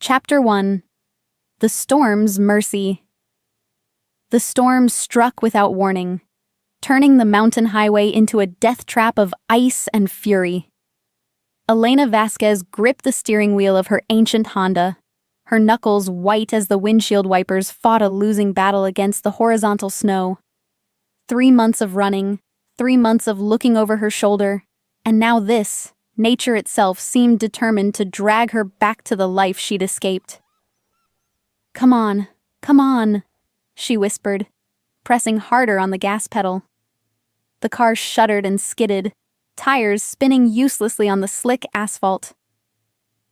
Chapter 1. The Storm's Mercy. The storm struck without warning, turning the mountain highway into a death trap of ice and fury. Elena Vasquez gripped the steering wheel of her ancient Honda, her knuckles white as the windshield wipers fought a losing battle against the horizontal snow. 3 months of running, 3 months of looking over her shoulder, and now this, nature itself, seemed determined to drag her back to the life she'd escaped. Come on, she whispered, pressing harder on the gas pedal. The car shuddered and skidded, tires spinning uselessly on the slick asphalt.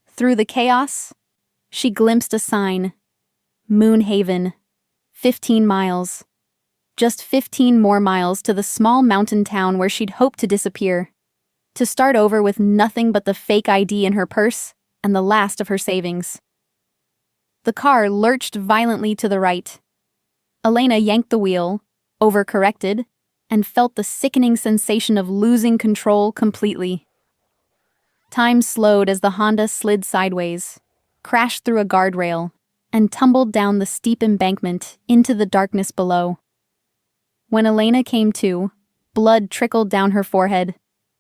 Through the chaos, she glimpsed a sign. Moonhaven. 15 miles. Just 15 more miles to the small mountain town where she'd hoped to disappear. To start over with nothing but the fake ID in her purse and the last of her savings. The car lurched violently to the right. Elena yanked the wheel, overcorrected, and felt the sickening sensation of losing control completely. Time slowed as the Honda slid sideways, crashed through a guardrail, and tumbled down the steep embankment into the darkness below. When Elena came to, blood trickled down her forehead,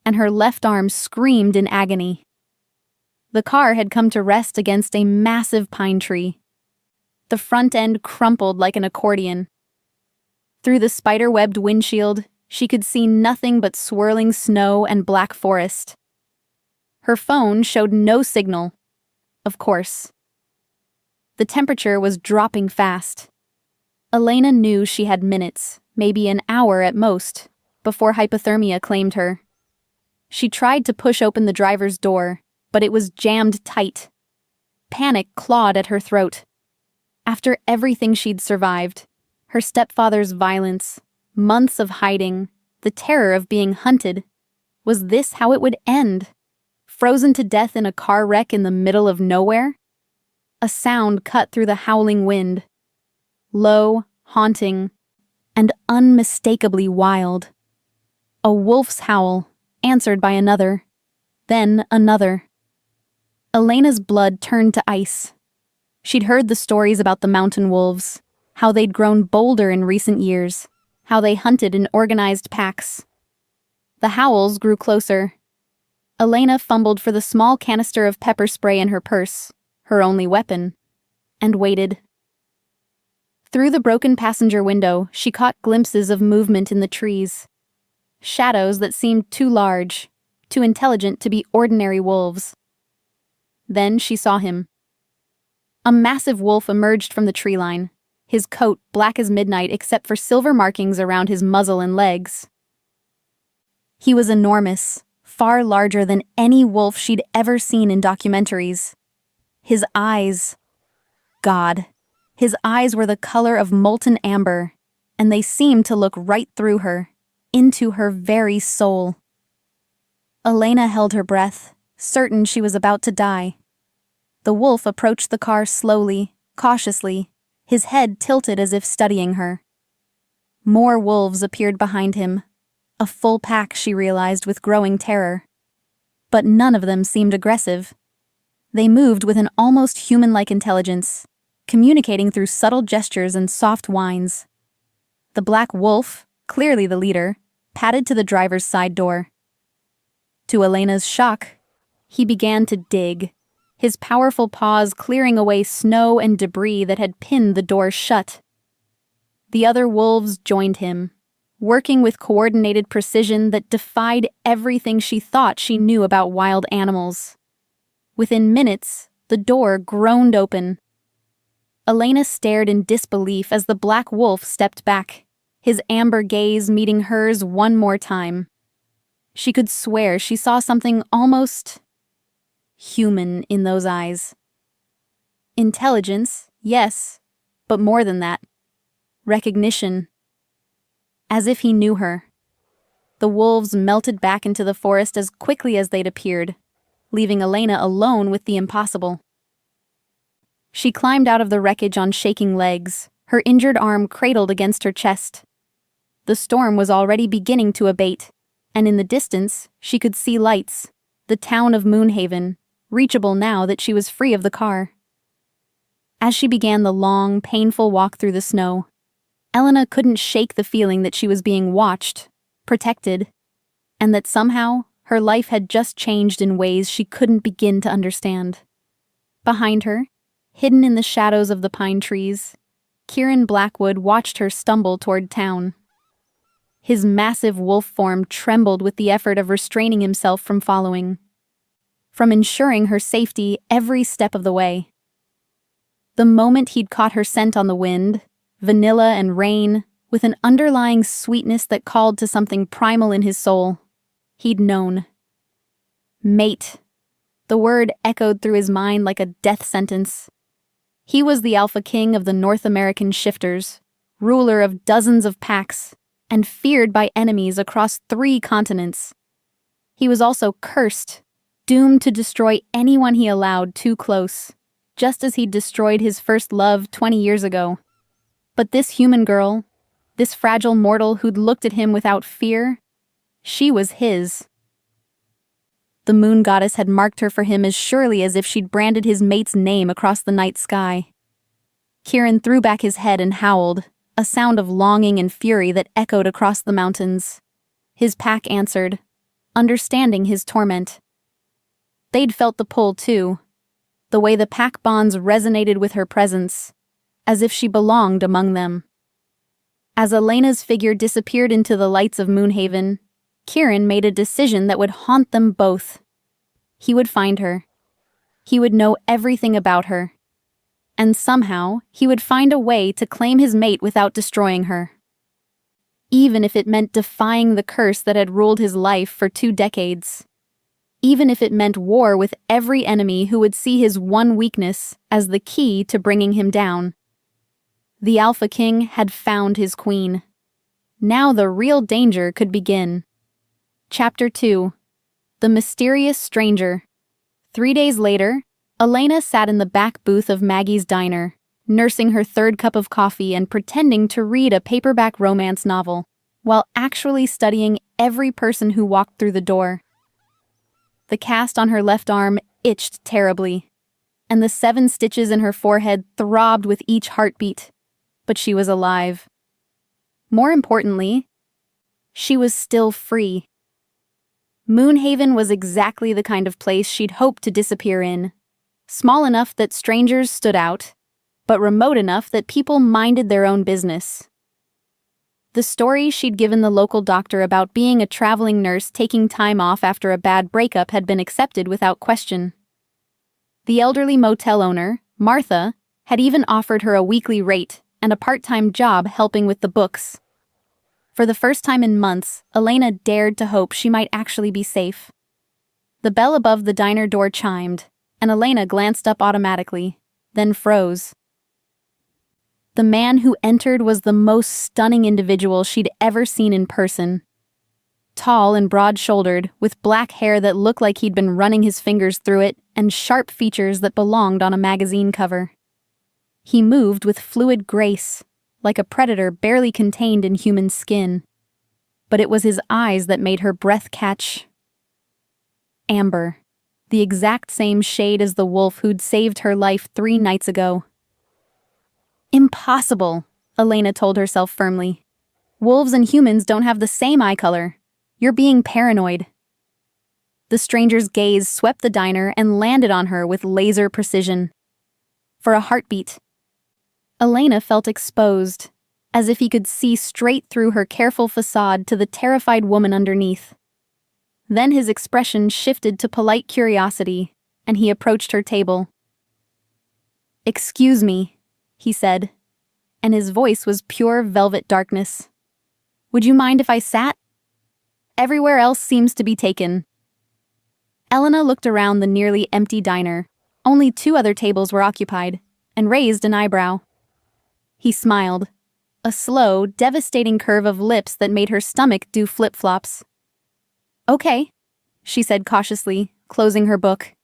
and her left arm screamed in agony. The car had come to rest against a massive pine tree. The front end crumpled like an accordion. Through the spider-webbed windshield, she could see nothing but swirling snow and black forest. Her phone showed no signal, of course. The temperature was dropping fast. Elena knew she had minutes, maybe an hour at most, before hypothermia claimed her. She tried to push open the driver's door, but it was jammed tight. Panic clawed at her throat. After everything she'd survived, her stepfather's violence, months of hiding, the terror of being hunted, was this how it would end? Frozen to death in a car wreck in the middle of nowhere? A sound cut through the howling wind. Low, haunting, and unmistakably wild. A wolf's howl, answered by another, then another. Elena's blood turned to ice. She'd heard the stories about the mountain wolves, how they'd grown bolder in recent years, how they hunted in organized packs. The howls grew closer. Elena fumbled for the small canister of pepper spray in her purse, her only weapon, and waited. Through the broken passenger window, she caught glimpses of movement in the trees. Shadows that seemed too large, too intelligent to be ordinary wolves. Then she saw him. A massive wolf emerged from the tree line, his coat black as midnight except for silver markings around his muzzle and legs. He was enormous, far larger than any wolf she'd ever seen in documentaries. His eyes... God, his eyes were the color of molten amber, and they seemed to look right through her, into her very soul. Elena held her breath, certain she was about to die. The wolf approached the car slowly, cautiously, his head tilted as if studying her. More wolves appeared behind him, a full pack, she realized with growing terror. But none of them seemed aggressive. They moved with an almost human-like intelligence, communicating through subtle gestures and soft whines. The black wolf, clearly the leader, padded to the driver's side door. To Elena's shock, he began to dig, his powerful paws clearing away snow and debris that had pinned the door shut. The other wolves joined him, working with coordinated precision that defied everything she thought she knew about wild animals. Within minutes, the door groaned open. Elena stared in disbelief as the black wolf stepped back, his amber gaze meeting hers one more time. She could swear she saw something almost human in those eyes. Intelligence, yes, but more than that. Recognition. As if he knew her. The wolves melted back into the forest as quickly as they'd appeared, leaving Elena alone with the impossible. She climbed out of the wreckage on shaking legs, her injured arm cradled against her chest. The storm was already beginning to abate, and in the distance, she could see lights, the town of Moonhaven, reachable now that she was free of the car. As she began the long, painful walk through the snow, Elena couldn't shake the feeling that she was being watched, protected, and that somehow her life had just changed in ways she couldn't begin to understand. Behind her, hidden in the shadows of the pine trees, Kieran Blackwood watched her stumble toward town. His massive wolf form trembled with the effort of restraining himself from following, from ensuring her safety every step of the way. The moment he'd caught her scent on the wind, vanilla and rain, with an underlying sweetness that called to something primal in his soul, he'd known. Mate. The word echoed through his mind like a death sentence. He was the alpha king of the North American shifters, ruler of dozens of packs, and feared by enemies across 3 continents. He was also cursed, doomed to destroy anyone he allowed too close, just as he'd destroyed his first love 20 years ago. But this human girl, this fragile mortal who'd looked at him without fear, she was his. The moon goddess had marked her for him as surely as if she'd branded his mate's name across the night sky. Kieran threw back his head and howled, a sound of longing and fury that echoed across the mountains. His pack answered, understanding his torment. They'd felt the pull too, the way the pack bonds resonated with her presence, as if she belonged among them. As Elena's figure disappeared into the lights of Moonhaven, Kieran made a decision that would haunt them both. He would find her. He would know everything about her. And somehow, he would find a way to claim his mate without destroying her. Even if it meant defying the curse that had ruled his life for 2 decades. Even if it meant war with every enemy who would see his one weakness as the key to bringing him down. The Alpha King had found his queen. Now the real danger could begin. Chapter 2. The Mysterious Stranger. 3 days later, Elena sat in the back booth of Maggie's diner, nursing her 3rd cup of coffee and pretending to read a paperback romance novel, while actually studying every person who walked through the door. The cast on her left arm itched terribly, and the 7 stitches in her forehead throbbed with each heartbeat, but she was alive. More importantly, she was still free. Moonhaven was exactly the kind of place she'd hoped to disappear in. Small enough that strangers stood out, but remote enough that people minded their own business. The story she'd given the local doctor about being a traveling nurse taking time off after a bad breakup had been accepted without question. The elderly motel owner, Martha, had even offered her a weekly rate and a part-time job helping with the books. For the first time in months, Elena dared to hope she might actually be safe. The bell above the diner door chimed, and Elena glanced up automatically, then froze. The man who entered was the most stunning individual she'd ever seen in person. Tall and broad-shouldered, with black hair that looked like he'd been running his fingers through it, and sharp features that belonged on a magazine cover. He moved with fluid grace, like a predator barely contained in human skin. But it was his eyes that made her breath catch. Amber, the exact same shade as the wolf who'd saved her life 3 nights ago. Impossible, Elena told herself firmly. Wolves and humans don't have the same eye color. You're being paranoid. The stranger's gaze swept the diner and landed on her with laser precision. For a heartbeat, Elena felt exposed, as if he could see straight through her careful facade to the terrified woman underneath. Then his expression shifted to polite curiosity, and he approached her table. "Excuse me," he said, and his voice was pure velvet darkness. "Would you mind if I sat? Everywhere else seems to be taken." Elena looked around the nearly empty diner. Only 2 other tables were occupied, and raised an eyebrow. He smiled, a slow, devastating curve of lips that made her stomach do flip-flops. "Okay," she said cautiously, closing her book.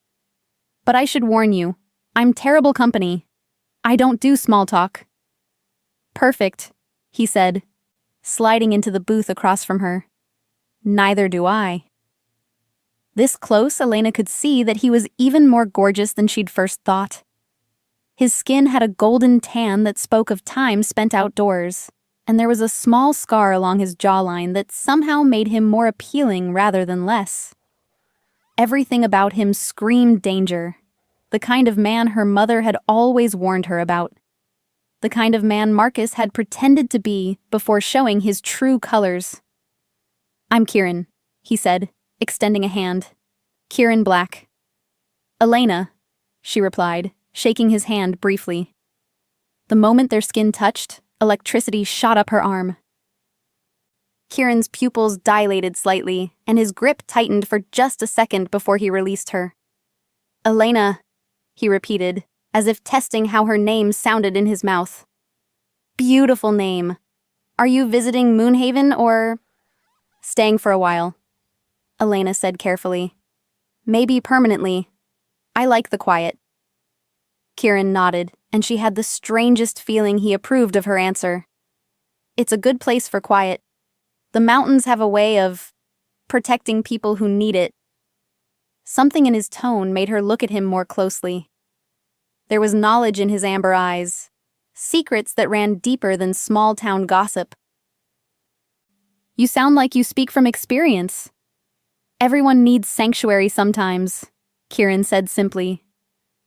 "But I should warn you, I'm terrible company. I don't do small talk." "Perfect," he said, sliding into the booth across from her. "Neither do I." This close, Elena could see that he was even more gorgeous than she'd first thought. His skin had a golden tan that spoke of time spent outdoors, and there was a small scar along his jawline that somehow made him more appealing rather than less. Everything about him screamed danger, the kind of man her mother had always warned her about. The kind of man Marcus had pretended to be before showing his true colors. "I'm Kieran," he said, extending a hand. "Kieran Black." "Elena," she replied, shaking his hand briefly. The moment their skin touched, electricity shot up her arm. Kieran's pupils dilated slightly, and his grip tightened for just a second before he released her. "Elena," he repeated, as if testing how her name sounded in his mouth. "Beautiful name. Are you visiting Moonhaven or—" "Staying for a while," Elena said carefully. "Maybe permanently. I like the quiet." Kieran nodded, and she had the strangest feeling he approved of her answer. It's a good place for quiet. The mountains have a way of protecting people who need it. Something in his tone made her look at him more closely. There was knowledge in his amber eyes, secrets that ran deeper than small-town gossip. "You sound like you speak from experience." "Everyone needs sanctuary sometimes," Kieran said simply.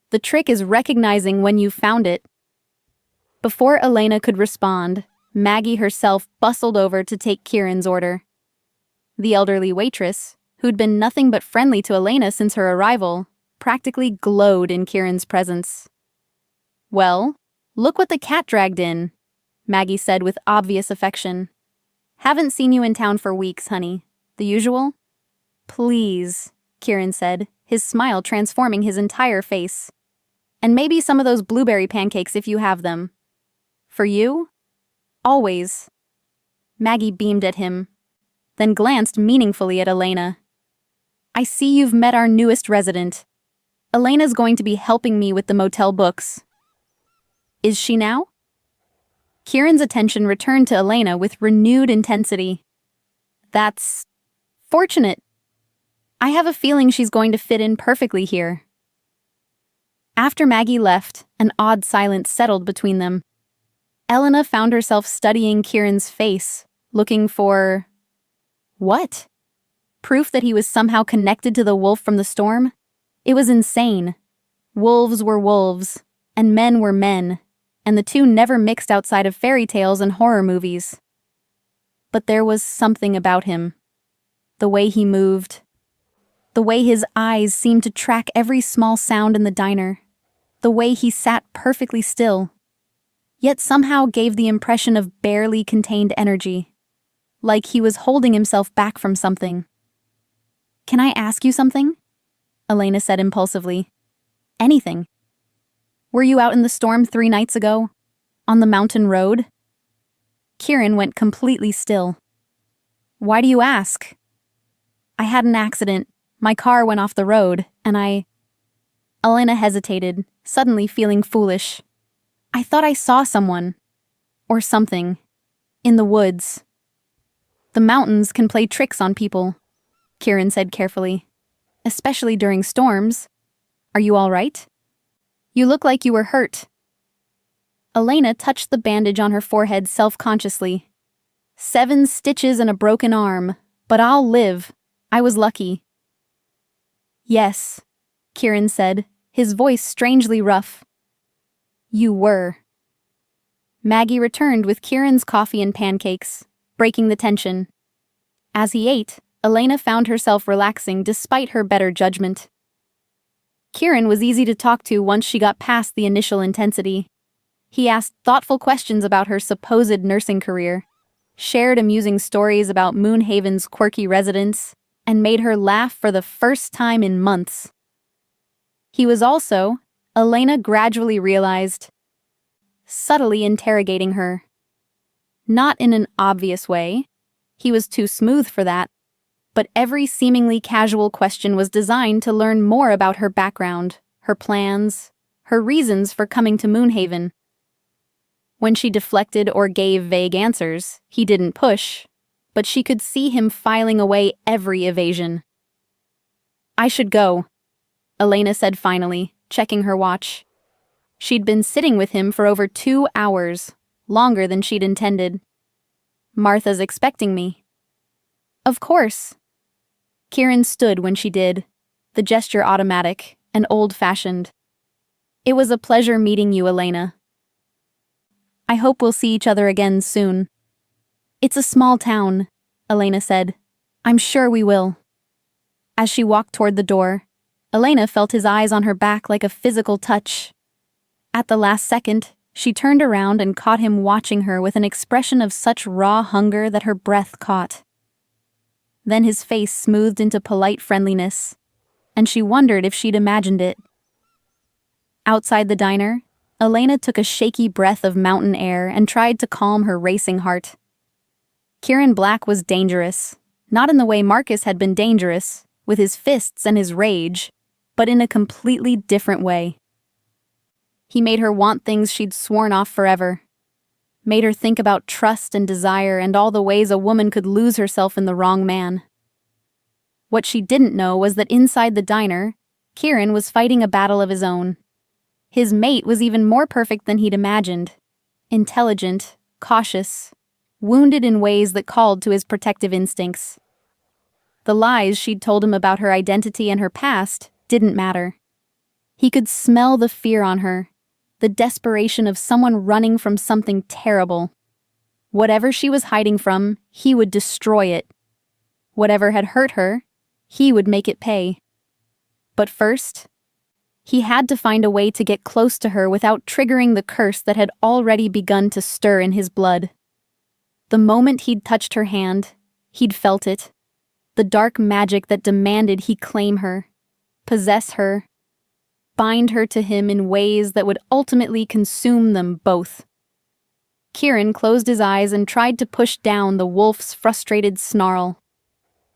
"The trick is recognizing when you've found it." Before Elena could respond, Maggie herself bustled over to take Kieran's order. The elderly waitress, who'd been nothing but friendly to Elena since her arrival, practically glowed in Kieran's presence. "Well, look what the cat dragged in," Maggie said with obvious affection. "Haven't seen you in town for weeks, honey. The usual?" "Please," Kieran said, his smile transforming his entire face. "And maybe some of those blueberry pancakes if you have them." "For you?" "Always." Maggie beamed at him, then glanced meaningfully at Elena. "I see you've met our newest resident. Elena's going to be helping me with the motel books." "Is she now?" Kieran's attention returned to Elena with renewed intensity. "That's fortunate. I have a feeling she's going to fit in perfectly here." After Maggie left, an odd silence settled between them. Elena found herself studying Kieran's face, looking for— what? Proof that he was somehow connected to the wolf from the storm? It was insane. Wolves were wolves, and men were men, and the two never mixed outside of fairy tales and horror movies. But there was something about him. The way he moved. The way his eyes seemed to track every small sound in the diner. The way he sat perfectly still, yet somehow gave the impression of barely contained energy, like he was holding himself back from something. "Can I ask you something?" Elena said impulsively. "Anything. Were you out in the storm 3 nights ago? On the mountain road?" Kieran went completely still. "Why do you ask?" "I had an accident. My car went off the road, and Elena hesitated, suddenly feeling foolish. "I thought I saw someone. Or something. In the woods." "The mountains can play tricks on people," Kieran said carefully. "Especially during storms. Are you all right? You look like you were hurt." Elena touched the bandage on her forehead self-consciously. 7 stitches and a broken arm, but I'll live. I was lucky." "Yes," Kieran said, his voice strangely rough. "You were." Maggie returned with Kieran's coffee and pancakes, breaking the tension. As he ate, Elena found herself relaxing despite her better judgment. Kieran was easy to talk to once she got past the initial intensity. He asked thoughtful questions about her supposed nursing career, shared amusing stories about Moonhaven's quirky residents, and made her laugh for the first time in months. He was also, Elena gradually realized, subtly interrogating her. Not in an obvious way. He was too smooth for that. But every seemingly casual question was designed to learn more about her background, her plans, her reasons for coming to Moonhaven. When she deflected or gave vague answers, he didn't push, but she could see him filing away every evasion. "I should go," Elena said finally, checking her watch. She'd been sitting with him for over 2 hours, longer than she'd intended. "Martha's expecting me." "Of course." Kieran stood when she did, the gesture automatic and old-fashioned. "It was a pleasure meeting you, Elena. I hope we'll see each other again soon." "It's a small town," Elena said. "I'm sure we will." As she walked toward the door, Elena felt his eyes on her back like a physical touch. At the last second, she turned around and caught him watching her with an expression of such raw hunger that her breath caught. Then his face smoothed into polite friendliness, and she wondered if she'd imagined it. Outside the diner, Elena took a shaky breath of mountain air and tried to calm her racing heart. Kieran Black was dangerous, not in the way Marcus had been dangerous, with his fists and his rage, but in a completely different way. He made her want things she'd sworn off forever. Made her think about trust and desire and all the ways a woman could lose herself in the wrong man. What she didn't know was that inside the diner, Kieran was fighting a battle of his own. His mate was even more perfect than he'd imagined. Intelligent, cautious, wounded in ways that called to his protective instincts. The lies she'd told him about her identity and her past didn't matter. He could smell the fear on her, the desperation of someone running from something terrible. Whatever she was hiding from, he would destroy it. Whatever had hurt her, he would make it pay. But first, he had to find a way to get close to her without triggering the curse that had already begun to stir in his blood. The moment he'd touched her hand, he'd felt it. The dark magic that demanded he claim her, possess her, bind her to him in ways that would ultimately consume them both. Kieran closed his eyes and tried to push down the wolf's frustrated snarl.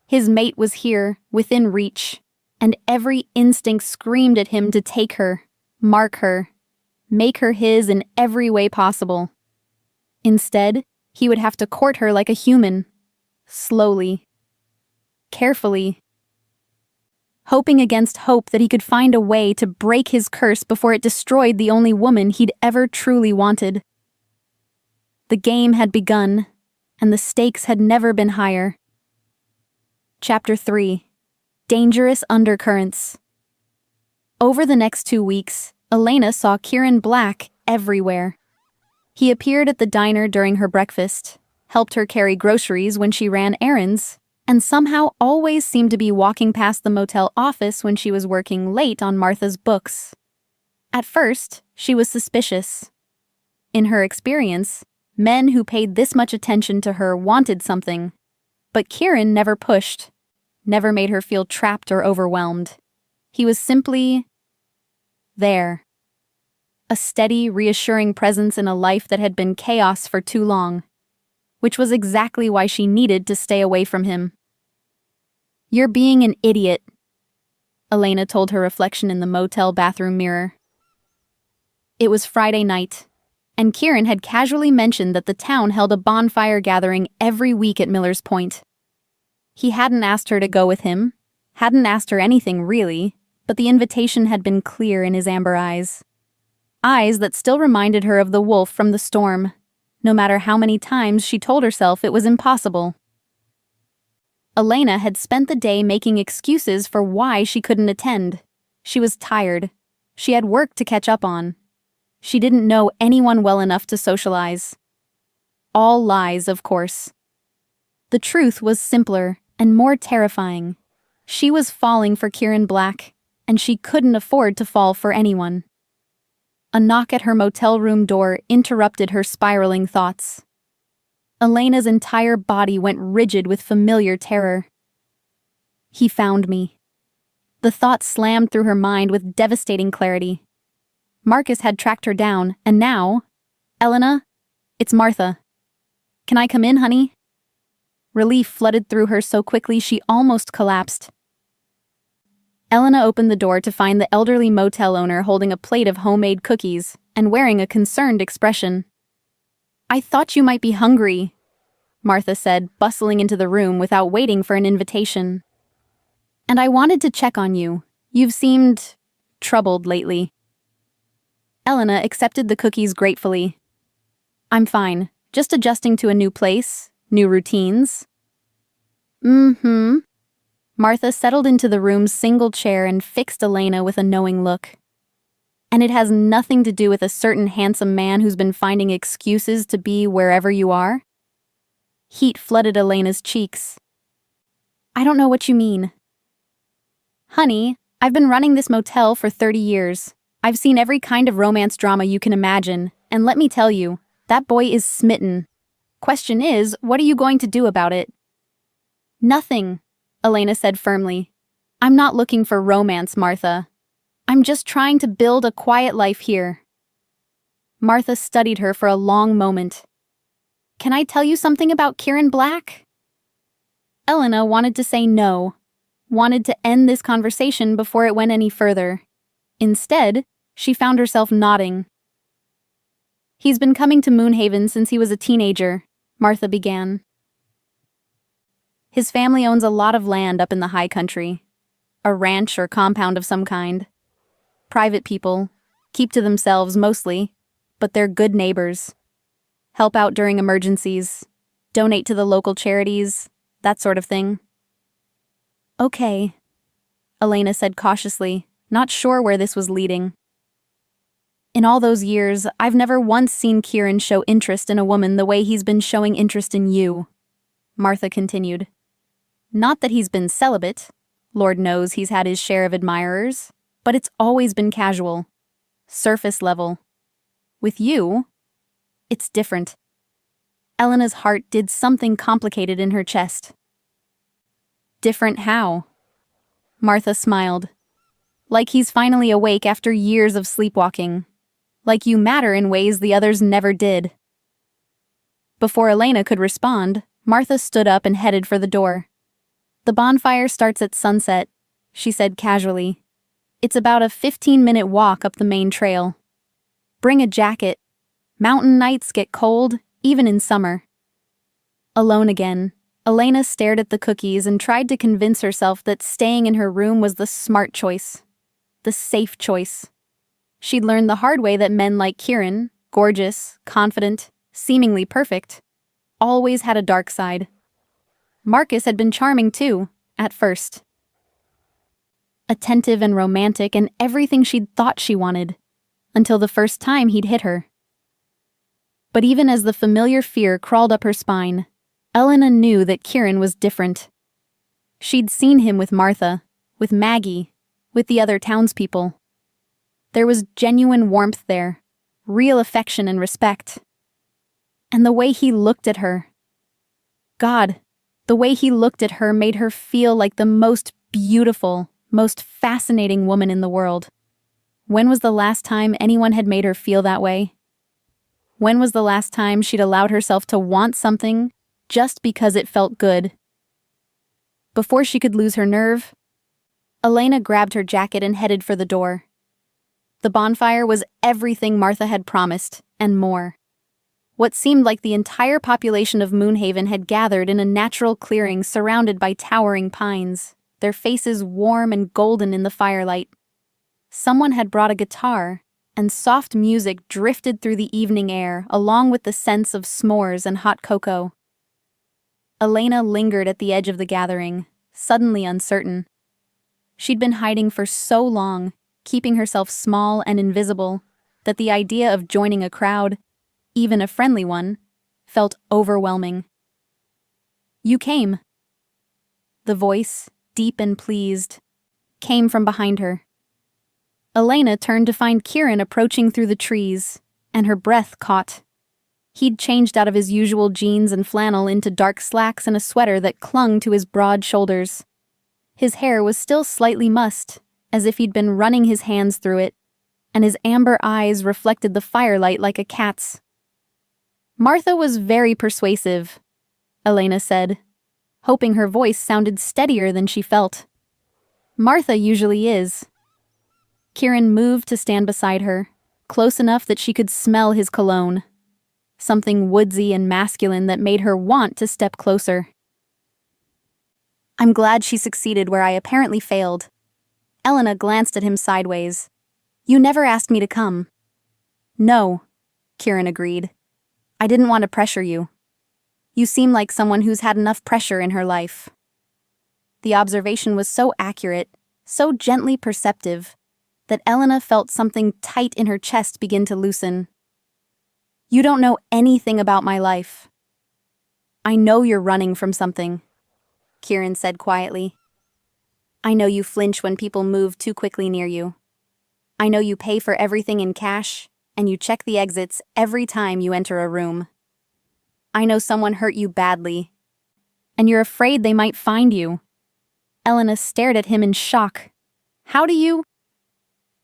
His mate was here, within reach, and every instinct screamed at him to take her, mark her, make her his in every way possible. Instead, he would have to court her like a human, slowly, carefully, hoping against hope that he could find a way to break his curse before it destroyed the only woman he'd ever truly wanted. The game had begun, and the stakes had never been higher. Chapter 3. Dangerous Undercurrents. Over the next 2 weeks, Elena saw Kieran Black everywhere. He appeared at the diner during her breakfast, helped her carry groceries when she ran errands, and somehow always seemed to be walking past the motel office when she was working late on Martha's books. At first, she was suspicious. In her experience, men who paid this much attention to her wanted something, but Kieran never pushed, never made her feel trapped or overwhelmed. He was simply there. A steady, reassuring presence in a life that had been chaos for too long, which was exactly why she needed to stay away from him. "You're being an idiot," Elena told her reflection in the motel bathroom mirror. It was Friday night, and Kieran had casually mentioned that the town held a bonfire gathering every week at Miller's Point. He hadn't asked her to go with him, hadn't asked her anything really, but the invitation had been clear in his amber eyes. Eyes that still reminded her of the wolf from the storm, no matter how many times she told herself it was impossible. Elena had spent the day making excuses for why she couldn't attend. She was tired. She had work to catch up on. She didn't know anyone well enough to socialize. All lies, of course. The truth was simpler and more terrifying. She was falling for Kieran Black, and she couldn't afford to fall for anyone. A knock at her motel room door interrupted her spiraling thoughts. Elena's entire body went rigid with familiar terror. He found me. The thought slammed through her mind with devastating clarity. Marcus had tracked her down, and now... "Elena, it's Martha. Can I come in, honey?" Relief flooded through her so quickly she almost collapsed. Elena opened the door to find the elderly motel owner holding a plate of homemade cookies and wearing a concerned expression. "I thought you might be hungry," Martha said, bustling into the room without waiting for an invitation. "And I wanted to check on you. You've seemed troubled lately." Elena accepted the cookies gratefully. I'm fine, just adjusting to a new place, new routines. Mm-hmm. Martha settled into the room's single chair and fixed Elena with a knowing look. And it has nothing to do with a certain handsome man who's been finding excuses to be wherever you are? Heat flooded Elena's cheeks. I don't know what you mean. Honey, I've been running this motel for 30 years. I've seen every kind of romance drama you can imagine, and let me tell you, that boy is smitten. Question is, what are you going to do about it? Nothing, Elena said firmly. I'm not looking for romance, Martha. I'm just trying to build a quiet life here. Martha studied her for a long moment. Can I tell you something about Kieran Black? Elena wanted to say no, wanted to end this conversation before it went any further. Instead, she found herself nodding. He's been coming to Moonhaven since he was a teenager, Martha began. His family owns a lot of land up in the high country. A ranch or compound of some kind. Private people, keep to themselves mostly, but they're good neighbors. Help out during emergencies, donate to the local charities, that sort of thing. Okay, Elena said cautiously, not sure where this was leading. In all those years, I've never once seen Kieran show interest in a woman the way he's been showing interest in you, Martha continued. Not that he's been celibate. Lord knows he's had his share of admirers, but it's always been casual, surface level. With you, it's different. Elena's heart did something complicated in her chest. Different how? Martha smiled. Like he's finally awake after years of sleepwalking. Like you matter in ways the others never did. Before Elena could respond, Martha stood up and headed for the door. The bonfire starts at sunset, she said casually. It's about a 15-minute walk up the main trail. Bring a jacket. Mountain nights get cold, even in summer. Alone again, Elena stared at the cookies and tried to convince herself that staying in her room was the smart choice. The safe choice. She'd learned the hard way that men like Kieran, gorgeous, confident, seemingly perfect, always had a dark side. Marcus had been charming too, at first. Attentive and romantic and everything she'd thought she wanted, until the first time he'd hit her. But even as the familiar fear crawled up her spine, Elena knew that Kieran was different. She'd seen him with Martha, with Maggie, with the other townspeople. There was genuine warmth there, real affection and respect. And the way he looked at her. God, the way he looked at her made her feel like the most beautiful, most fascinating woman in the world. When was the last time anyone had made her feel that way? When was the last time she'd allowed herself to want something just because it felt good? Before she could lose her nerve, Elena grabbed her jacket and headed for the door. The bonfire was everything Martha had promised, and more. What seemed like the entire population of Moonhaven had gathered in a natural clearing surrounded by towering pines, their faces warm and golden in the firelight. Someone had brought a guitar, and soft music drifted through the evening air along with the scents of s'mores and hot cocoa. Elena lingered at the edge of the gathering, suddenly uncertain. She'd been hiding for so long, keeping herself small and invisible, that the idea of joining a crowd, even a friendly one, felt overwhelming. You came. The voice, deep and pleased, came from behind her. Elena turned to find Kieran approaching through the trees, and her breath caught. He'd changed out of his usual jeans and flannel into dark slacks and a sweater that clung to his broad shoulders. His hair was still slightly mussed, as if he'd been running his hands through it, and his amber eyes reflected the firelight like a cat's. Martha was very persuasive, Elena said, hoping her voice sounded steadier than she felt. Martha usually is. Kieran moved to stand beside her, close enough that she could smell his cologne. Something woodsy and masculine that made her want to step closer. I'm glad she succeeded where I apparently failed. Elena glanced at him sideways. You never asked me to come. No, Kieran agreed. I didn't want to pressure you. You seem like someone who's had enough pressure in her life. The observation was so accurate, so gently perceptive, that Elena felt something tight in her chest begin to loosen. You don't know anything about my life. I know you're running from something, Kieran said quietly. I know you flinch when people move too quickly near you. I know you pay for everything in cash, and you check the exits every time you enter a room. I know someone hurt you badly, and you're afraid they might find you. Elena stared at him in shock. How do you?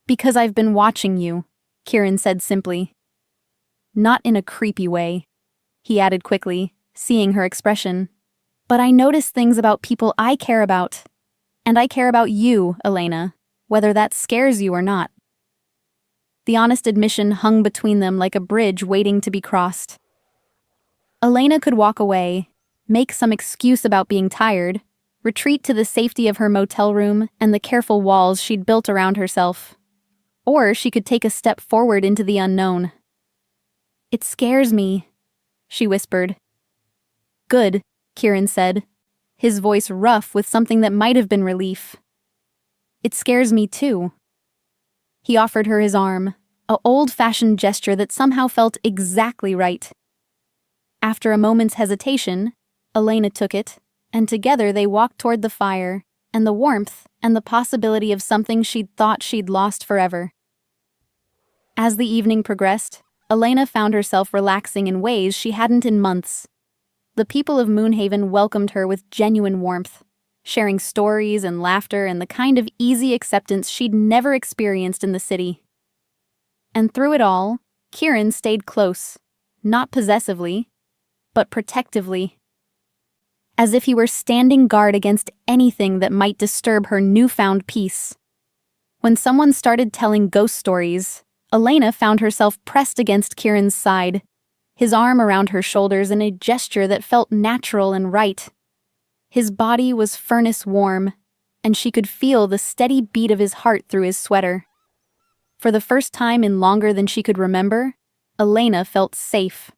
Because I've been watching you, Kieran said simply. Not in a creepy way, he added quickly, seeing her expression. But I notice things about people I care about. And I care about you, Elena, whether that scares you or not. The honest admission hung between them like a bridge waiting to be crossed. Elena could walk away, make some excuse about being tired, retreat to the safety of her motel room and the careful walls she'd built around herself. Or she could take a step forward into the unknown. It scares me, she whispered. Good, Kieran said, his voice rough with something that might have been relief. It scares me too. He offered her his arm, an old-fashioned gesture that somehow felt exactly right. After a moment's hesitation, Elena took it, and together they walked toward the fire, and the warmth, and the possibility of something she'd thought she'd lost forever. As the evening progressed, Elena found herself relaxing in ways she hadn't in months. The people of Moonhaven welcomed her with genuine warmth, sharing stories and laughter and the kind of easy acceptance she'd never experienced in the city. And through it all, Kieran stayed close, not possessively, but protectively. As if he were standing guard against anything that might disturb her newfound peace. When someone started telling ghost stories, Elena found herself pressed against Kieran's side, his arm around her shoulders in a gesture that felt natural and right. His body was furnace warm, and she could feel the steady beat of his heart through his sweater. For the first time in longer than she could remember, Elena felt safe.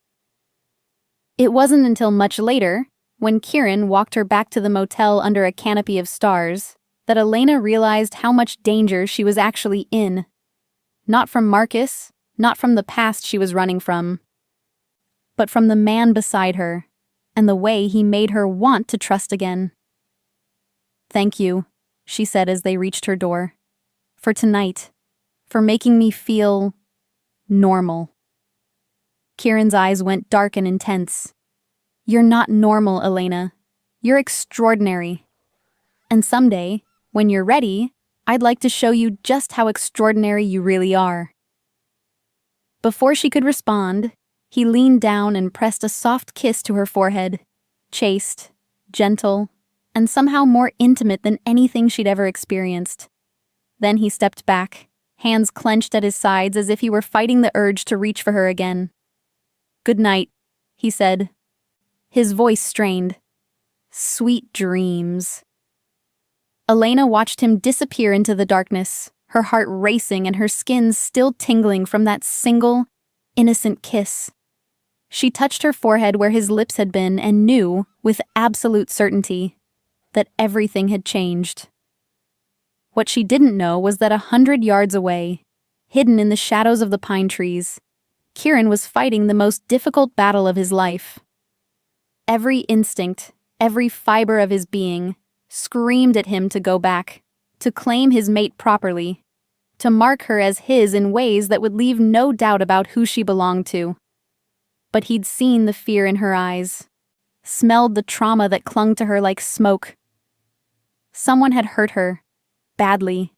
It wasn't until much later, when Kieran walked her back to the motel under a canopy of stars, that Elena realized how much danger she was actually in. Not from Marcus, not from the past she was running from, but from the man beside her, and the way he made her want to trust again. Thank you, she said as they reached her door. For tonight. For making me feel normal. Kieran's eyes went dark and intense. You're not normal, Elena. You're extraordinary. And someday, when you're ready, I'd like to show you just how extraordinary you really are. Before she could respond, he leaned down and pressed a soft kiss to her forehead, chaste, gentle, and somehow more intimate than anything she'd ever experienced. Then he stepped back, hands clenched at his sides as if he were fighting the urge to reach for her again. Good night, he said, his voice strained. Sweet dreams. Elena watched him disappear into the darkness, her heart racing and her skin still tingling from that single, innocent kiss. She touched her forehead where his lips had been and knew, with absolute certainty, that everything had changed. What she didn't know was that 100 yards away, hidden in the shadows of the pine trees, Kieran was fighting the most difficult battle of his life. Every instinct, every fiber of his being, screamed at him to go back, to claim his mate properly, to mark her as his in ways that would leave no doubt about who she belonged to. But he'd seen the fear in her eyes, smelled the trauma that clung to her like smoke. Someone had hurt her, badly,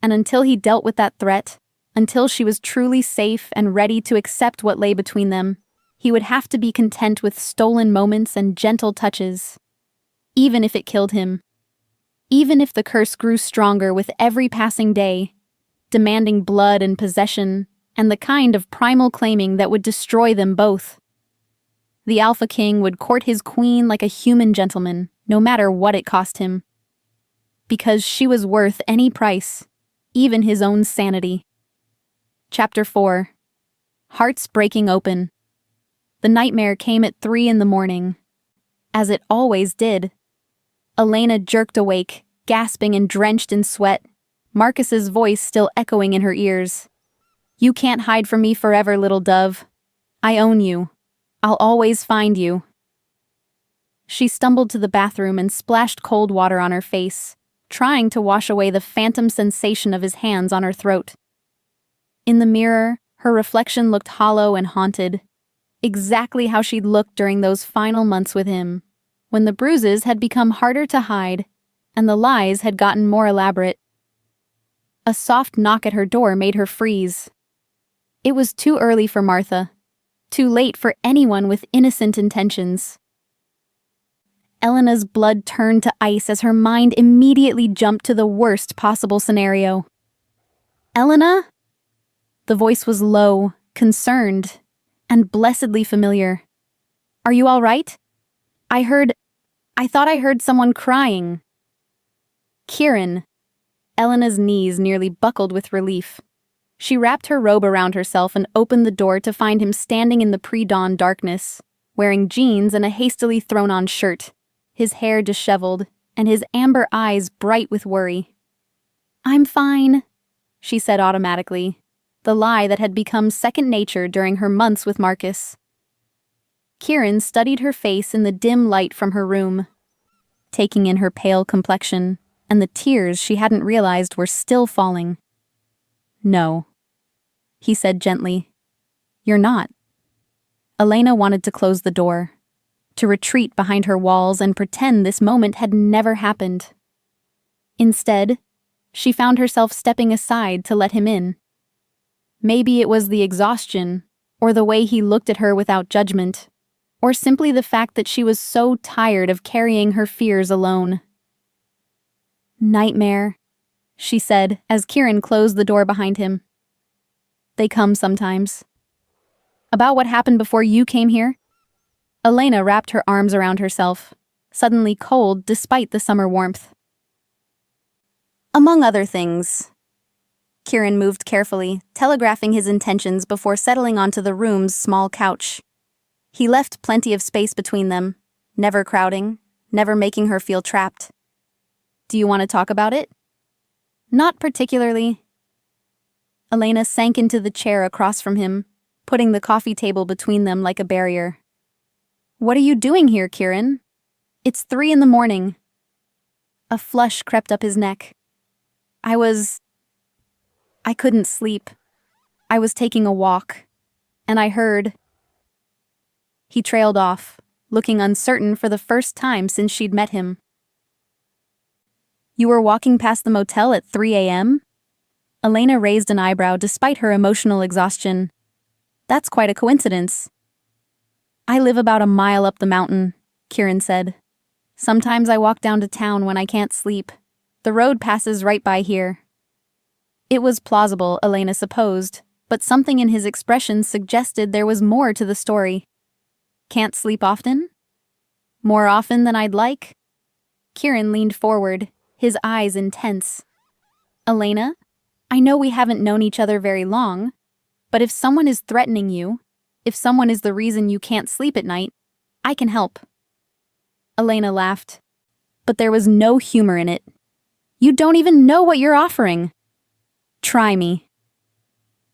and until he dealt with that threat, until she was truly safe and ready to accept what lay between them, he would have to be content with stolen moments and gentle touches, even if it killed him. Even if the curse grew stronger with every passing day, demanding blood and possession, and the kind of primal claiming that would destroy them both. The Alpha King would court his queen like a human gentleman, no matter what it cost him. Because she was worth any price, even his own sanity. Chapter 4. hearts breaking open. The nightmare came at 3 a.m, as it always did. Elena jerked awake, gasping and drenched in sweat, Marcus's voice still echoing in her ears. "You can't hide from me forever, little dove. I own you. I'll always find you." She stumbled to the bathroom and splashed cold water on her face, trying to wash away the phantom sensation of his hands on her throat. In the mirror, her reflection looked hollow and haunted, exactly how she'd looked during those final months with him, when the bruises had become harder to hide and the lies had gotten more elaborate. A soft knock at her door made her freeze. It was too early for Martha, too late for anyone with innocent intentions. Elena's blood turned to ice as her mind immediately jumped to the worst possible scenario. "Elena?" The voice was low, concerned, and blessedly familiar. "Are you all right? I thought I heard someone crying." "Kieran." Elena's knees nearly buckled with relief. She wrapped her robe around herself and opened the door to find him standing in the pre-dawn darkness, wearing jeans and a hastily thrown-on shirt, his hair disheveled, and his amber eyes bright with worry. "I'm fine," she said automatically, the lie that had become second nature during her months with Marcus. Kieran studied her face in the dim light from her room, taking in her pale complexion and the tears she hadn't realized were still falling. "No," he said gently. "You're not." Elena wanted to close the door, to retreat behind her walls and pretend this moment had never happened. Instead, she found herself stepping aside to let him in. Maybe it was the exhaustion, or the way he looked at her without judgment, or simply the fact that she was so tired of carrying her fears alone. "Nightmare," she said as Kieran closed the door behind him. "They come sometimes." "About what happened before you came here?" Elena wrapped her arms around herself, suddenly cold despite the summer warmth. "Among other things." Kieran moved carefully, telegraphing his intentions before settling onto the room's small couch. He left plenty of space between them, never crowding, never making her feel trapped. "Do you want to talk about it?" "Not particularly." Elena sank into the chair across from him, putting the coffee table between them like a barrier. "What are you doing here, Kieran? It's 3 a.m. A flush crept up his neck. I couldn't sleep. I was taking a walk, and I heard." He trailed off, looking uncertain for the first time since she'd met him. "You were walking past the motel at 3 a.m.? Elena raised an eyebrow despite her emotional exhaustion. "That's quite a coincidence." "I live about a mile up the mountain," Kieran said. "Sometimes I walk down to town when I can't sleep. The road passes right by here." It was plausible, Elena supposed, but something in his expression suggested there was more to the story. "Can't sleep often?" "More often than I'd like." Kieran leaned forward, his eyes intense. "Elena, I know we haven't known each other very long, but if someone is threatening you, if someone is the reason you can't sleep at night, I can help." Elena laughed, but there was no humor in it. "You don't even know what you're offering." "Try me."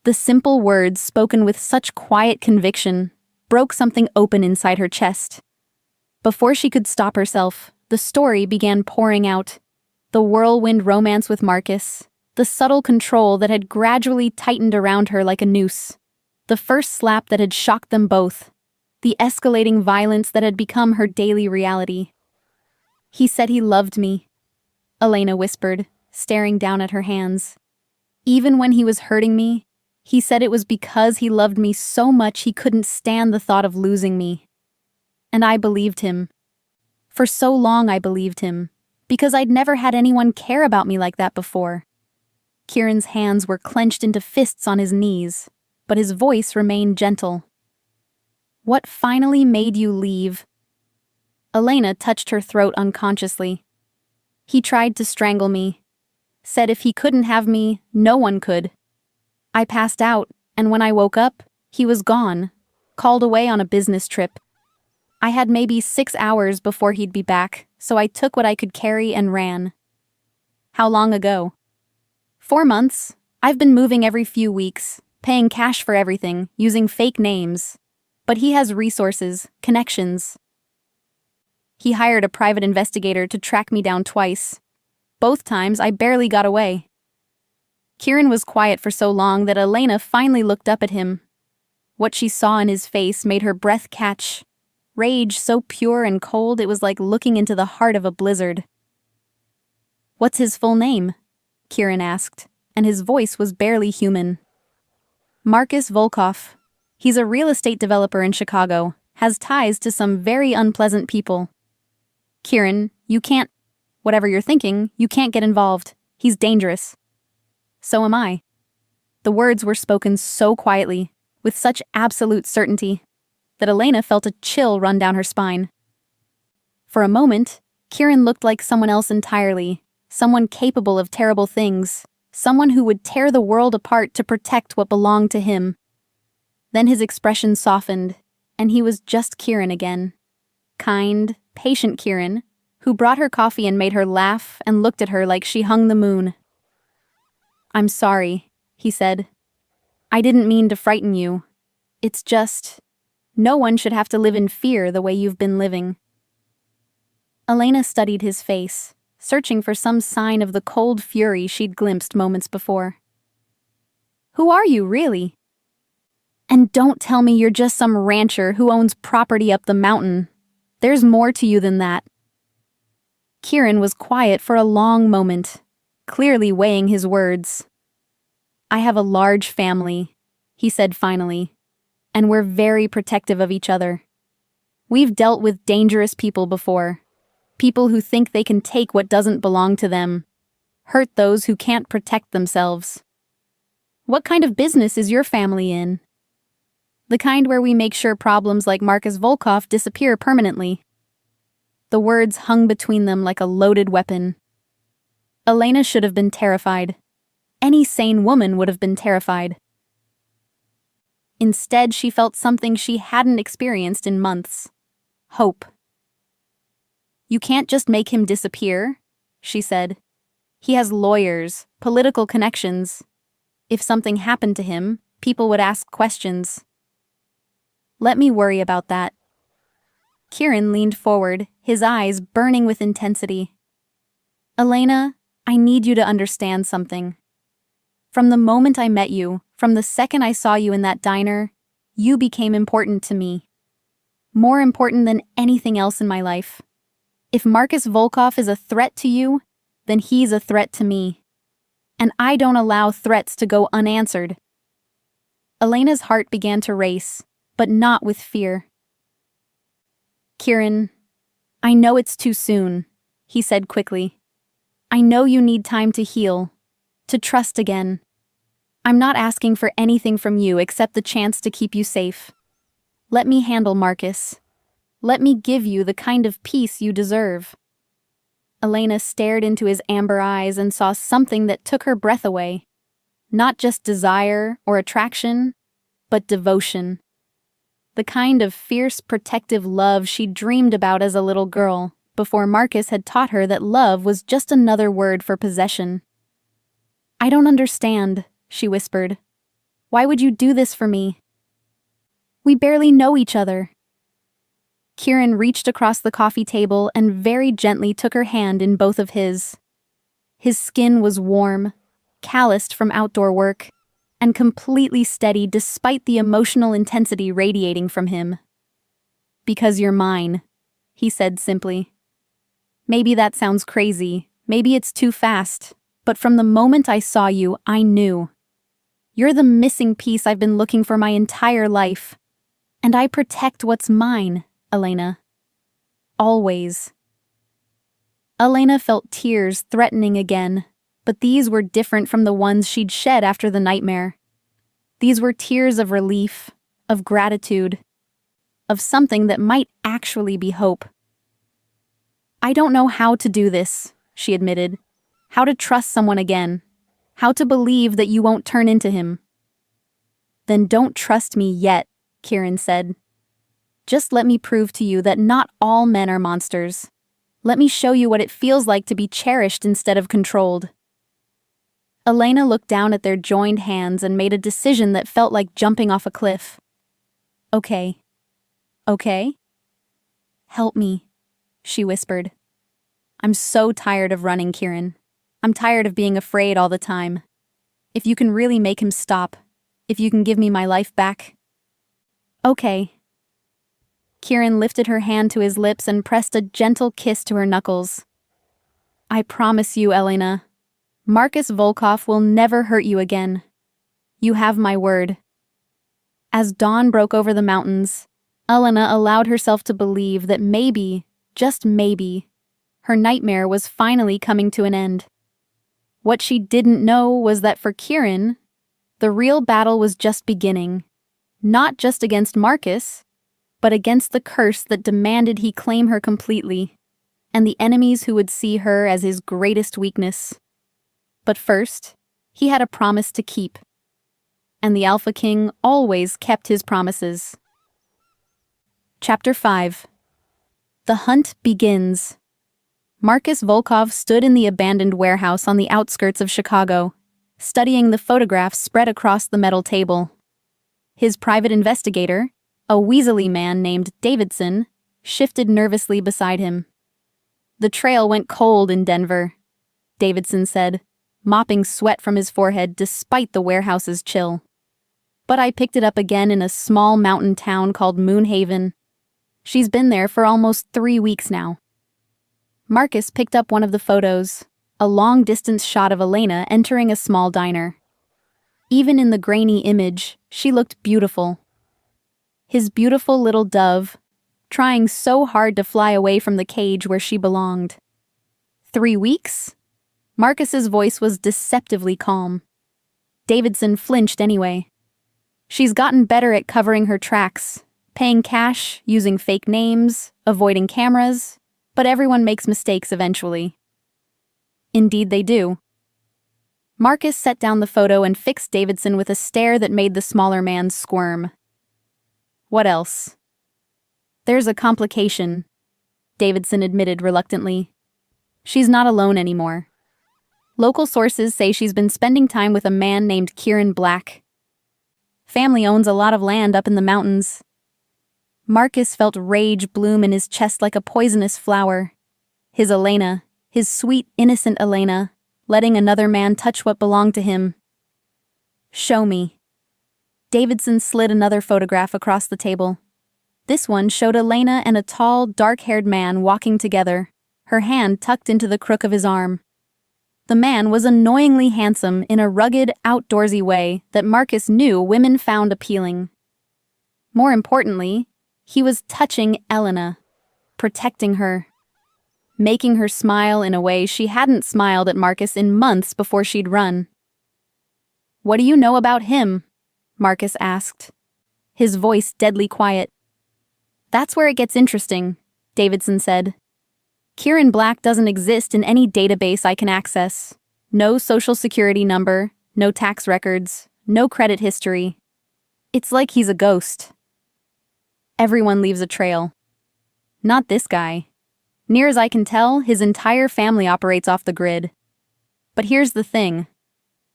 The simple words, spoken with such quiet conviction, broke something open inside her chest. Before she could stop herself, the story began pouring out. The whirlwind romance with Marcus, the subtle control that had gradually tightened around her like a noose, the first slap that had shocked them both, the escalating violence that had become her daily reality. "He said he loved me," Elena whispered, staring down at her hands. "Even when he was hurting me, he said it was because he loved me so much he couldn't stand the thought of losing me." And I believed him. For so long I believed him, because I'd never had anyone care about me like that before. Kieran's hands were clenched into fists on his knees, but his voice remained gentle. "What finally made you leave?" Elena touched her throat unconsciously. "He tried to strangle me. Said if he couldn't have me, no one could. I passed out, and when I woke up, He was gone, called away on a business trip. I had maybe 6 hours before he'd be back, so I took what I could carry and ran. How long ago? 4 months. I've been moving every few weeks, paying cash for everything, using fake names. But he has resources, connections. He hired a private investigator to track me down twice. Both times I barely got away. Kieran was quiet for so long that Elena finally looked up at him. What she saw in his face made her breath catch. Rage so pure and cold it was like looking into the heart of a blizzard. "What's his full name?" Kieran asked, and his voice was barely human. "Marcus Volkov. He's a real estate developer in Chicago, has ties to some very unpleasant people." "Kieran, you can't... Whatever you're thinking, you can't get involved. He's dangerous." "So am I." The words were spoken so quietly, with such absolute certainty, that Elena felt a chill run down her spine. For a moment, Kieran looked like someone else entirely, someone capable of terrible things, someone who would tear the world apart to protect what belonged to him. Then his expression softened, and he was just Kieran again. Kind, patient Kieran, who brought her coffee and made her laugh and looked at her like she hung the moon. "I'm sorry," he said. "I didn't mean to frighten you. It's just... no one should have to live in fear the way you've been living." Elena studied his face, searching for some sign of the cold fury she'd glimpsed moments before. "Who are you, really? And don't tell me you're just some rancher who owns property up the mountain. There's more to you than that." Kieran was quiet for a long moment, clearly weighing his words. "I have a large family," he said finally, "and we're very protective of each other. We've dealt with dangerous people before, people who think they can take what doesn't belong to them, hurt those who can't protect themselves. What kind of business is your family in?" "The kind where we make sure problems like Marcus Volkov disappear permanently." The words hung between them like a loaded weapon. Elena should have been terrified. Any sane woman would have been terrified. Instead, she felt something she hadn't experienced in months. Hope. "You can't just make him disappear," she said. "He has lawyers, political connections. If something happened to him, people would ask questions." "Let me worry about that." Kieran leaned forward, his eyes burning with intensity. "Elena, I need you to understand something. From the moment I met you, from the second I saw you in that diner, you became important to me. More important than anything else in my life. If Marcus Volkov is a threat to you, then he's a threat to me. And I don't allow threats to go unanswered." Elena's heart began to race, but not with fear. "Kieran, I know it's too soon," he said quickly. "I know you need time to heal, to trust again. I'm not asking for anything from you except the chance to keep you safe. Let me handle Marcus. Let me give you the kind of peace you deserve." Elena stared into his amber eyes and saw something that took her breath away. Not just desire or attraction, but devotion. The kind of fierce, protective love she dreamed about as a little girl, before Marcus had taught her that love was just another word for possession. "I don't understand," she whispered. "Why would you do this for me? We barely know each other." Kieran reached across the coffee table and very gently took her hand in both of his. His skin was warm, calloused from outdoor work, and completely steady despite the emotional intensity radiating from him. "Because you're mine," he said simply. "Maybe that sounds crazy, maybe it's too fast, but from the moment I saw you, I knew. You're the missing piece I've been looking for my entire life. And I protect what's mine, Elena. Always." Elena felt tears threatening again, but these were different from the ones she'd shed after the nightmare. These were tears of relief, of gratitude, of something that might actually be hope. "I don't know how to do this," she admitted. "How to trust someone again. How to believe that you won't turn into him." Then don't trust me yet, Kieran said. Just let me prove to you that not all men are monsters. Let me show you what it feels like to be cherished instead of controlled. Elena looked down at their joined hands and made a decision that felt like jumping off a cliff. Okay. Okay? Help me, she whispered. I'm so tired of running, Kieran. I'm tired of being afraid all the time. If you can really make him stop, if you can give me my life back. Okay. Kieran lifted her hand to his lips and pressed a gentle kiss to her knuckles. I promise you, Elena, Marcus Volkov will never hurt you again. You have my word. As dawn broke over the mountains, Elena allowed herself to believe that maybe, just maybe, her nightmare was finally coming to an end. What she didn't know was that for Kieran, the real battle was just beginning, not just against Marcus, but against the curse that demanded he claim her completely, and the enemies who would see her as his greatest weakness. But first, he had a promise to keep. And the Alpha King always kept his promises. Chapter 5. The hunt begins. Marcus Volkov stood in the abandoned warehouse on the outskirts of Chicago, studying the photographs spread across the metal table. His private investigator, a weaselly man named Davidson, shifted nervously beside him. The trail went cold in Denver, Davidson said, mopping sweat from his forehead despite the warehouse's chill. But I picked it up again in a small mountain town called Moonhaven. She's been there for almost 3 weeks now. Marcus picked up one of the photos, a long-distance shot of Elena entering a small diner. Even in the grainy image, she looked beautiful. His beautiful little dove, trying so hard to fly away from the cage where she belonged. 3 weeks? Marcus's voice was deceptively calm. Davidson flinched anyway. She's gotten better at covering her tracks, paying cash, using fake names, avoiding cameras, but everyone makes mistakes eventually. Indeed they do. Marcus set down the photo and fixed Davidson with a stare that made the smaller man squirm. What else? There's a complication, Davidson admitted reluctantly. She's not alone anymore. Local sources say she's been spending time with a man named Kieran Black. Family owns a lot of land up in the mountains. Marcus felt rage bloom in his chest like a poisonous flower. His Elena, his sweet, innocent Elena, letting another man touch what belonged to him. Show me. Davidson slid another photograph across the table. This one showed Elena and a tall, dark-haired man walking together, her hand tucked into the crook of his arm. The man was annoyingly handsome in a rugged, outdoorsy way that Marcus knew women found appealing. More importantly, he was touching Elena, protecting her, making her smile in a way she hadn't smiled at Marcus in months before she'd run. What do you know about him? Marcus asked, his voice deadly quiet. That's where it gets interesting, Davidson said. Kieran Black doesn't exist in any database I can access. No social security number, no tax records, no credit history. It's like he's a ghost. Everyone leaves a trail. Not this guy. Near as I can tell, his entire family operates off the grid. But here's the thing.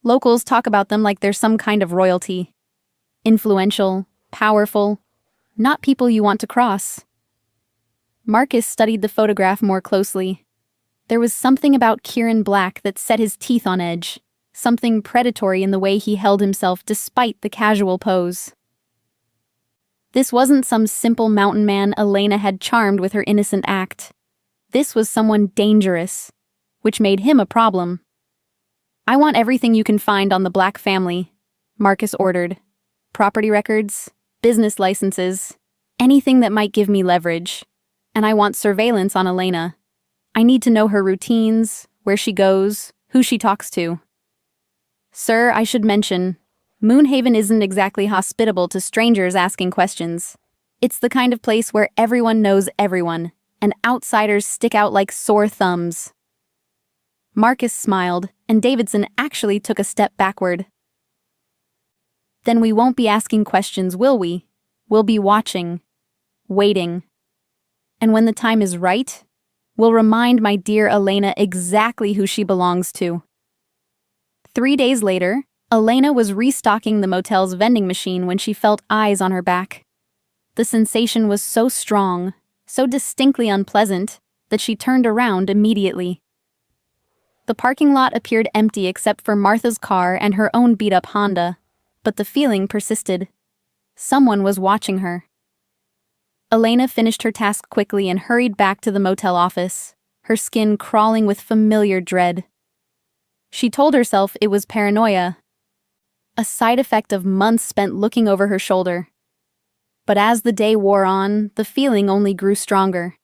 Locals talk about them like they're some kind of royalty. Influential, powerful, not people you want to cross. Marcus studied the photograph more closely. There was something about Kieran Black that set his teeth on edge, something predatory in the way he held himself despite the casual pose. This wasn't some simple mountain man Elena had charmed with her innocent act. This was someone dangerous, which made him a problem. I want everything you can find on the Black family, Marcus ordered. Property records, business licenses, anything that might give me leverage. And I want surveillance on Elena. I need to know her routines, where she goes, who she talks to. Sir, I should mention, Moonhaven isn't exactly hospitable to strangers asking questions. It's the kind of place where everyone knows everyone, and outsiders stick out like sore thumbs. Marcus smiled, and Davidson actually took a step backward. Then we won't be asking questions, will we? We'll be watching, waiting. And when the time is right, we'll remind my dear Elena exactly who she belongs to. 3 days later, Elena was restocking the motel's vending machine when she felt eyes on her back. The sensation was so strong, so distinctly unpleasant, that she turned around immediately. The parking lot appeared empty except for Martha's car and her own beat-up Honda, but the feeling persisted. Someone was watching her. Elena finished her task quickly and hurried back to the motel office, her skin crawling with familiar dread. She told herself it was paranoia, a side effect of months spent looking over her shoulder. But as the day wore on, the feeling only grew stronger.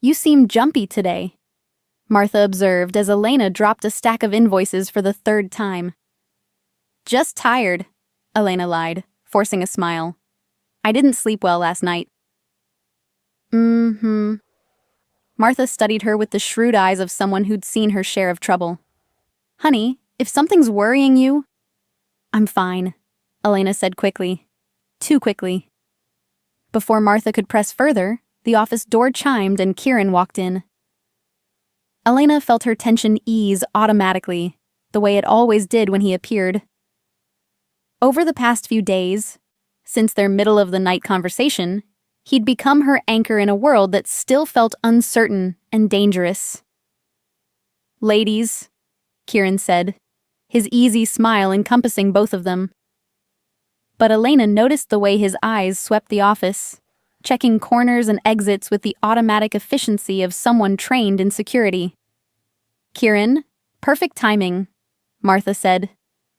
"You seem jumpy today," Martha observed as Elena dropped a stack of invoices for the 3rd time. "Just tired," Elena lied, forcing a smile. "I didn't sleep well last night." Martha studied her with the shrewd eyes of someone who'd seen her share of trouble. "Honey, if something's worrying you—" "I'm fine," Elena said quickly. Too quickly. Before Martha could press further, the office door chimed and Kieran walked in. Elena felt her tension ease automatically, the way it always did when he appeared. Over the past few days, since their middle-of-the-night conversation, he'd become her anchor in a world that still felt uncertain and dangerous. "Ladies," Kieran said, his easy smile encompassing both of them. But Elena noticed the way his eyes swept the office, checking corners and exits with the automatic efficiency of someone trained in security. "Kieran, perfect timing," Martha said.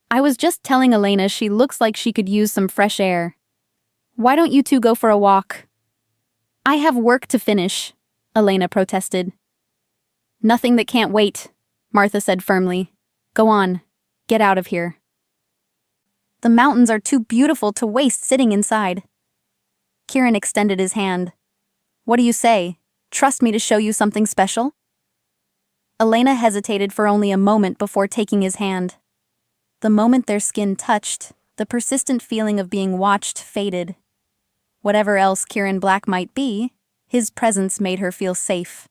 "I was just telling Elena she looks like she could use some fresh air. Why don't you two go for a walk?" "I have work to finish," Elena protested. "Nothing that can't wait," Martha said firmly. "Go on, get out of here." "The mountains are too beautiful to waste sitting inside." Kieran extended his hand. "What do you say? Trust me to show you something special?" Elena hesitated for only a moment before taking his hand. The moment their skin touched, the persistent feeling of being watched faded. Whatever else Kieran Black might be, his presence made her feel safe.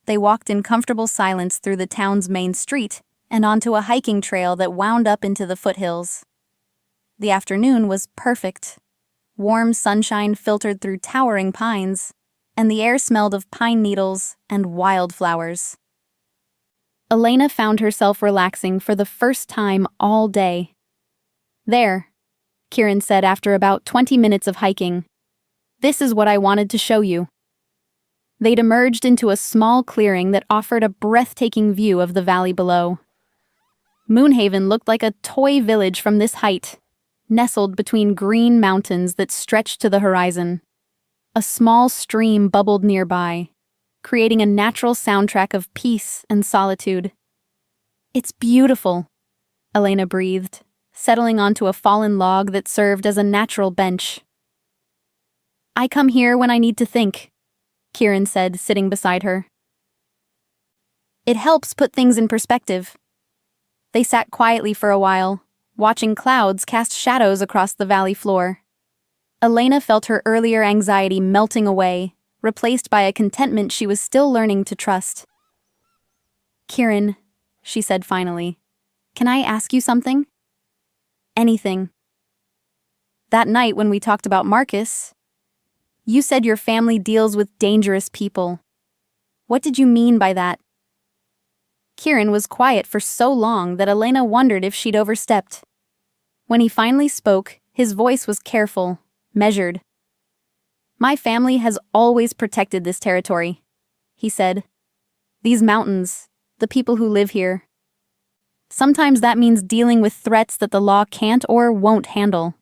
They walked in comfortable silence through the town's main street and onto a hiking trail that wound up into the foothills. The afternoon was perfect. Warm sunshine filtered through towering pines, and the air smelled of pine needles and wildflowers. Elena found herself relaxing for the first time all day. "There," Kieran said after about 20 minutes of hiking. "This is what I wanted to show you." They'd emerged into a small clearing that offered a breathtaking view of the valley below. Moonhaven looked like a toy village from this height, nestled between green mountains that stretched to the horizon. A small stream bubbled nearby, creating a natural soundtrack of peace and solitude. "It's beautiful," Elena breathed, settling onto a fallen log that served as a natural bench. "I come here when I need to think," Kieran said, sitting beside her. "It helps put things in perspective." They sat quietly for a while, watching clouds cast shadows across the valley floor. Elena felt her earlier anxiety melting away, replaced by a contentment she was still learning to trust. "Kieran," she said finally, "can I ask you something?" "Anything." "That night when we talked about Marcus, you said your family deals with dangerous people. What did you mean by that?" Kieran was quiet for so long that Elena wondered if she'd overstepped. When he finally spoke, his voice was careful, measured. "My family has always protected this territory," he said. "These mountains, the people who live here. Sometimes that means dealing with threats that the law can't or won't handle."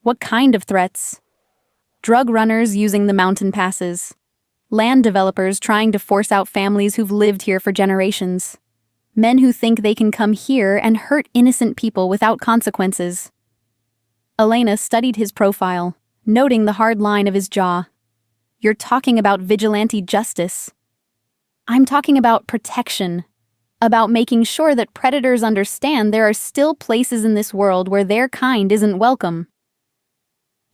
"What kind of threats?" "Drug runners using the mountain passes. Land developers trying to force out families who've lived here for generations. Men who think they can come here and hurt innocent people without consequences." Elena studied his profile, noting the hard line of his jaw. "You're talking about vigilante justice." "I'm talking about protection," about making sure that predators understand there are still places in this world where their kind isn't welcome.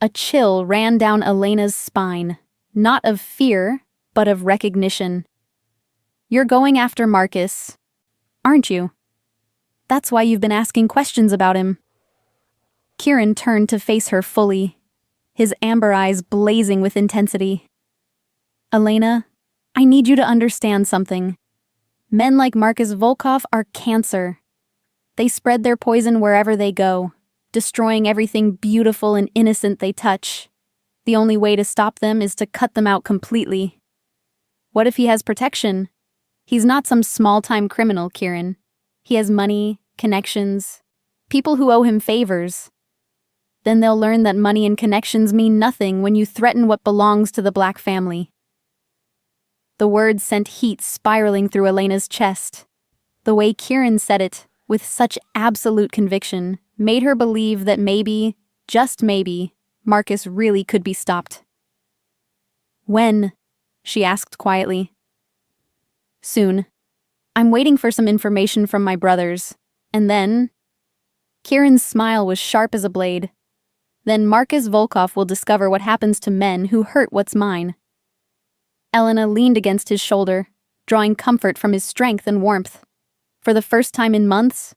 A chill ran down Elena's spine, not of fear, but of recognition. You're going after Marcus, aren't you? That's why you've been asking questions about him. Kieran turned to face her fully, his amber eyes blazing with intensity. Elena, I need you to understand something. Men like Marcus Volkov are cancer. They spread their poison wherever they go, destroying everything beautiful and innocent they touch. The only way to stop them is to cut them out completely. What if he has protection? He's not some small-time criminal, Kieran. He has money, connections, people who owe him favors. Then they'll learn that money and connections mean nothing when you threaten what belongs to the Black family. The words sent heat spiraling through Elena's chest. The way Kieran said it, with such absolute conviction, made her believe that maybe, just maybe, Marcus really could be stopped. When? She asked quietly. Soon. I'm waiting for some information from my brothers. And then... Kieran's smile was sharp as a blade. Then Marcus Volkov will discover what happens to men who hurt what's mine. Elena leaned against his shoulder, drawing comfort from his strength and warmth. For the first time in months,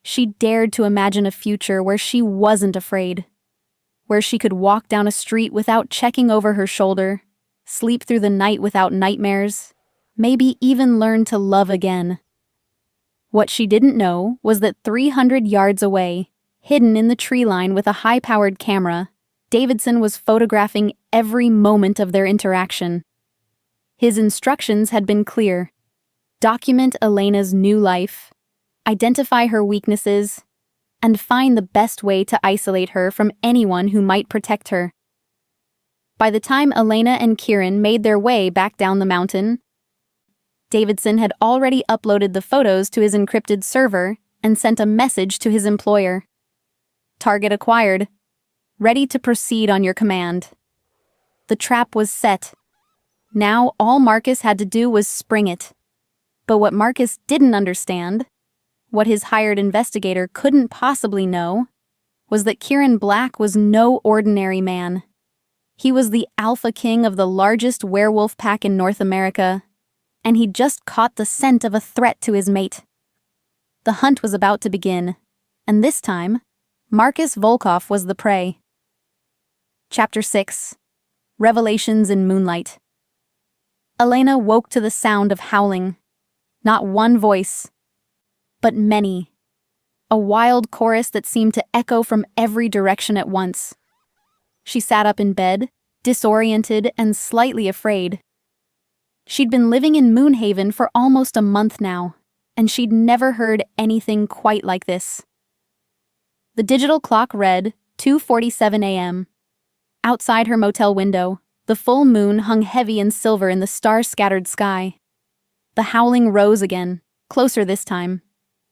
she dared to imagine a future where she wasn't afraid. Where she could walk down a street without checking over her shoulder, sleep through the night without nightmares, maybe even learn to love again. What she didn't know was that 300 yards away, hidden in the tree line with a high-powered camera, Davidson was photographing every moment of their interaction. His instructions had been clear. Document Elena's new life, identify her weaknesses, and find the best way to isolate her from anyone who might protect her. By the time Elena and Kieran made their way back down the mountain, Davidson had already uploaded the photos to his encrypted server and sent a message to his employer. Target acquired. Ready to proceed on your command. The trap was set. Now all Marcus had to do was spring it. But what Marcus didn't understand, what his hired investigator couldn't possibly know, was that Kieran Black was no ordinary man. He was the alpha king of the largest werewolf pack in North America, and he'd just caught the scent of a threat to his mate. The hunt was about to begin, and this time, Marcus Volkov was the prey. Chapter 6. Revelations in Moonlight. Elena woke to the sound of howling. Not one voice, but many. A wild chorus that seemed to echo from every direction at once. She sat up in bed, disoriented and slightly afraid. She'd been living in Moonhaven for almost a month now, and she'd never heard anything quite like this. The digital clock read 2:47 a.m. Outside her motel window, the full moon hung heavy and silver in the star-scattered sky. The howling rose again, closer this time,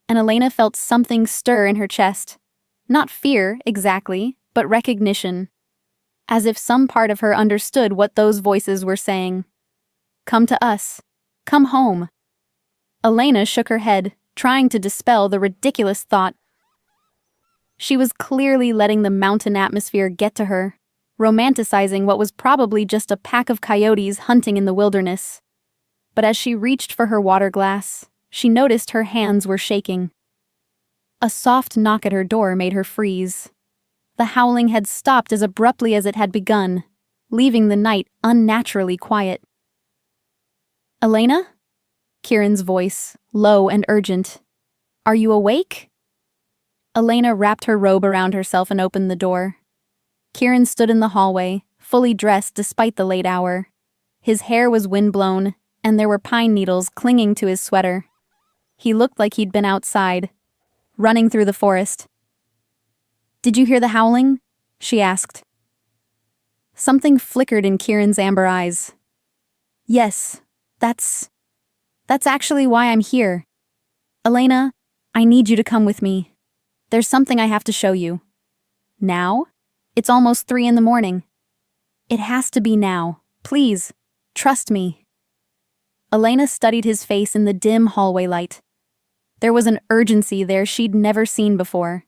and Elena felt something stir in her chest. Not fear, exactly, but recognition. As if some part of her understood what those voices were saying. Come to us. Come home. Elena shook her head, trying to dispel the ridiculous thought. She was clearly letting the mountain atmosphere get to her, romanticizing what was probably just a pack of coyotes hunting in the wilderness. But as she reached for her water glass, she noticed her hands were shaking. A soft knock at her door made her freeze. The howling had stopped as abruptly as it had begun, leaving the night unnaturally quiet. Elena? Kieran's voice, low and urgent. Are you awake? Elena wrapped her robe around herself and opened the door. Kieran stood in the hallway, fully dressed despite the late hour. His hair was windblown, and there were pine needles clinging to his sweater. He looked like he'd been outside, running through the forest. Did you hear the howling? She asked. Something flickered in Kieran's amber eyes. Yes, that's actually why I'm here. Elena, I need you to come with me. There's something I have to show you. Now? It's almost 3 a.m. It has to be now. Please, trust me. Elena studied his face in the dim hallway light. There was an urgency there she'd never seen before,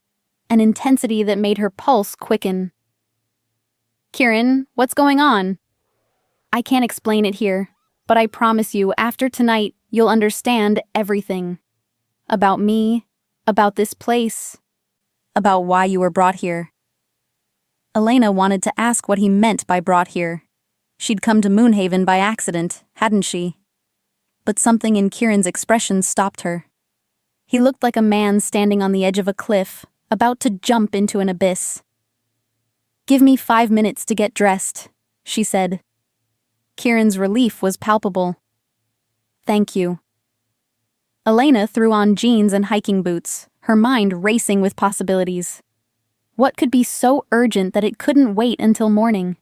an intensity that made her pulse quicken. "Kieran, what's going on?" "I can't explain it here, but I promise you, after tonight, you'll understand everything. About me, about this place, about why you were brought here." Elena wanted to ask what he meant by brought here. She'd come to Moonhaven by accident, hadn't she? But something in Kieran's expression stopped her. He looked like a man standing on the edge of a cliff, about to jump into an abyss. "Give me 5 minutes to get dressed," she said. Kieran's relief was palpable. "Thank you." Elena threw on jeans and hiking boots, her mind racing with possibilities. What could be so urgent that it couldn't wait until morning?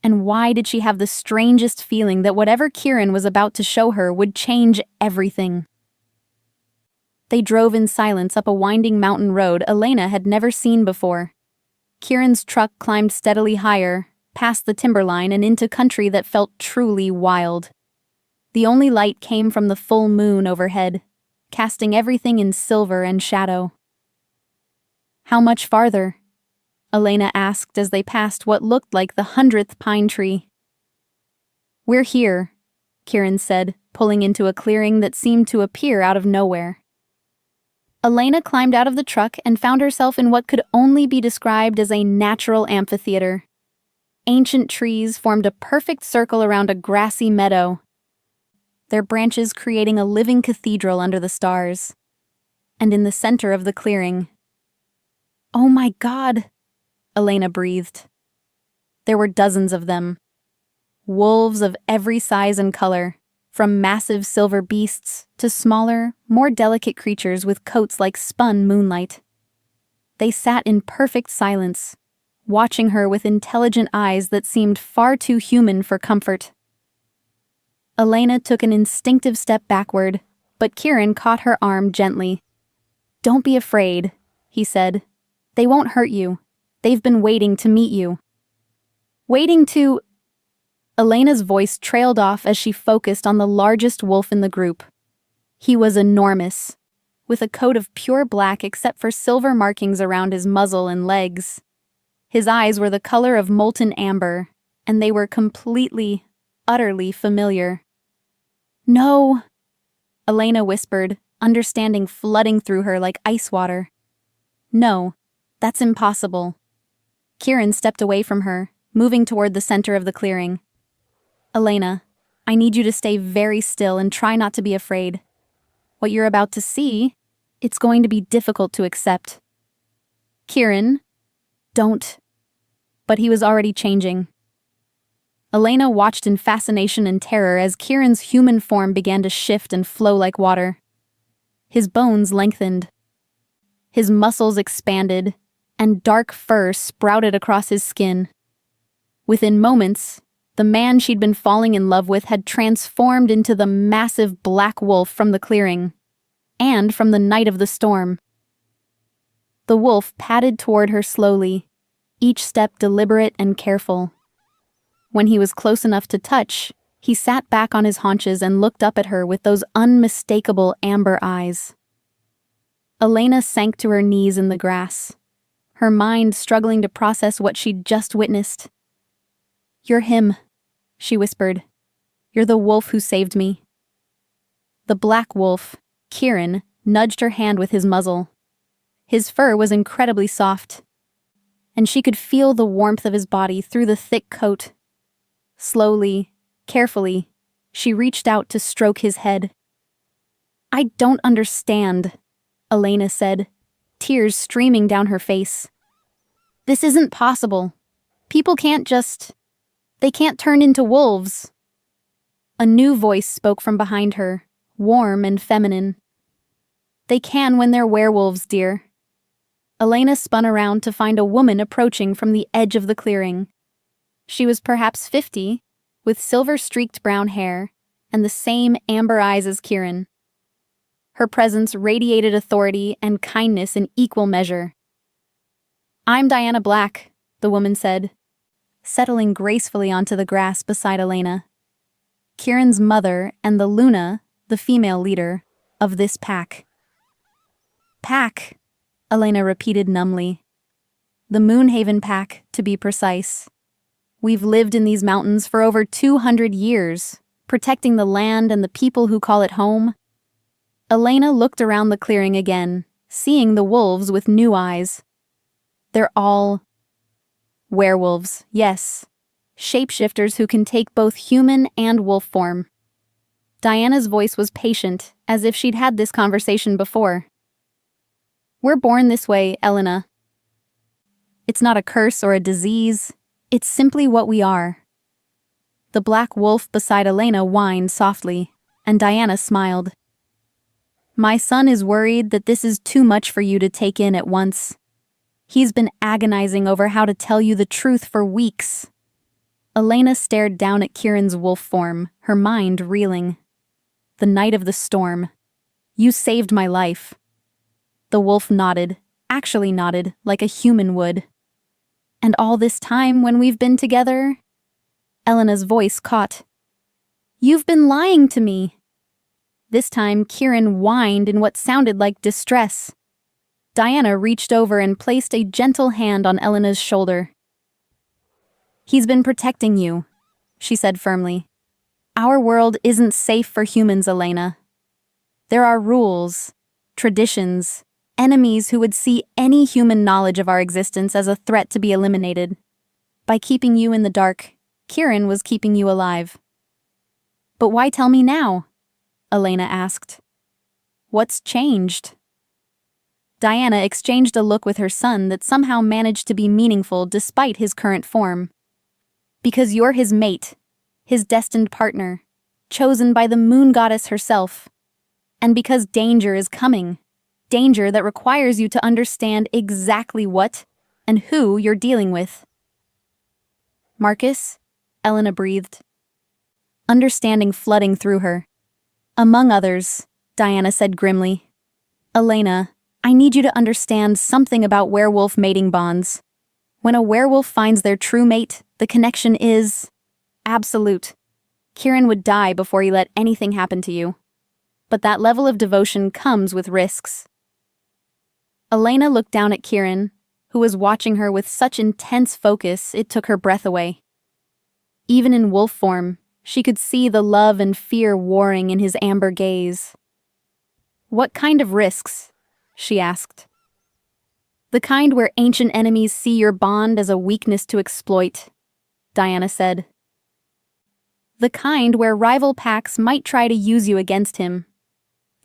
And why did she have the strangest feeling that whatever Kieran was about to show her would change everything? They drove in silence up a winding mountain road Elena had never seen before. Kieran's truck climbed steadily higher, past the timberline and into country that felt truly wild. The only light came from the full moon overhead, casting everything in silver and shadow. "How much farther?" Elena asked as they passed what looked like the 100th pine tree. "We're here," Kieran said, pulling into a clearing that seemed to appear out of nowhere. Elena climbed out of the truck and found herself in what could only be described as a natural amphitheater. Ancient trees formed a perfect circle around a grassy meadow, their branches creating a living cathedral under the stars. And in the center of the clearing— "Oh my God," Elena breathed. There were dozens of them. Wolves of every size and color, from massive silver beasts to smaller, more delicate creatures with coats like spun moonlight. They sat in perfect silence, watching her with intelligent eyes that seemed far too human for comfort. Elena took an instinctive step backward, but Kieran caught her arm gently. "Don't be afraid," he said. "They won't hurt you. They've been waiting to meet you." "Waiting to—" Elena's voice trailed off as she focused on the largest wolf in the group. He was enormous, with a coat of pure black except for silver markings around his muzzle and legs. His eyes were the color of molten amber, and they were completely, utterly familiar. "No," Elena whispered, understanding flooding through her like ice water. "No, that's impossible." Kieran stepped away from her, moving toward the center of the clearing. "Elena, I need you to stay very still and try not to be afraid. What you're about to see, it's going to be difficult to accept." "Kieran, don't—" But he was already changing. Elena watched in fascination and terror as Kieran's human form began to shift and flow like water. His bones lengthened. His muscles expanded, and dark fur sprouted across his skin. Within moments, the man she'd been falling in love with had transformed into the massive black wolf from the clearing, and from the night of the storm. The wolf padded toward her slowly, each step deliberate and careful. When he was close enough to touch, he sat back on his haunches and looked up at her with those unmistakable amber eyes. Elena sank to her knees in the grass, her mind struggling to process what she'd just witnessed. "You're him," she whispered. "You're the wolf who saved me." The black wolf, Kieran, nudged her hand with his muzzle. His fur was incredibly soft, and she could feel the warmth of his body through the thick coat. Slowly, carefully, she reached out to stroke his head. "I don't understand," Elena said, tears streaming down her face. "This isn't possible. People can't just— they can't turn into wolves." A new voice spoke from behind her, warm and feminine. "They can when they're werewolves, dear." Elena spun around to find a woman approaching from the edge of the clearing. She was perhaps 50, with silver-streaked brown hair, and the same amber eyes as Kieran. Her presence radiated authority and kindness in equal measure. "I'm Diana Black," the woman said, settling gracefully onto the grass beside Elena. "Kieran's mother and the Luna, the female leader, of this pack." Pack, Elena repeated numbly. The Moonhaven Pack, to be precise. We've lived in these mountains for over 200 years, protecting the land and the people who call it home. Elena looked around the clearing again, seeing the wolves with new eyes. They're all werewolves, yes. Shapeshifters who can take both human and wolf form. Diana's voice was patient, as if she'd had this conversation before. We're born this way, Elena. It's not a curse or a disease. It's simply what we are. The black wolf beside Elena whined softly, and Diana smiled. My son is worried that this is too much for you to take in at once. He's been agonizing over how to tell you the truth for weeks. Elena stared down at Kieran's wolf form, her mind reeling. The night of the storm. You saved my life. The wolf nodded, actually nodded, like a human would. And all this time when we've been together? Elena's voice caught. You've been lying to me. This time, Kieran whined in what sounded like distress. Diana reached over and placed a gentle hand on Elena's shoulder. He's been protecting you, she said firmly. Our world isn't safe for humans, Elena. There are rules, traditions, enemies who would see any human knowledge of our existence as a threat to be eliminated. By keeping you in the dark, Kieran was keeping you alive. But why tell me now? Elena asked. What's changed? Diana exchanged a look with her son that somehow managed to be meaningful despite his current form. Because you're his mate, his destined partner, chosen by the moon goddess herself. And because danger is coming. Danger that requires you to understand exactly what and who you're dealing with. Marcus, Elena breathed. Understanding flooding through her. Among others, Diana said grimly. Elena, I need you to understand something about werewolf mating bonds. When a werewolf finds their true mate, the connection is absolute. Kieran would die before he let anything happen to you. But that level of devotion comes with risks. Elena looked down at Kieran, who was watching her with such intense focus it took her breath away. Even in wolf form, she could see the love and fear warring in his amber gaze. What kind of risks? She asked. The kind where ancient enemies see your bond as a weakness to exploit, Diana said. The kind where rival packs might try to use you against him.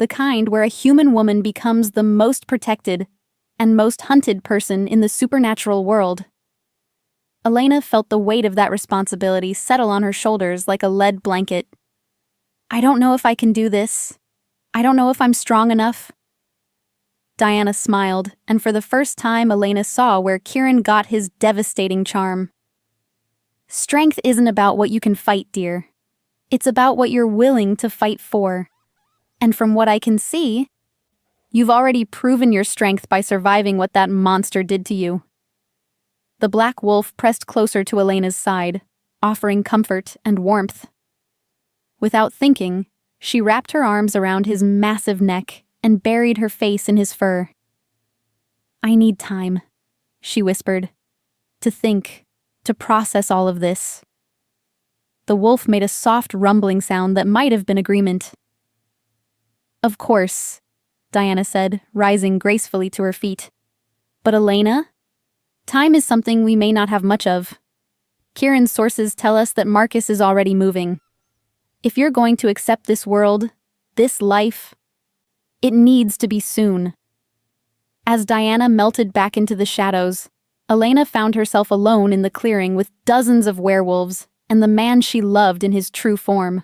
The kind where a human woman becomes the most protected and most hunted person in the supernatural world. Elena felt the weight of that responsibility settle on her shoulders like a lead blanket. I don't know if I can do this. I don't know if I'm strong enough. Diana smiled, and for the first time Elena saw where Kieran got his devastating charm. Strength isn't about what you can fight, dear. It's about what you're willing to fight for. And from what I can see, you've already proven your strength by surviving what that monster did to you. The black wolf pressed closer to Elena's side, offering comfort and warmth. Without thinking, she wrapped her arms around his massive neck and buried her face in his fur. I need time, she whispered, to think, to process all of this. The wolf made a soft rumbling sound that might have been agreement. Of course, Diana said, rising gracefully to her feet. But Elena? Time is something we may not have much of. Kieran's sources tell us that Marcus is already moving. If you're going to accept this world, this life, it needs to be soon. As Diana melted back into the shadows, Elena found herself alone in the clearing with dozens of werewolves and the man she loved in his true form.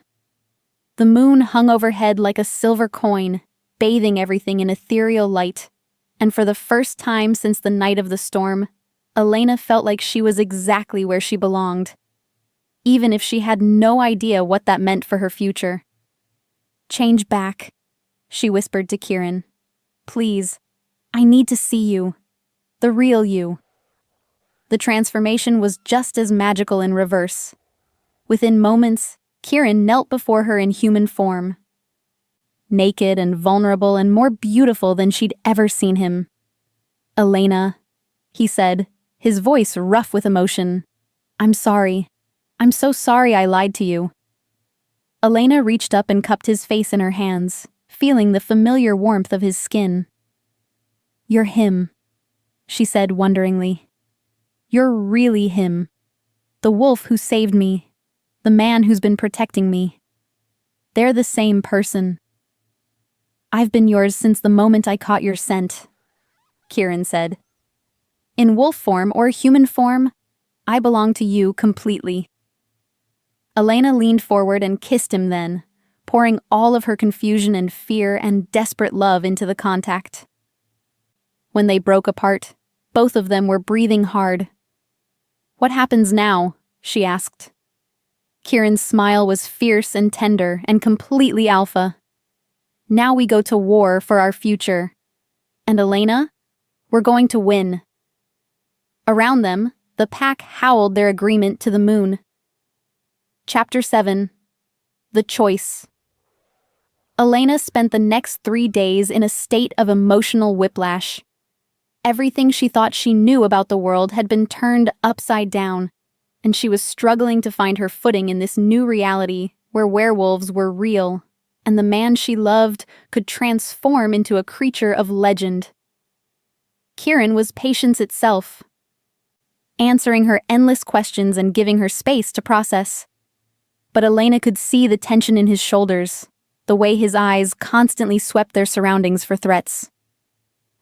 The moon hung overhead like a silver coin, bathing everything in ethereal light, and for the first time since the night of the storm, Elena felt like she was exactly where she belonged, even if she had no idea what that meant for her future. Change back, she whispered to Kieran. Please, I need to see you, the real you. The transformation was just as magical in reverse. Within moments, Kieran knelt before her in human form. naked and vulnerable and more beautiful than she'd ever seen him. "Elena," he said, his voice rough with emotion. "I'm sorry. I'm so sorry I lied to you." Elena reached up and cupped his face in her hands, feeling the familiar warmth of his skin. "You're him," she said wonderingly. "You're really him. The wolf who saved me. The man who's been protecting me. They're the same person." "I've been yours since the moment I caught your scent," Kieran said. "In wolf form or human form, I belong to you completely." Elena leaned forward and kissed him then, pouring all of her confusion and fear and desperate love into the contact. When they broke apart, both of them were breathing hard. "What happens now?" she asked. Kieran's smile was fierce and tender and completely alpha. "Now we go to war for our future. And Elena, we're going to win." Around them, the pack howled their agreement to the moon. Chapter 7. The Choice. Elena spent the next 3 days in a state of emotional whiplash. Everything she thought she knew about the world had been turned upside down, and she was struggling to find her footing in this new reality where werewolves were real, and the man she loved could transform into a creature of legend. Kieran was patience itself, answering her endless questions and giving her space to process. But Elena could see the tension in his shoulders, the way his eyes constantly swept their surroundings for threats.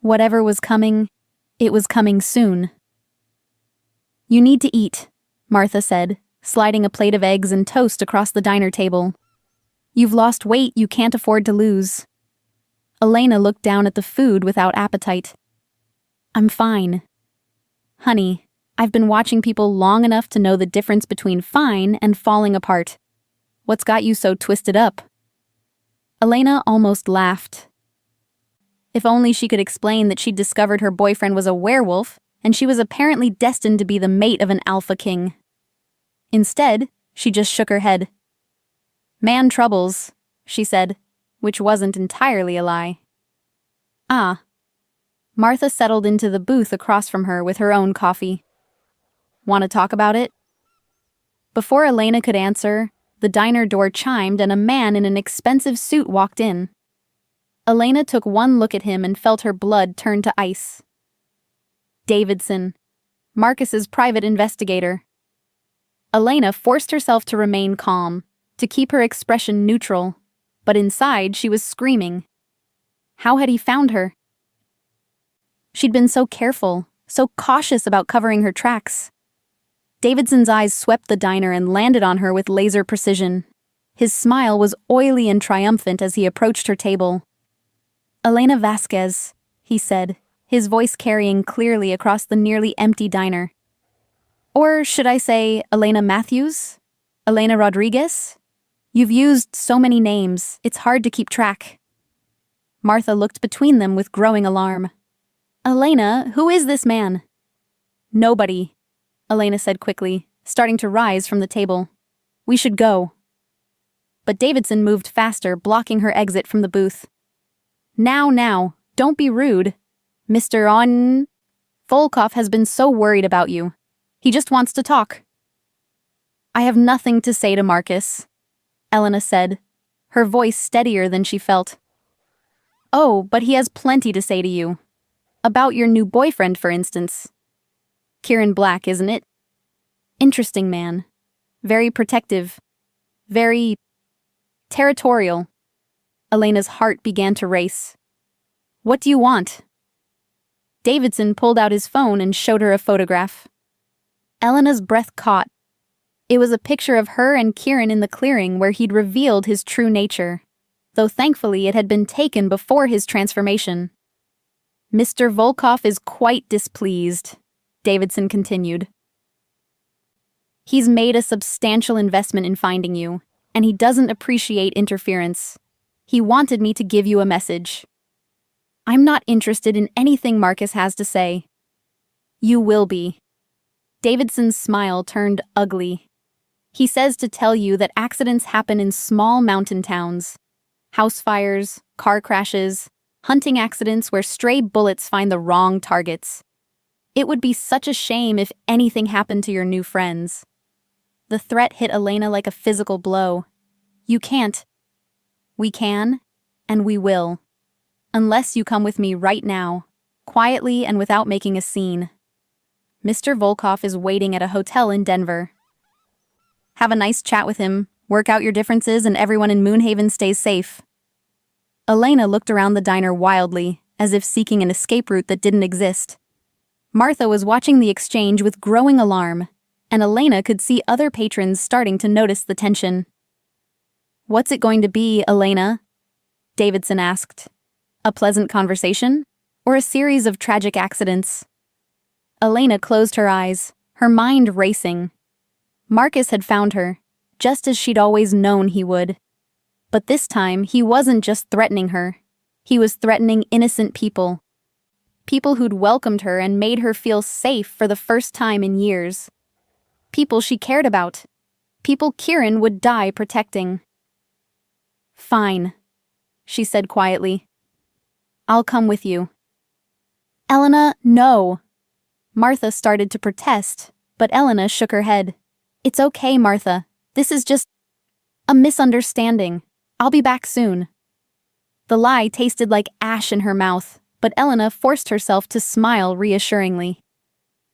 Whatever was coming, it was coming soon. "You need to eat," Martha said, sliding a plate of eggs and toast across the diner table. "You've lost weight you can't afford to lose." Elena looked down at the food without appetite. "I'm fine. Honey, I've been watching people long enough to know the difference between fine and falling apart. What's got you so twisted up?" Elena almost laughed. If only she could explain that she'd discovered her boyfriend was a werewolf, and she was apparently destined to be the mate of an alpha king. Instead, she just shook her head. "Man troubles," she said, which wasn't entirely a lie. "Ah." Martha settled into the booth across from her with her own coffee. "Want to talk about it?" Before Elena could answer, the diner door chimed and a man in an expensive suit walked in. Elena took one look at him and felt her blood turn to ice. Davidson, Marcus's private investigator. Elena forced herself to remain calm, to keep her expression neutral, but inside she was screaming. How had he found her? She'd been so careful, so cautious about covering her tracks. Davidson's eyes swept the diner and landed on her with laser precision. His smile was oily and triumphant as he approached her table. "Elena Vasquez," he said, his voice carrying clearly across the nearly empty diner. "Or should I say Elena Matthews? Elena Rodriguez? You've used so many names, it's hard to keep track." Martha looked between them with growing alarm. "Elena, who is this man?" "Nobody," Elena said quickly, starting to rise from the table. "We should go." But Davidson moved faster, blocking her exit from the booth. Now, don't be rude. Mr. Volkov has been so worried about you. He just wants to talk." "I have nothing to say to Marcus," Elena said, her voice steadier than she felt. "Oh, but he has plenty to say to you. About your new boyfriend, for instance. Kieran Black, isn't it? Interesting man. Very protective. Very territorial." Elena's heart began to race. "What do you want?" Davidson pulled out his phone and showed her a photograph. Elena's breath caught. It was a picture of her and Kieran in the clearing where he'd revealed his true nature, though thankfully it had been taken before his transformation. "Mr. Volkov is quite displeased," Davidson continued. "He's made a substantial investment in finding you, and he doesn't appreciate interference. He wanted me to give you a message. I'm not interested in anything Marcus has to say. You will be." Davidson's smile turned ugly. "He says to tell you that accidents happen in small mountain towns. House fires, car crashes, hunting accidents where stray bullets find the wrong targets. It would be such a shame if anything happened to your new friends. The threat hit Elena like a physical blow. You can't. We can, and we will. Unless you come with me right now, quietly and without making a scene. Mr. Volkov is waiting at a hotel in Denver. Have a nice chat with him, work out your differences, and everyone in Moonhaven stays safe. Elena looked around the diner wildly, as if seeking an escape route that didn't exist. Martha was watching the exchange with growing alarm, and Elena could see other patrons starting to notice the tension. "What's it going to be, Elena?" Davidson asked. "A pleasant conversation? Or a series of tragic accidents?" Elena closed her eyes, her mind racing. Marcus had found her, just as she'd always known he would. But this time, he wasn't just threatening her. He was threatening innocent people. People who'd welcomed her and made her feel safe for the first time in years. People she cared about. People Kieran would die protecting. "Fine," she said quietly. "I'll come with you." "Elena, no." Martha started to protest, but Elena shook her head. "It's okay, Martha. This is just a misunderstanding. I'll be back soon." The lie tasted like ash in her mouth, but Elena forced herself to smile reassuringly.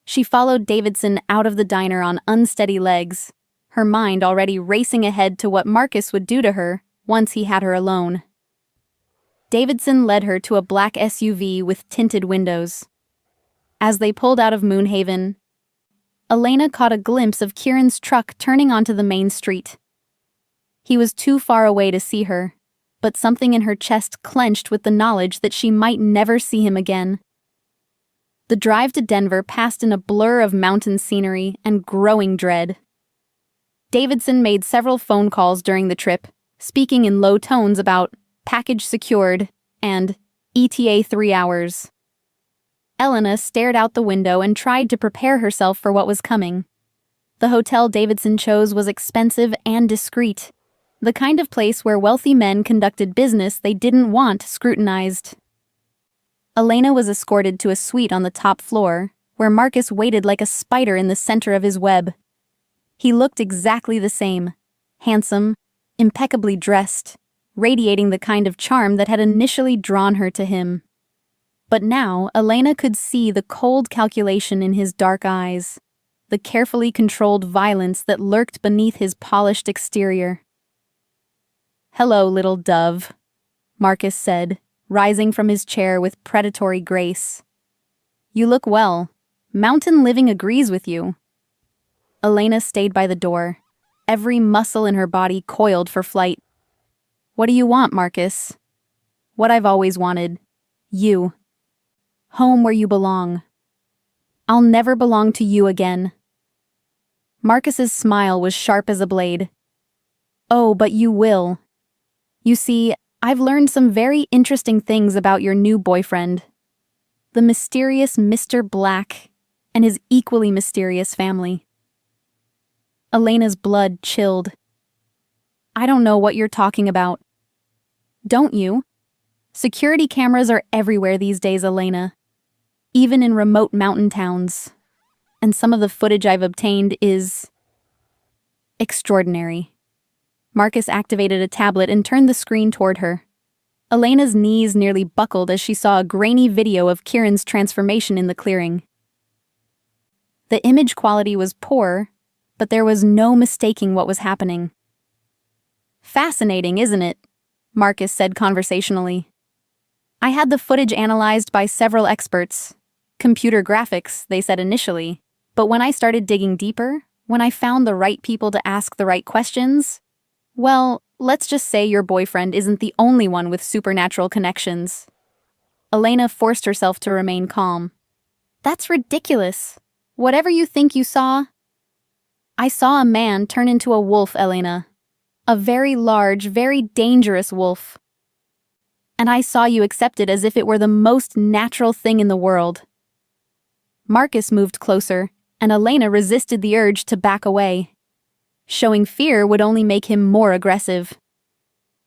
She followed Davidson out of the diner on unsteady legs, her mind already racing ahead to what Marcus would do to her once he had her alone. Davidson led her to a black SUV with tinted windows. As they pulled out of Moonhaven, Elena caught a glimpse of Kieran's truck turning onto the main street. He was too far away to see her, but something in her chest clenched with the knowledge that she might never see him again. The drive to Denver passed in a blur of mountain scenery and growing dread. Davidson made several phone calls during the trip, speaking in low tones about package secured and ETA 3 hours. Elena stared out the window and tried to prepare herself for what was coming. The hotel Davidson chose was expensive and discreet, the kind of place where wealthy men conducted business they didn't want scrutinized. Elena was escorted to a suite on the top floor, where Marcus waited like a spider in the center of his web. He looked exactly the same, handsome, impeccably dressed, radiating the kind of charm that had initially drawn her to him. But now Elena could see the cold calculation in his dark eyes, the carefully controlled violence that lurked beneath his polished exterior. "Hello, little dove," Marcus said, rising from his chair with predatory grace. "You look well. Mountain living agrees with you." Elena stayed by the door, every muscle in her body coiled for flight. "What do you want, Marcus?" "What I've always wanted. You. Home where you belong." "I'll never belong to you again." Marcus's smile was sharp as a blade. "Oh, but you will. You see, I've learned some very interesting things about your new boyfriend. The mysterious Mr. Black and his equally mysterious family." Elena's blood chilled. "I don't know what you're talking about." "Don't you? Security cameras are everywhere these days, Elena. Even in remote mountain towns. And some of the footage I've obtained is extraordinary." Marcus activated a tablet and turned the screen toward her. Elena's knees nearly buckled as she saw a grainy video of Kieran's transformation in the clearing. The image quality was poor, but there was no mistaking what was happening. "Fascinating, isn't it?" Marcus said conversationally. "I had the footage analyzed by several experts. Computer graphics, they said initially. But when I started digging deeper, when I found the right people to ask the right questions, well, let's just say your boyfriend isn't the only one with supernatural connections." Elena forced herself to remain calm. "That's ridiculous. Whatever you think you saw..." "I saw a man turn into a wolf, Elena. A very large, very dangerous wolf. And I saw you accept it as if it were the most natural thing in the world." Marcus moved closer, and Elena resisted the urge to back away. Showing fear would only make him more aggressive.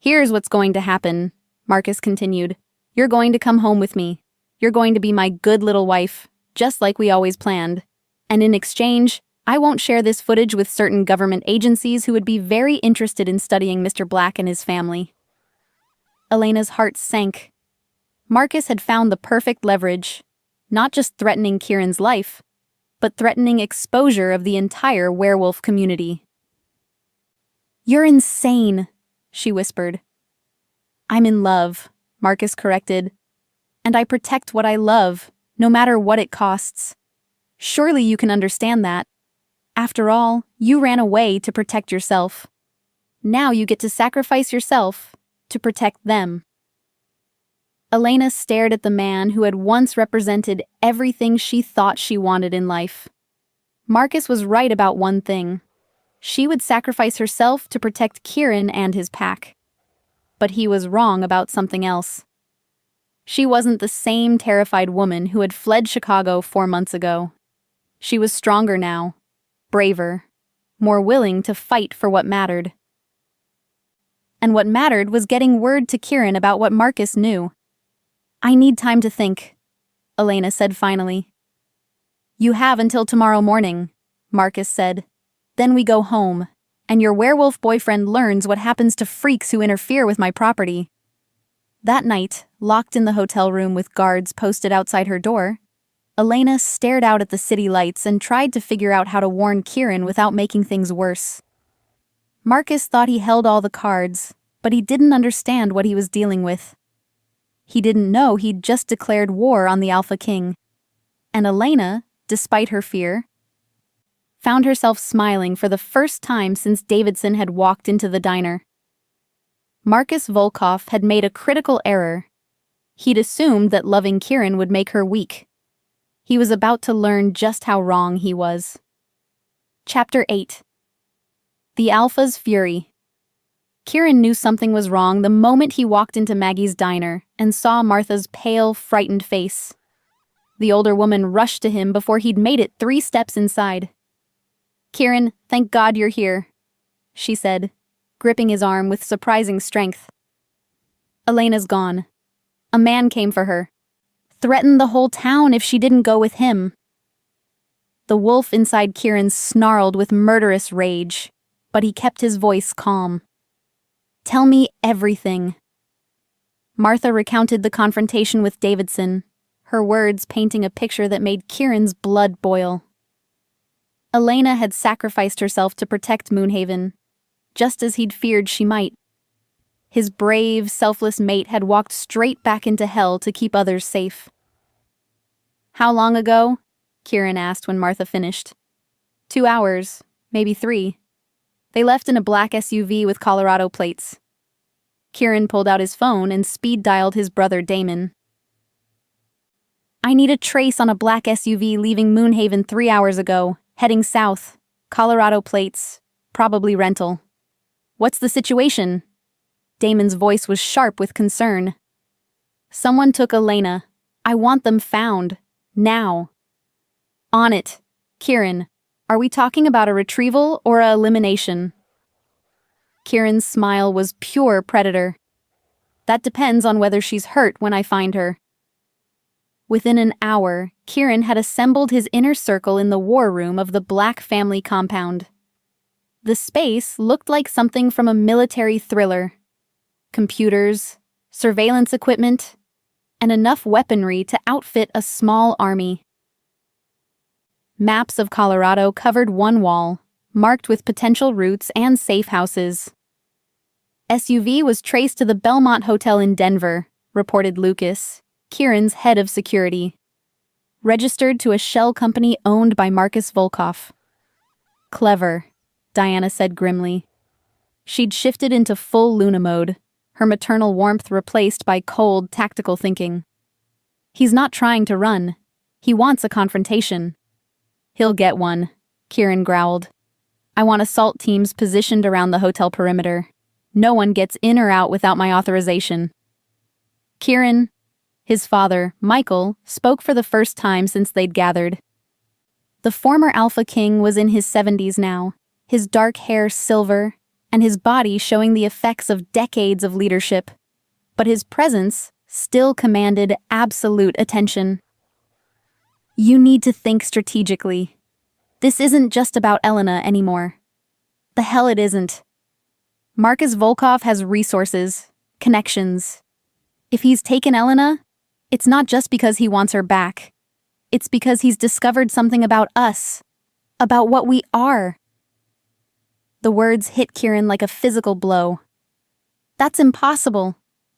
Here's what's going to happen, Marcus continued. You're going to come home with me. You're going to be my good little wife, just like we always planned. And in exchange, I won't share this footage with certain government agencies who would be very interested in studying Mr. Black and his family. Elena's heart sank. Marcus had found the perfect leverage, not just threatening Kieran's life, but threatening exposure of the entire werewolf community. You're insane, she whispered. I'm in love, Marcus corrected. And I protect what I love, no matter what it costs. Surely you can understand that. After all, you ran away to protect yourself. Now you get to sacrifice yourself to protect them. Elena stared at the man who had once represented everything she thought she wanted in life. Marcus was right about one thing. She would sacrifice herself to protect Kieran and his pack. But he was wrong about something else. She wasn't the same terrified woman who had fled Chicago 4 months ago. She was stronger now, braver, more willing to fight for what mattered. And what mattered was getting word to Kieran about what Marcus knew. I need time to think, Elena said finally. You have until tomorrow morning, Marcus said. Then we go home, and your werewolf boyfriend learns what happens to freaks who interfere with my property. That night, locked in the hotel room with guards posted outside her door, Elena stared out at the city lights and tried to figure out how to warn Kieran without making things worse. Marcus thought he held all the cards, but he didn't understand what he was dealing with. He didn't know he'd just declared war on the Alpha King. And Elena, despite her fear, found herself smiling for the first time since Davidson had walked into the diner. Marcus Volkov had made a critical error. He'd assumed that loving Kieran would make her weak. He was about to learn just how wrong he was. Chapter 8. The Alpha's Fury. Kieran knew something was wrong the moment he walked into Maggie's diner and saw Martha's pale, frightened face. The older woman rushed to him before he'd made it 3 steps inside. Kieran, thank God you're here, she said, gripping his arm with surprising strength. Elena's gone. A man came for her. Threatened the whole town if she didn't go with him. The wolf inside Kieran snarled with murderous rage, but he kept his voice calm. Tell me everything. Martha recounted the confrontation with Davidson, her words painting a picture that made Kieran's blood boil. Elena had sacrificed herself to protect Moonhaven, just as he'd feared she might. His brave, selfless mate had walked straight back into hell to keep others safe. How long ago? Kieran asked when Martha finished. 2 hours, maybe 3. They left in a black SUV with Colorado plates. Kieran pulled out his phone and speed-dialed his brother Damon. I need a trace on a black SUV leaving Moonhaven 3 hours ago, heading south. Colorado plates, probably rental. What's the situation? Damon's voice was sharp with concern. Someone took Elena. I want them found. Now. On it. Kieran, are we talking about a retrieval or a elimination? Kieran's smile was pure predator. That depends on whether she's hurt when I find her. Within an hour, Kieran had assembled his inner circle in the war room of the Black family compound. The space looked like something from a military thriller. Computers, surveillance equipment, and enough weaponry to outfit a small army. Maps of Colorado covered one wall, marked with potential routes and safe houses. SUV was traced to the Belmont Hotel in Denver, reported Lucas, Kieran's head of security. Registered to a shell company owned by Marcus Volkov. Clever, Diana said grimly. She'd shifted into full Luna mode, her maternal warmth replaced by cold, tactical thinking. He's not trying to run. He wants a confrontation. He'll get one, Kieran growled. I want assault teams positioned around the hotel perimeter. No one gets in or out without my authorization. Kieran, his father, Michael, spoke for the first time since they'd gathered. The former Alpha King was in his 70s now, his dark hair silver, and his body showing the effects of decades of leadership. But his presence still commanded absolute attention. You need to think strategically. This isn't just about Elena anymore. The hell it isn't. Marcus Volkov has resources, connections. If he's taken Elena, it's not just because he wants her back. It's because he's discovered something about us, about what we are. The words hit Kieran like a physical blow. That's impossible.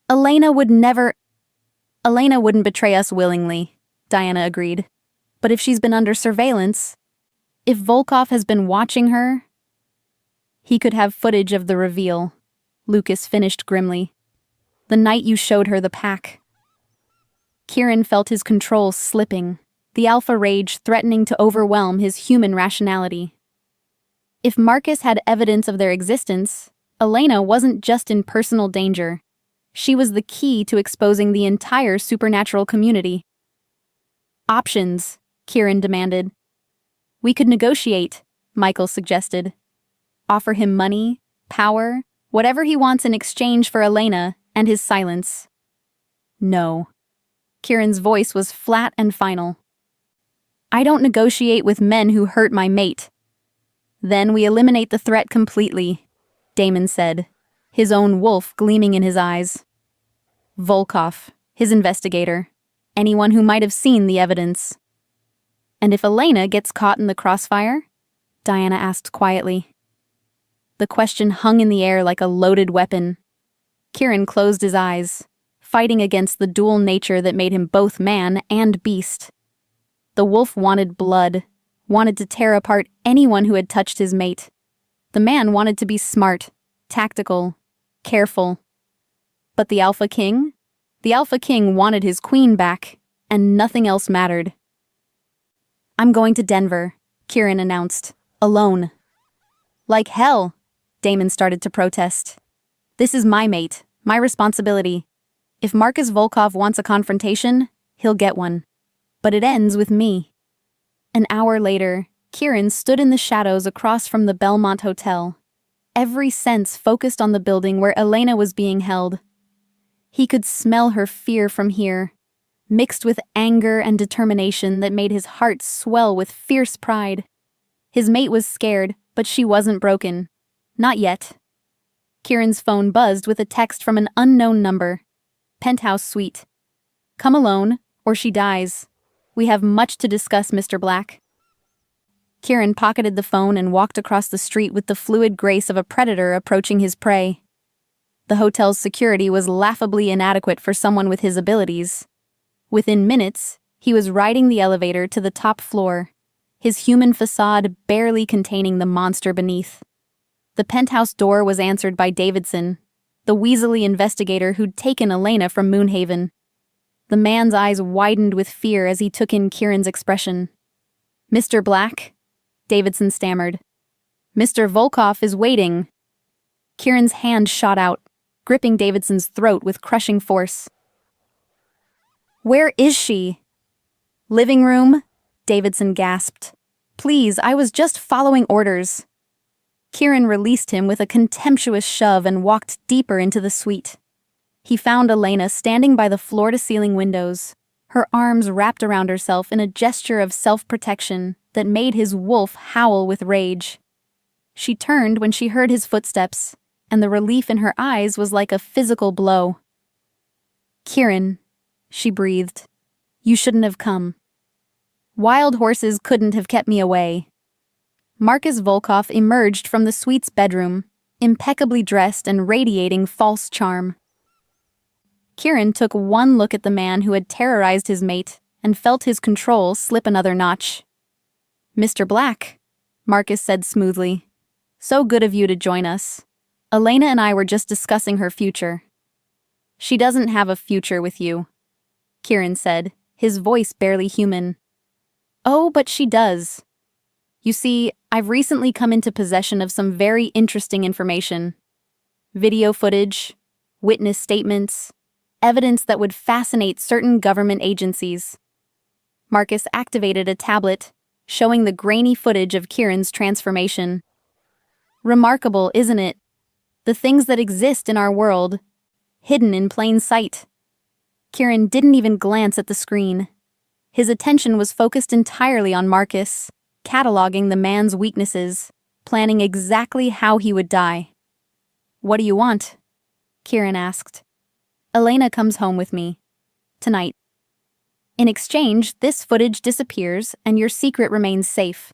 Elena wouldn't betray us willingly, Diana agreed. But if she's been under surveillance, if Volkov has been watching her, he could have footage of the reveal, Lucas finished grimly. The night you showed her the pack. Kieran felt his control slipping, the alpha rage threatening to overwhelm his human rationality. If Marcus had evidence of their existence, Elena wasn't just in personal danger. She was the key to exposing the entire supernatural community. Options, Kieran demanded. We could negotiate, Michael suggested. Offer him money, power, whatever he wants in exchange for Elena and his silence. No. Kieran's voice was flat and final. I don't negotiate with men who hurt my mate. Then we eliminate the threat completely, Damon said, his own wolf gleaming in his eyes. Volkov, his investigator, anyone who might have seen the evidence. And if Elena gets caught in the crossfire? Diana asked quietly. The question hung in the air like a loaded weapon. Kieran closed his eyes, fighting against the dual nature that made him both man and beast. The wolf wanted blood, wanted to tear apart anyone who had touched his mate. The man wanted to be smart, tactical, careful. But the Alpha King? The Alpha King wanted his queen back, and nothing else mattered. I'm going to Denver, Kieran announced, alone. Like hell, Damon started to protest. This is my mate, my responsibility. If Marcus Volkov wants a confrontation, he'll get one. But it ends with me. An hour later, Kieran stood in the shadows across from the Belmont Hotel. Every sense focused on the building where Elena was being held. He could smell her fear from here, mixed with anger and determination that made his heart swell with fierce pride. His mate was scared, but she wasn't broken. Not yet. Kieran's phone buzzed with a text from an unknown number. Penthouse suite. Come alone, or she dies. We have much to discuss, Mr. Black. Kieran pocketed the phone and walked across the street with the fluid grace of a predator approaching his prey. The hotel's security was laughably inadequate for someone with his abilities. Within minutes, he was riding the elevator to the top floor, his human facade barely containing the monster beneath. The penthouse door was answered by Davidson, the weaselly investigator who'd taken Elena from Moonhaven. The man's eyes widened with fear as he took in Kieran's expression. Mr. Black? Davidson stammered. Mr. Volkov is waiting. Kieran's hand shot out, gripping Davidson's throat with crushing force. Where is she? Living room? Davidson gasped. Please, I was just following orders. Kieran released him with a contemptuous shove and walked deeper into the suite. He found Elena standing by the floor-to-ceiling windows, her arms wrapped around herself in a gesture of self-protection that made his wolf howl with rage. She turned when she heard his footsteps, and the relief in her eyes was like a physical blow. Kieran, she breathed, you shouldn't have come. Wild horses couldn't have kept me away. Marcus Volkov emerged from the suite's bedroom, impeccably dressed and radiating false charm. Kieran took one look at the man who had terrorized his mate and felt his control slip another notch. Mr. Black, Marcus said smoothly. So good of you to join us. Elena and I were just discussing her future. She doesn't have a future with you, Kieran said, his voice barely human. Oh, but she does. You see, I've recently come into possession of some very interesting information. Video footage, witness statements, evidence that would fascinate certain government agencies. Marcus activated a tablet, showing the grainy footage of Kieran's transformation. Remarkable, isn't it? The things that exist in our world, hidden in plain sight. Kieran didn't even glance at the screen. His attention was focused entirely on Marcus, cataloging the man's weaknesses, planning exactly how he would die. "What do you want?" Kieran asked. "Elena comes home with me. Tonight. In exchange, this footage disappears and your secret remains safe.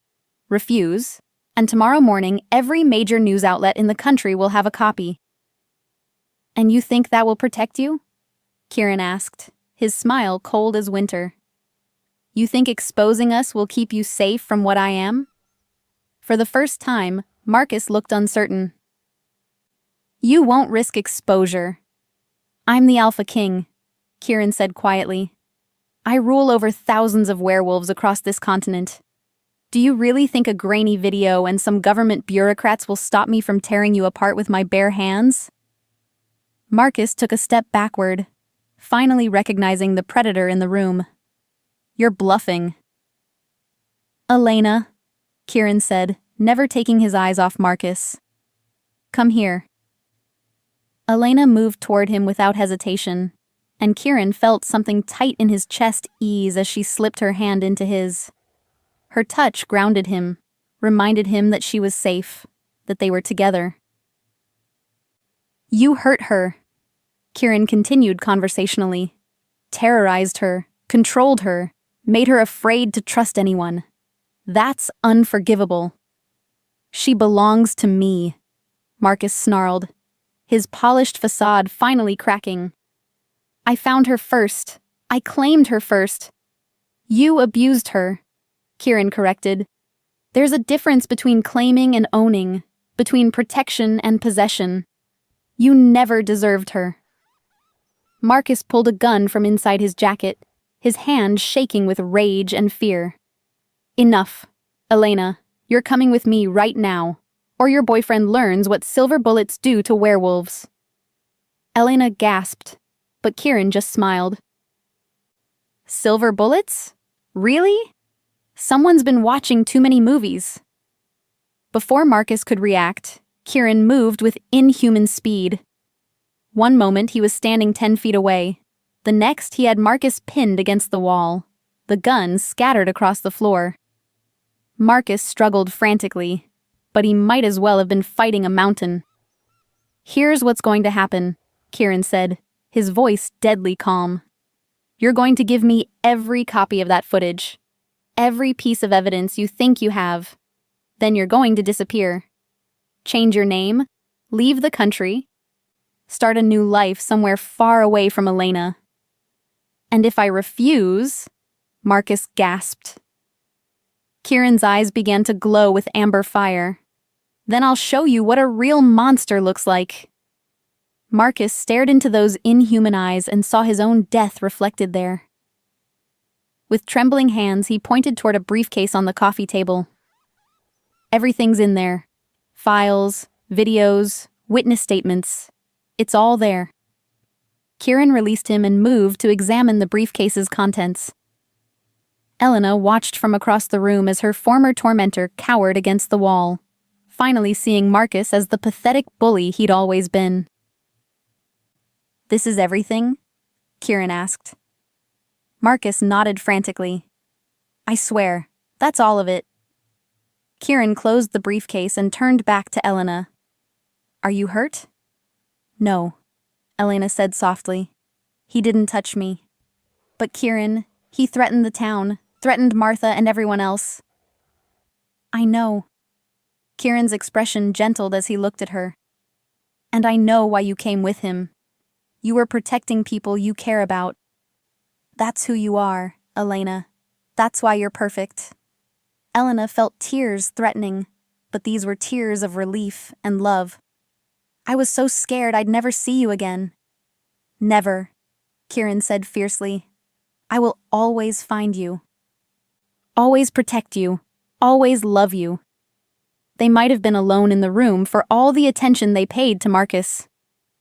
Refuse, and tomorrow morning every major news outlet in the country will have a copy." "And you think that will protect you?" Kieran asked, his smile cold as winter. "You think exposing us will keep you safe from what I am?" For the first time, Marcus looked uncertain. "You won't risk exposure." "I'm the Alpha King," Kieran said quietly. "I rule over thousands of werewolves across this continent. Do you really think a grainy video and some government bureaucrats will stop me from tearing you apart with my bare hands?" Marcus took a step backward, finally recognizing the predator in the room. "You're bluffing." "Elena," Kieran said, never taking his eyes off Marcus. "Come here." Elena moved toward him without hesitation, and Kieran felt something tight in his chest ease as she slipped her hand into his. Her touch grounded him, reminded him that she was safe, that they were together. "You hurt her," Kieran continued conversationally. "Terrorized her, controlled her, made her afraid to trust anyone. That's unforgivable." "She belongs to me," Marcus snarled, his polished facade finally cracking. "I found her first. I claimed her first." "You abused her," Kieran corrected. "There's a difference between claiming and owning, between protection and possession. You never deserved her." Marcus pulled a gun from inside his jacket, his hand shaking with rage and fear. "Enough. Elena, you're coming with me right now, or your boyfriend learns what silver bullets do to werewolves." Elena gasped, but Kieran just smiled. "Silver bullets? Really? Someone's been watching too many movies." Before Marcus could react, Kieran moved with inhuman speed. One moment he was standing 10 feet away. The next he had Marcus pinned against the wall, the gun scattered across the floor. Marcus struggled frantically, but he might as well have been fighting a mountain. "Here's what's going to happen," Kieran said, his voice deadly calm. "You're going to give me every copy of that footage. Every piece of evidence you think you have. Then you're going to disappear. Change your name, leave the country, start a new life somewhere far away from Elena." "And if I refuse," Marcus gasped. Kieran's eyes began to glow with amber fire. "Then I'll show you what a real monster looks like." Marcus stared into those inhuman eyes and saw his own death reflected there. With trembling hands, he pointed toward a briefcase on the coffee table. "Everything's in there. Files, videos, witness statements. It's all there." Kieran released him and moved to examine the briefcase's contents. Elena watched from across the room as her former tormentor cowered against the wall, finally seeing Marcus as the pathetic bully he'd always been. "This is everything?" Kieran asked. Marcus nodded frantically. "I swear, that's all of it." Kieran closed the briefcase and turned back to Elena. "Are you hurt?" "No," Elena said softly. "He didn't touch me. But Kieran, he threatened the town, threatened Martha and everyone else." "I know." Kieran's expression gentled as he looked at her. "And I know why you came with him. You were protecting people you care about. That's who you are, Elena. That's why you're perfect." Elena felt tears threatening, but these were tears of relief and love. "I was so scared I'd never see you again." "Never," Kieran said fiercely. "I will always find you. Always protect you. Always love you." They might have been alone in the room for all the attention they paid to Marcus.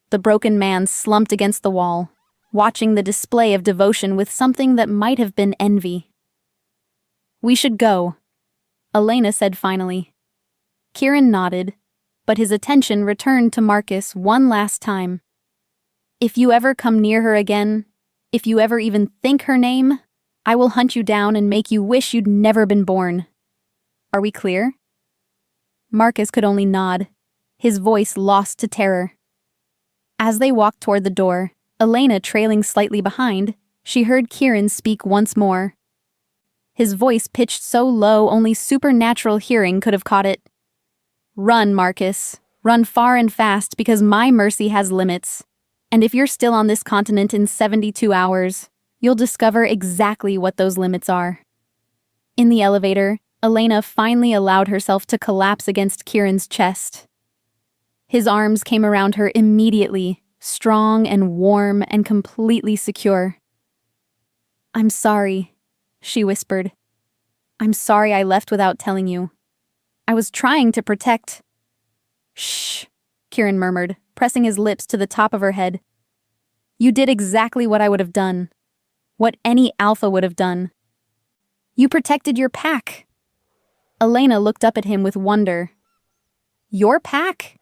The broken man slumped against the wall, watching the display of devotion with something that might have been envy. "We should go," Elena said finally. Kieran nodded, but his attention returned to Marcus one last time. "If you ever come near her again, if you ever even think her name, I will hunt you down and make you wish you'd never been born. Are we clear?" Marcus could only nod, his voice lost to terror. As they walked toward the door, Elena trailing slightly behind, she heard Kieran speak once more. His voice pitched so low only supernatural hearing could have caught it. "Run, Marcus. Run far and fast, because my mercy has limits. And if you're still on this continent in 72 hours, you'll discover exactly what those limits are." In the elevator, Elena finally allowed herself to collapse against Kieran's chest. His arms came around her immediately, strong and warm and completely secure. "I'm sorry," she whispered. "I'm sorry I left without telling you. I was trying to protect—" "Shh," Kieran murmured, pressing his lips to the top of her head. "You did exactly what I would have done. What any alpha would have done. You protected your pack." Elena looked up at him with wonder. "Your pack?"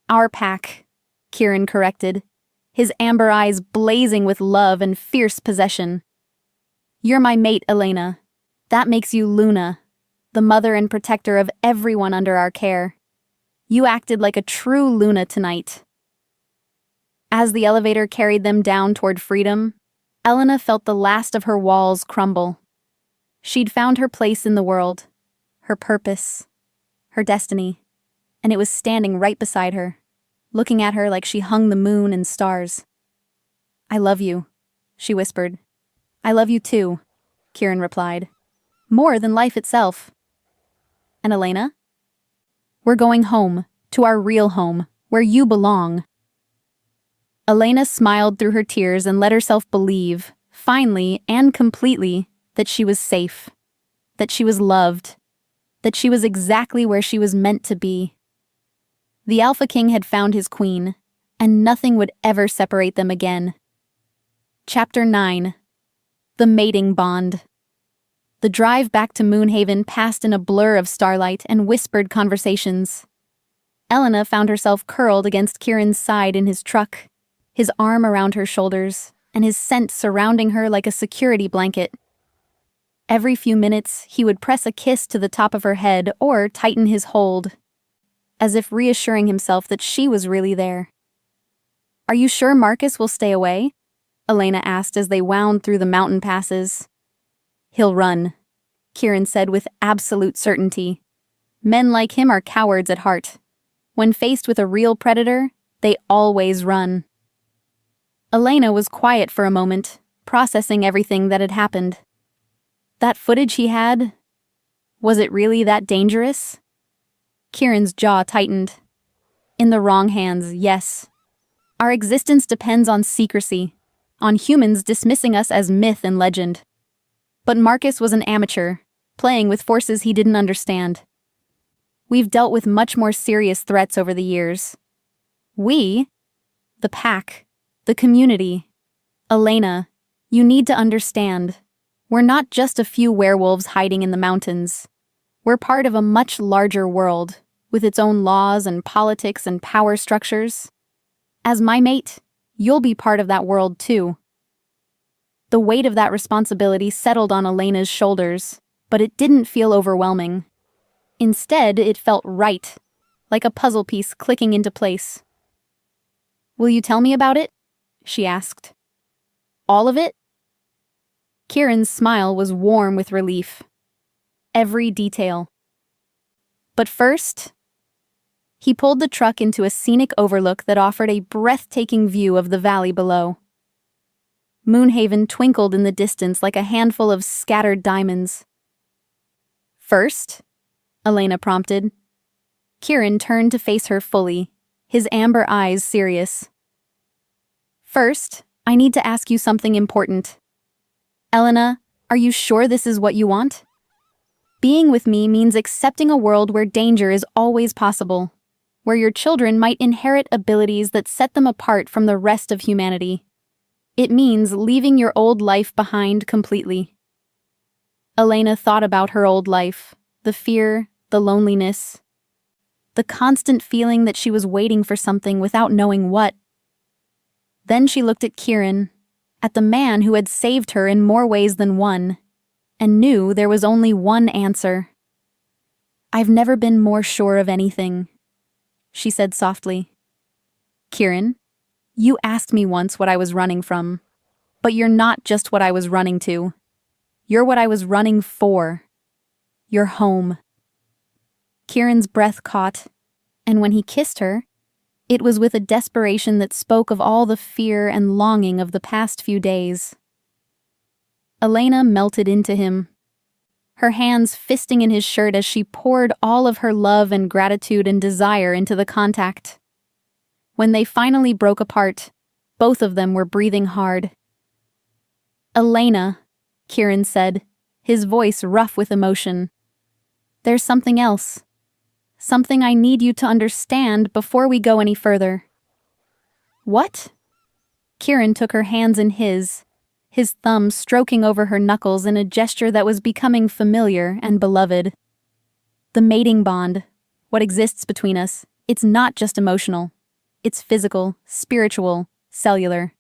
"Our pack," Kieran corrected, his amber eyes blazing with love and fierce possession. "You're my mate, Elena. That makes you Luna, the mother and protector of everyone under our care. You acted like a true Luna tonight." As the elevator carried them down toward freedom, Elena felt the last of her walls crumble. She'd found her place in the world, her purpose, her destiny, and it was standing right beside her, looking at her like she hung the moon and stars. "I love you," she whispered. "I love you too," Kieran replied. "More than life itself." "And Elena?" "We're going home, to our real home, where you belong." Elena smiled through her tears and let herself believe, finally and completely, that she was safe, that she was loved, that she was exactly where she was meant to be. The Alpha King had found his queen, and nothing would ever separate them again. Chapter 9. The Mating Bond. The drive back to Moonhaven passed in a blur of starlight and whispered conversations. Elena found herself curled against Kieran's side in his truck, his arm around her shoulders, and his scent surrounding her like a security blanket. Every few minutes, he would press a kiss to the top of her head or tighten his hold, as if reassuring himself that she was really there. "Are you sure Marcus will stay away?" Elena asked as they wound through the mountain passes. "He'll run," Kieran said with absolute certainty. Men like him are cowards at heart. When faced with a real predator, they always run. Elena was quiet for a moment, processing everything that had happened. That footage he had, was it really that dangerous? Kieran's jaw tightened. In the wrong hands, yes. Our existence depends on secrecy, on humans dismissing us as myth and legend. But Marcus was an amateur, playing with forces he didn't understand. We've dealt with much more serious threats over the years. We, the pack, the community. Elena, you need to understand. We're not just a few werewolves hiding in the mountains. We're part of a much larger world, with its own laws and politics and power structures. As my mate, you'll be part of that world too. The weight of that responsibility settled on Elena's shoulders, but it didn't feel overwhelming. Instead, it felt right, like a puzzle piece clicking into place. "Will you tell me about it?" she asked. "All of it?" Kieran's smile was warm with relief. Every detail. But first, he pulled the truck into a scenic overlook that offered a breathtaking view of the valley below. Moonhaven twinkled in the distance like a handful of scattered diamonds. "First?" Elena prompted. Kieran turned to face her fully, his amber eyes serious. "First, I need to ask you something important. Elena, are you sure this is what you want? Being with me means accepting a world where danger is always possible, where your children might inherit abilities that set them apart from the rest of humanity. It means leaving your old life behind completely." Elena thought about her old life, the fear, the loneliness. the constant feeling that she was waiting for something without knowing what. Then she looked at Kieran, at the man who had saved her in more ways than one, and knew there was only one answer. "I've never been more sure of anything," she said softly. "Kieran, you asked me once what I was running from, but you're not just what I was running to. You're what I was running for. You're home." Kieran's breath caught, and when he kissed her, it was with a desperation that spoke of all the fear and longing of the past few days. Elena melted into him, her hands fisting in his shirt as she poured all of her love and gratitude and desire into the contact. When they finally broke apart, both of them were breathing hard. "Elena," Kieran said, his voice rough with emotion, "there's something else. Something I need you to understand before we go any further." "What?" Kieran took her hands in his thumb stroking over her knuckles in a gesture that was becoming familiar and beloved. "The mating bond, what exists between us, it's not just emotional. It's physical, spiritual, cellular.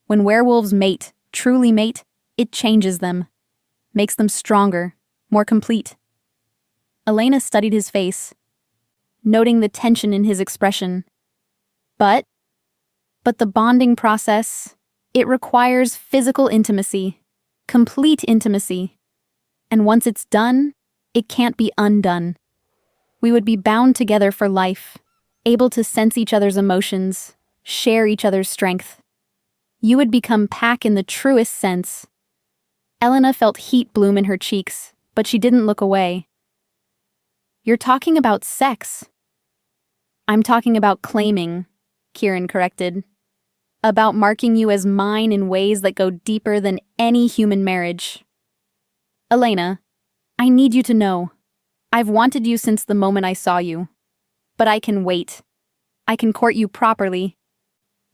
When werewolves mate, truly mate, it changes them, makes them stronger, more complete." Elena studied his face, noting the tension in his expression. But the bonding process, it requires physical intimacy, complete intimacy. And once it's done, it can't be undone. We would be bound together for life, able to sense each other's emotions, share each other's strength. You would become pack in the truest sense. Elena felt heat bloom in her cheeks, but she didn't look away. "You're talking about sex." "I'm talking about claiming," Kieran corrected. "About marking you as mine in ways that go deeper than any human marriage. Elena, I need you to know, I've wanted you since the moment I saw you. But I can wait. I can court you properly.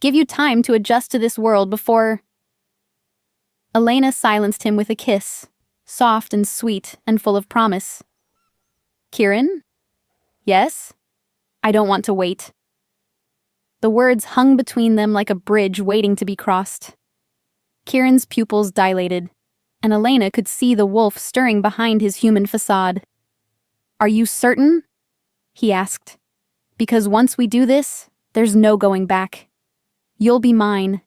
Give you time to adjust to this world before—" Elena silenced him with a kiss, soft and sweet and full of promise. "Kieran? Yes? I don't want to wait." The words hung between them like a bridge waiting to be crossed. Kieran's pupils dilated, and Elena could see the wolf stirring behind his human facade. "Are you certain?" he asked. "Because once we do this, there's no going back. You'll be mine,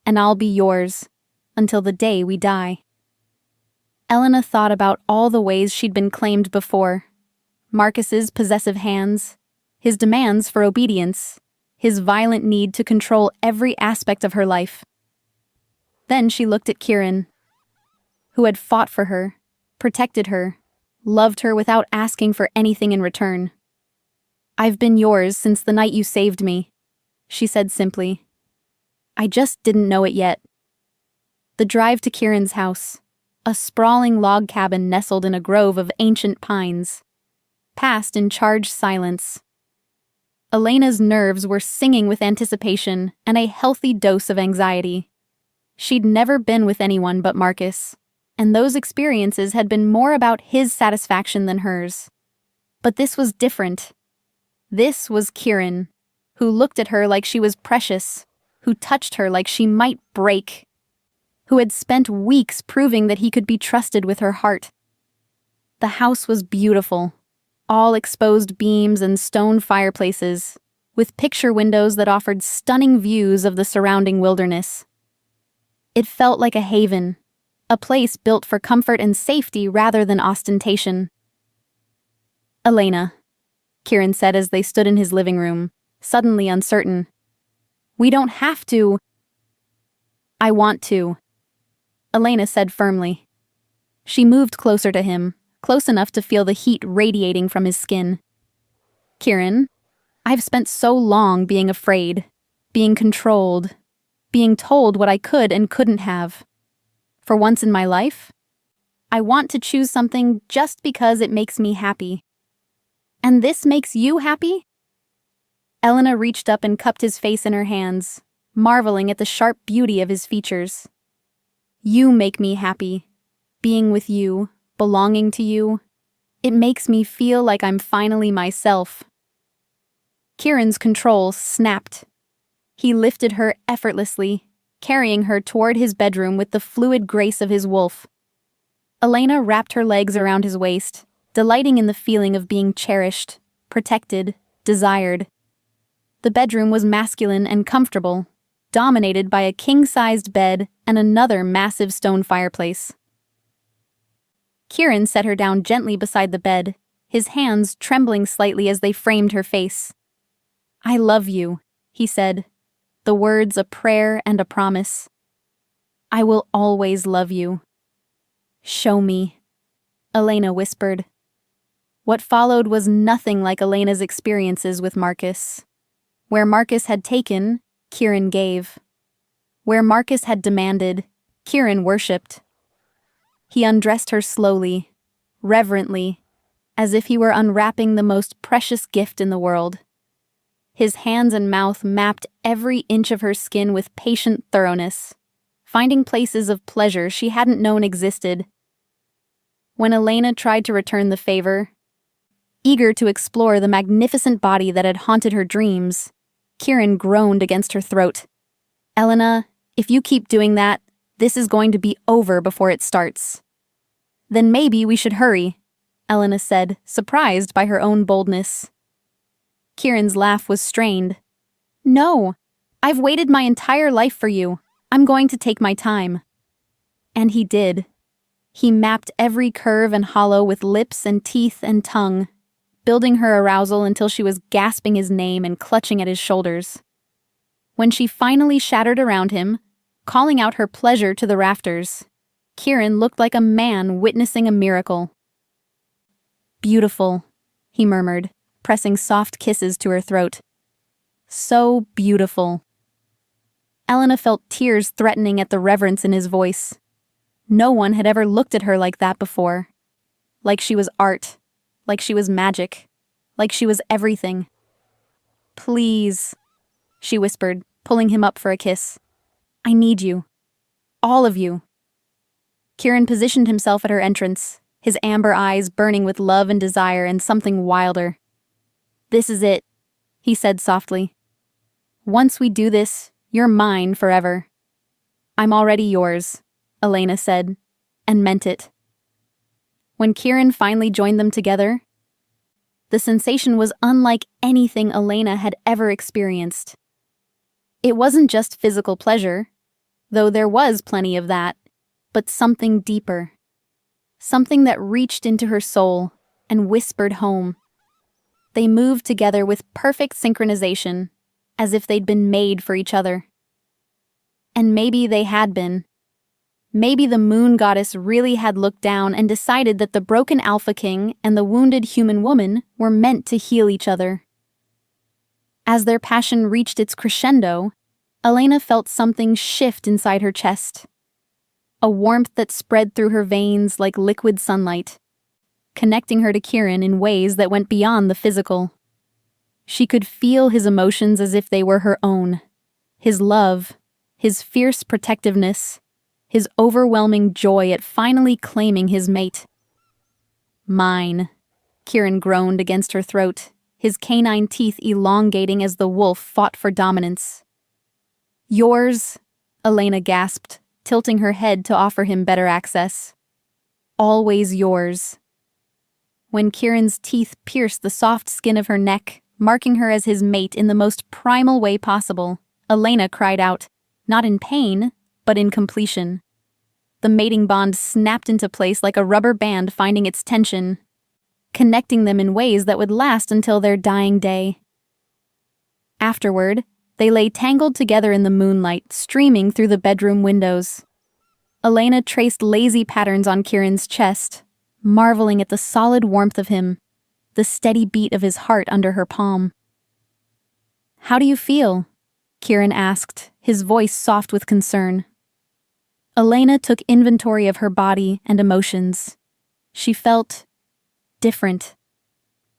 and I'll be yours, until the day we die." Elena thought about all the ways she'd been claimed before. Marcus's possessive hands, his demands for obedience, his violent need to control every aspect of her life. Then she looked at Kieran, who had fought for her, protected her, loved her without asking for anything in return. "I've been yours since the night you saved me," she said simply. "I just didn't know it yet." The drive to Kieran's house, a sprawling log cabin nestled in a grove of ancient pines, passed in charged silence. Elena's nerves were singing with anticipation and a healthy dose of anxiety. She'd never been with anyone but Marcus, and those experiences had been more about his satisfaction than hers. But this was different. This was Kieran, who looked at her like she was precious, who touched her like she might break, who had spent weeks proving that he could be trusted with her heart. The house was beautiful, all exposed beams and stone fireplaces, with picture windows that offered stunning views of the surrounding wilderness. It felt like a haven, a place built for comfort and safety rather than ostentation. "Elena," Kieran said as they stood in his living room, suddenly uncertain. "We don't have to." "I want to," Elena said firmly. She moved closer to him, close enough to feel the heat radiating from his skin. "Kieran, I've spent so long being afraid, being controlled, being told what I could and couldn't have. For once in my life, I want to choose something just because it makes me happy. And this makes you happy?" Elena reached up and cupped his face in her hands, marveling at the sharp beauty of his features. "You make me happy. Being with you, belonging to you. It makes me feel like I'm finally myself." Kieran's control snapped. He lifted her effortlessly, carrying her toward his bedroom with the fluid grace of his wolf. Elena wrapped her legs around his waist, delighting in the feeling of being cherished, protected, desired. The bedroom was masculine and comfortable, dominated by a king-sized bed and another massive stone fireplace. Kieran set her down gently beside the bed, his hands trembling slightly as they framed her face. "I love you," he said, the words a prayer and a promise. "I will always love you." "Show me," Elena whispered. What followed was nothing like Elena's experiences with Marcus. Where Marcus had taken, Kieran gave. Where Marcus had demanded, Kieran worshipped. He undressed her slowly, reverently, as if he were unwrapping the most precious gift in the world. His hands and mouth mapped every inch of her skin with patient thoroughness, finding places of pleasure she hadn't known existed. When Elena tried to return the favor, eager to explore the magnificent body that had haunted her dreams, Kieran groaned against her throat. "Elena, if you keep doing that, this is going to be over before it starts." "Then maybe we should hurry," Elena said, surprised by her own boldness. Kieran's laugh was strained. "No, I've waited my entire life for you. I'm going to take my time." And he did. He mapped every curve and hollow with lips and teeth and tongue, building her arousal until she was gasping his name and clutching at his shoulders. When she finally shattered around him, calling out her pleasure to the rafters, Kieran looked like a man witnessing a miracle. "Beautiful," he murmured, pressing soft kisses to her throat. "So beautiful." Elena felt tears threatening at the reverence in his voice. No one had ever looked at her like that before. Like she was art. Like she was magic. Like she was everything. "Please," she whispered, pulling him up for a kiss. "I need you. All of you." Kieran positioned himself at her entrance, his amber eyes burning with love and desire and something wilder. "This is it," he said softly. "Once we do this, you're mine forever." "I'm already yours," Elena said, and meant it. When Kieran finally joined them together, the sensation was unlike anything Elena had ever experienced. It wasn't just physical pleasure, though there was plenty of that, but something deeper. Something that reached into her soul and whispered home. They moved together with perfect synchronization, as if they'd been made for each other. And maybe they had been. Maybe the moon goddess really had looked down and decided that the broken Alpha King and the wounded human woman were meant to heal each other. As their passion reached its crescendo, Elena felt something shift inside her chest. A warmth that spread through her veins like liquid sunlight, connecting her to Kieran in ways that went beyond the physical. She could feel his emotions as if they were her own. His love, his fierce protectiveness, his overwhelming joy at finally claiming his mate. "Mine," Kieran groaned against her throat, his canine teeth elongating as the wolf fought for dominance. "Yours," Elena gasped, tilting her head to offer him better access. "Always yours." When Kieran's teeth pierced the soft skin of her neck, marking her as his mate in the most primal way possible, Elena cried out, not in pain, but in completion. The mating bond snapped into place like a rubber band finding its tension, connecting them in ways that would last until their dying day. Afterward, they lay tangled together in the moonlight, streaming through the bedroom windows. Elena traced lazy patterns on Kieran's chest, marveling at the solid warmth of him, the steady beat of his heart under her palm. "How do you feel?" Kieran asked, his voice soft with concern. Elena took inventory of her body and emotions. She felt different,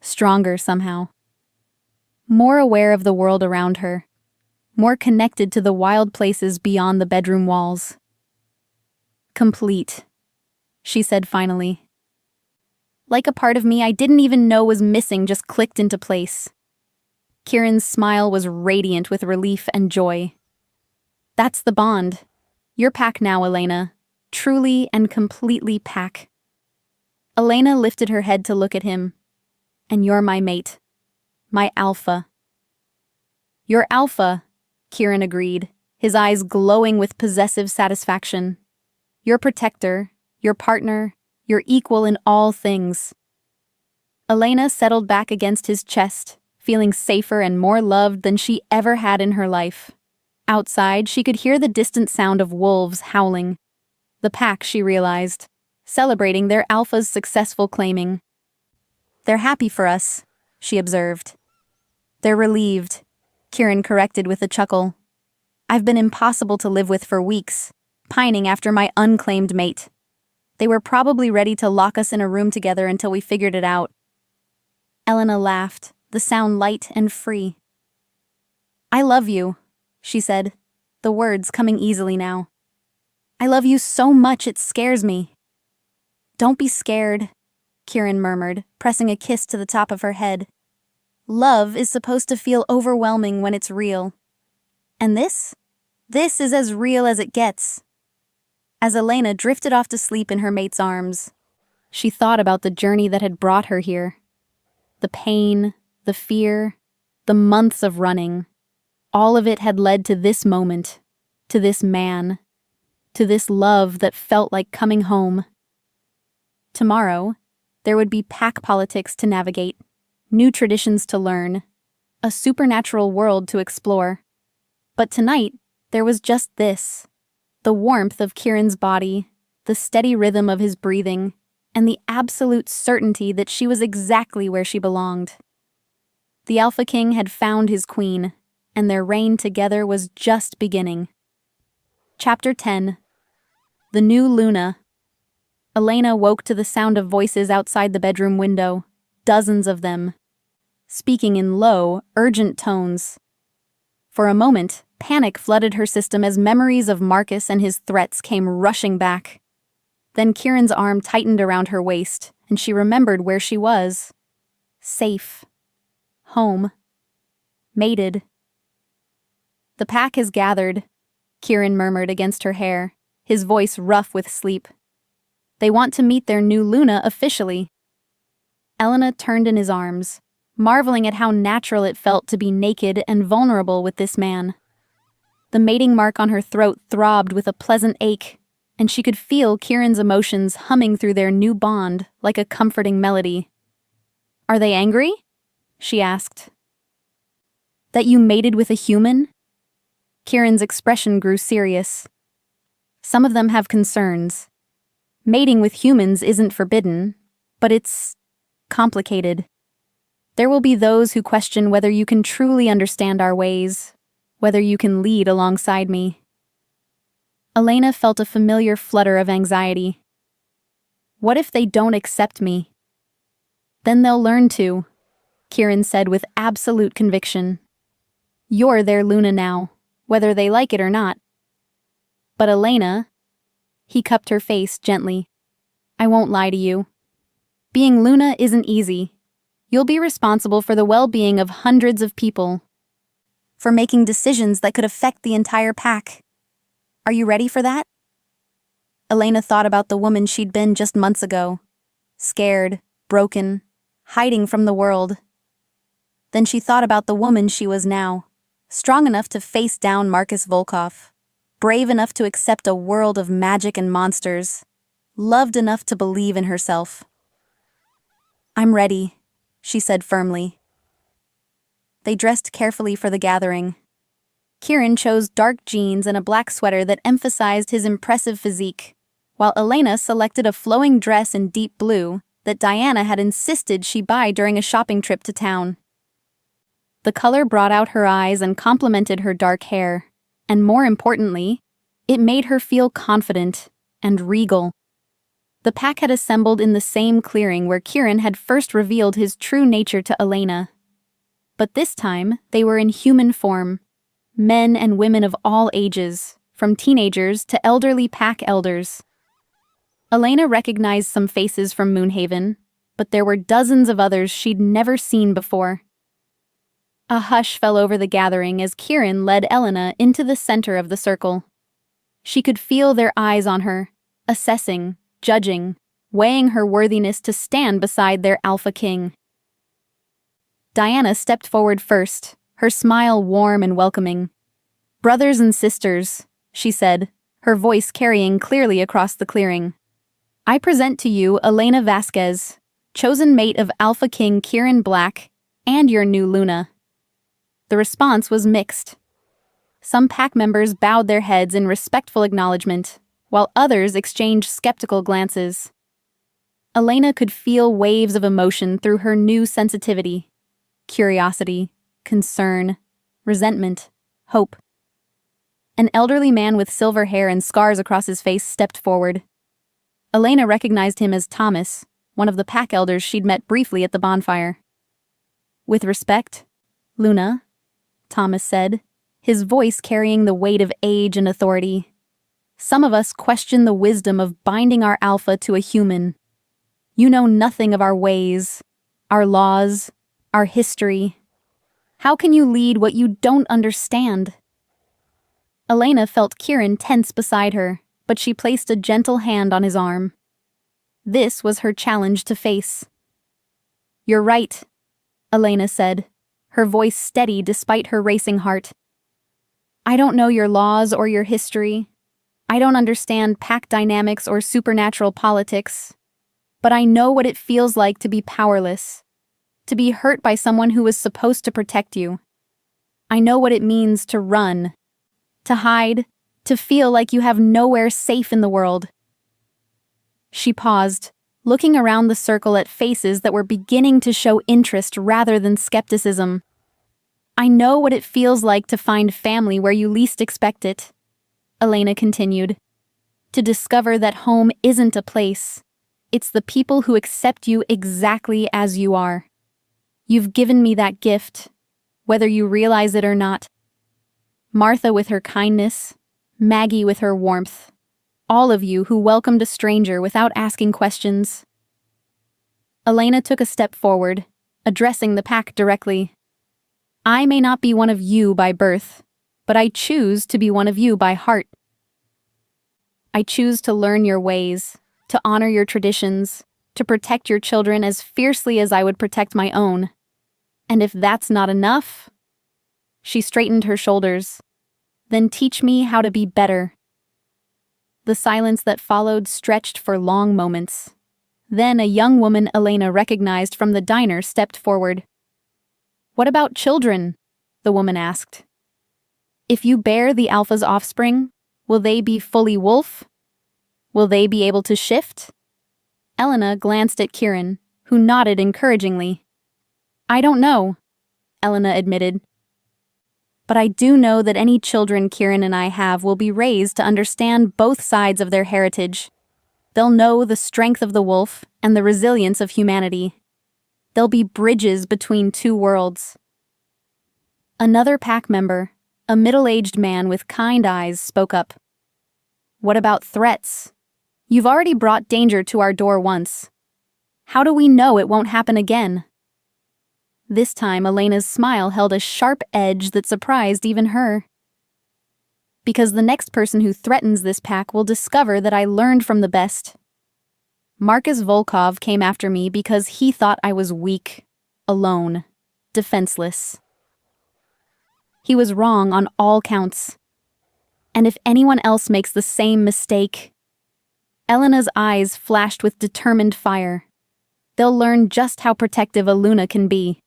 stronger somehow. More aware of the world around her, more connected to the wild places beyond the bedroom walls. "Complete," she said finally. "Like a part of me I didn't even know was missing just clicked into place." Kieran's smile was radiant with relief and joy. That's the bond. You're pack now, Elena. Truly and completely pack. Elena lifted her head to look at him. And you're my mate. My alpha. You're alpha, Kieran agreed, his eyes glowing with possessive satisfaction. Your protector, your partner, your equal in all things. Elena settled back against his chest, feeling safer and more loved than she ever had in her life. Outside, she could hear the distant sound of wolves howling. The pack, she realized, celebrating their alpha's successful claiming. They're happy for us, she observed. They're relieved, Kieran corrected with a chuckle. I've been impossible to live with for weeks, pining after my unclaimed mate. They were probably ready to lock us in a room together until we figured it out. Elena laughed, the sound light and free. I love you, she said, the words coming easily now. I love you so much it scares me. Don't be scared, Kieran murmured, pressing a kiss to the top of her head. Love is supposed to feel overwhelming when it's real. And this is as real as it gets. As Elena drifted off to sleep in her mate's arms, she thought about the journey that had brought her here. The pain, the fear, the months of running. All of it had led to this moment, to this man, to this love that felt like coming home. Tomorrow, there would be pack politics to navigate, new traditions to learn, a supernatural world to explore. But tonight, there was just this, the warmth of Kieran's body, the steady rhythm of his breathing, and the absolute certainty that she was exactly where she belonged. The Alpha King had found his queen, and their reign together was just beginning. Chapter 10. The New Luna. Elena woke to the sound of voices outside the bedroom window, dozens of them, speaking in low, urgent tones. For a moment, panic flooded her system as memories of Marcus and his threats came rushing back. Then Kieran's arm tightened around her waist, and she remembered where she was. Safe. Home. Mated. The pack is gathered, Kieran murmured against her hair, his voice rough with sleep. They want to meet their new Luna officially. Elena turned in his arms, marveling at how natural it felt to be naked and vulnerable with this man. The mating mark on her throat throbbed with a pleasant ache, and she could feel Kieran's emotions humming through their new bond like a comforting melody. Are they angry? She asked. That you mated with a human? Kieran's expression grew serious. Some of them have concerns. Mating with humans isn't forbidden, but it's complicated. There will be those who question whether you can truly understand our ways, whether you can lead alongside me. Elena felt a familiar flutter of anxiety. What if they don't accept me? Then they'll learn to, Kieran said with absolute conviction. You're their Luna now, whether they like it or not. But Elena, he cupped her face gently. I won't lie to you. Being Luna isn't easy. You'll be responsible for the well-being of hundreds of people, for making decisions that could affect the entire pack. Are you ready for that? Elena thought about the woman she'd been just months ago, scared, broken, hiding from the world. Then she thought about the woman she was now, strong enough to face down Marcus Volkov, brave enough to accept a world of magic and monsters, loved enough to believe in herself. I'm ready, she said firmly. They dressed carefully for the gathering. Kieran chose dark jeans and a black sweater that emphasized his impressive physique, while Elena selected a flowing dress in deep blue that Diana had insisted she buy during a shopping trip to town. The color brought out her eyes and complemented her dark hair, and more importantly, it made her feel confident and regal. The pack had assembled in the same clearing where Kieran had first revealed his true nature to Elena. But this time, they were in human form, men and women of all ages, from teenagers to elderly pack elders. Elena recognized some faces from Moonhaven, but there were dozens of others she'd never seen before. A hush fell over the gathering as Kieran led Elena into the center of the circle. She could feel their eyes on her, assessing, judging, weighing her worthiness to stand beside their alpha king. Diana stepped forward first, her smile warm and welcoming. "Brothers and sisters," she said, her voice carrying clearly across the clearing. "I present to you Elena Vasquez, chosen mate of Alpha King Kieran Black, and your new Luna." The response was mixed. Some pack members bowed their heads in respectful acknowledgement, while others exchanged skeptical glances. Elena could feel waves of emotion through her new sensitivity: curiosity, concern, resentment, hope. An elderly man with silver hair and scars across his face stepped forward. Elena recognized him as Thomas, one of the pack elders she'd met briefly at the bonfire. "With respect, Luna," Thomas said, his voice carrying the weight of age and authority. "Some of us question the wisdom of binding our alpha to a human. You know nothing of our ways, our laws, our history. How can you lead what you don't understand?" Elena felt Kieran tense beside her, but she placed a gentle hand on his arm. This was her challenge to face. "You're right," Elena said, her voice steady despite her racing heart. "I don't know your laws or your history. I don't understand pack dynamics or supernatural politics. But I know what it feels like to be powerless, to be hurt by someone who was supposed to protect you. I know what it means to run, to hide, to feel like you have nowhere safe in the world." She paused, looking around the circle at faces that were beginning to show interest rather than skepticism. "I know what it feels like to find family where you least expect it," Elena continued. "To discover that home isn't a place. It's the people who accept you exactly as you are. You've given me that gift, whether you realize it or not. Martha with her kindness, Maggie with her warmth. All of you who welcomed a stranger without asking questions." Elena took a step forward, addressing the pack directly. "I may not be one of you by birth, but I choose to be one of you by heart. I choose to learn your ways, to honor your traditions, to protect your children as fiercely as I would protect my own. And if that's not enough..." She straightened her shoulders. "Then teach me how to be better." The silence that followed stretched for long moments. Then a young woman Elena recognized from the diner stepped forward. "What about children?" the woman asked. "If you bear the Alpha's offspring, will they be fully wolf? Will they be able to shift?" Elena glanced at Kieran, who nodded encouragingly. "I don't know," Elena admitted. "But I do know that any children Kieran and I have will be raised to understand both sides of their heritage. They'll know the strength of the wolf and the resilience of humanity. They'll be bridges between two worlds." Another pack member, a middle-aged man with kind eyes, spoke up. "What about threats? You've already brought danger to our door once. How do we know it won't happen again?" This time, Elena's smile held a sharp edge that surprised even her. "Because the next person who threatens this pack will discover that I learned from the best. Marcus Volkov came after me because he thought I was weak, alone, defenseless. He was wrong on all counts. And if anyone else makes the same mistake..." Elena's eyes flashed with determined fire. "They'll learn just how protective a Luna can be."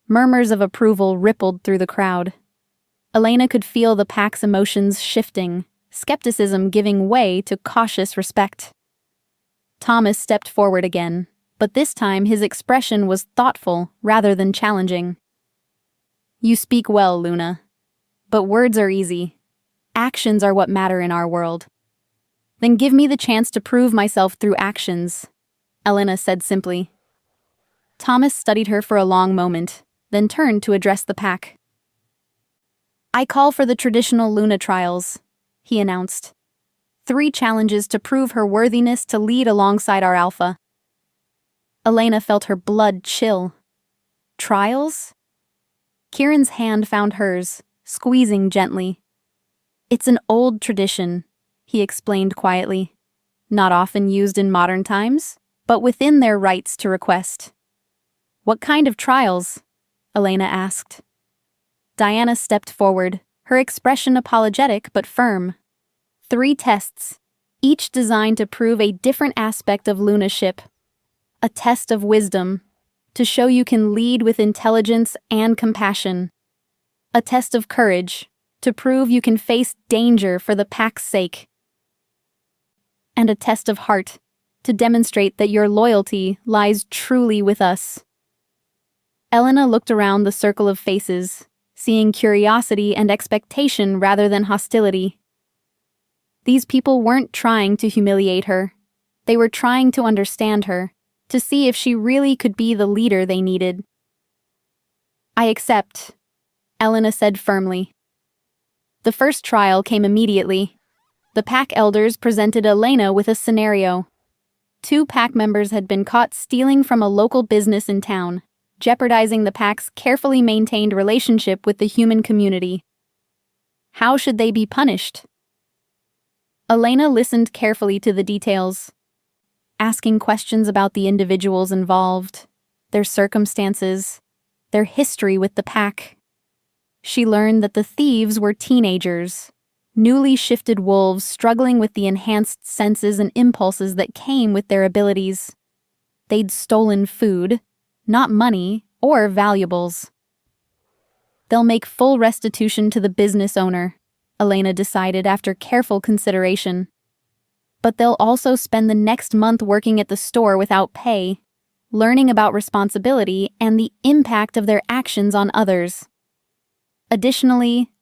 Murmurs of approval rippled through the crowd. Elena could feel the pack's emotions shifting, skepticism giving way to cautious respect. Thomas stepped forward again, but this time his expression was thoughtful rather than challenging. "You speak well, Luna. But words are easy. Actions are what matter in our world." "Then give me the chance to prove myself through actions," Elena said simply. Thomas studied her for a long moment, then turned to address the pack. "I call for the traditional Luna trials," he announced. 3 challenges to prove her worthiness to lead alongside our alpha." Elena felt her blood chill. Trials? Kieran's hand found hers, squeezing gently. "It's an old tradition," he explained quietly. "Not often used in modern times, but within their rights to request." "What kind of trials?" Elena asked. Diana stepped forward, her expression apologetic but firm. 3 tests, each designed to prove a different aspect of Lunaship. A test of wisdom, to show you can lead with intelligence and compassion. A test of courage, to prove you can face danger for the pack's sake. And a test of heart, to demonstrate that your loyalty lies truly with us. Elena looked around the circle of faces, seeing curiosity and expectation rather than hostility. These people weren't trying to humiliate her. They were trying to understand her, to see if she really could be the leader they needed. "I accept," Elena said firmly. The first trial came immediately. The pack elders presented Elena with a scenario. 2 pack members had been caught stealing from a local business in town, jeopardizing the pack's carefully maintained relationship with the human community. How should they be punished? Elena listened carefully to the details, asking questions about the individuals involved, their circumstances, their history with the pack. She learned that the thieves were teenagers, newly shifted wolves struggling with the enhanced senses and impulses that came with their abilities. They'd stolen food, not money or valuables. "They'll make full restitution to the business owner," Elena decided after careful consideration. "But they'll also spend the next month working at the store without pay, learning about responsibility and the impact of their actions on others. Additionally,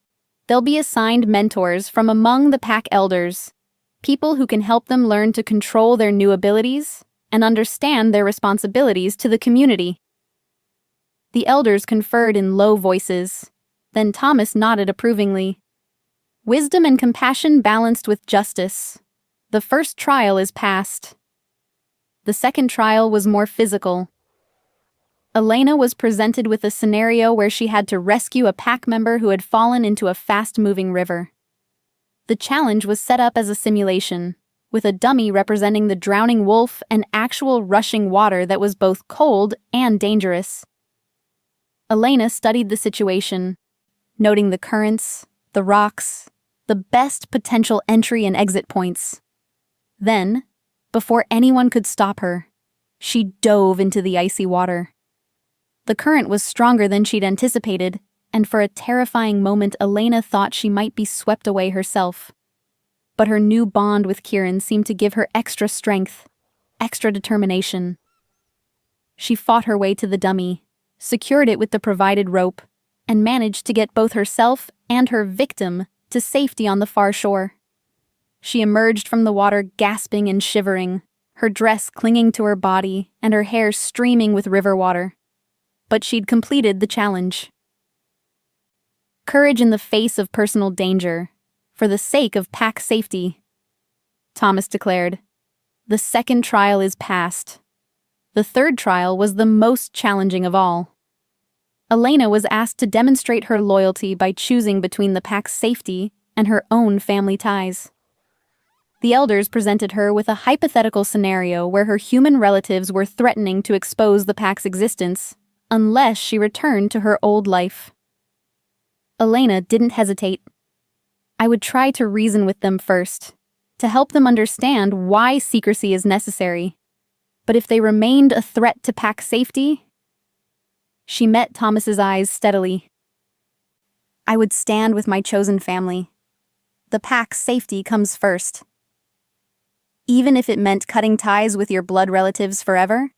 they'll be assigned mentors from among the pack elders, people who can help them learn to control their new abilities and understand their responsibilities to the community." The elders conferred in low voices. Then Thomas nodded approvingly. "Wisdom and compassion balanced with justice. The first trial is passed." The second trial was more physical. Elena was presented with a scenario where she had to rescue a pack member who had fallen into a fast-moving river. The challenge was set up as a simulation, with a dummy representing the drowning wolf and actual rushing water that was both cold and dangerous. Elena studied the situation, noting the currents, the rocks, the best potential entry and exit points. Then, before anyone could stop her, she dove into the icy water. The current was stronger than she'd anticipated, and for a terrifying moment Elena thought she might be swept away herself. But her new bond with Kieran seemed to give her extra strength, extra determination. She fought her way to the dummy, secured it with the provided rope, and managed to get both herself and her victim to safety on the far shore. She emerged from the water gasping and shivering, her dress clinging to her body and her hair streaming with river water. But she'd completed the challenge. Courage in the face of personal danger, for the sake of pack safety. Thomas declared, "The second trial is passed." The third trial was the most challenging of all. Elena was asked to demonstrate her loyalty by choosing between the pack's safety and her own family ties. The elders presented her with a hypothetical scenario where her human relatives were threatening to expose the pack's existence unless she returned to her old life. Elena didn't hesitate. "I would try to reason with them first, to help them understand why secrecy is necessary. But if they remained a threat to pack safety..." She met Thomas's eyes steadily. "I would stand with my chosen family. The pack's safety comes first. Even if it meant cutting ties with your blood relatives forever?"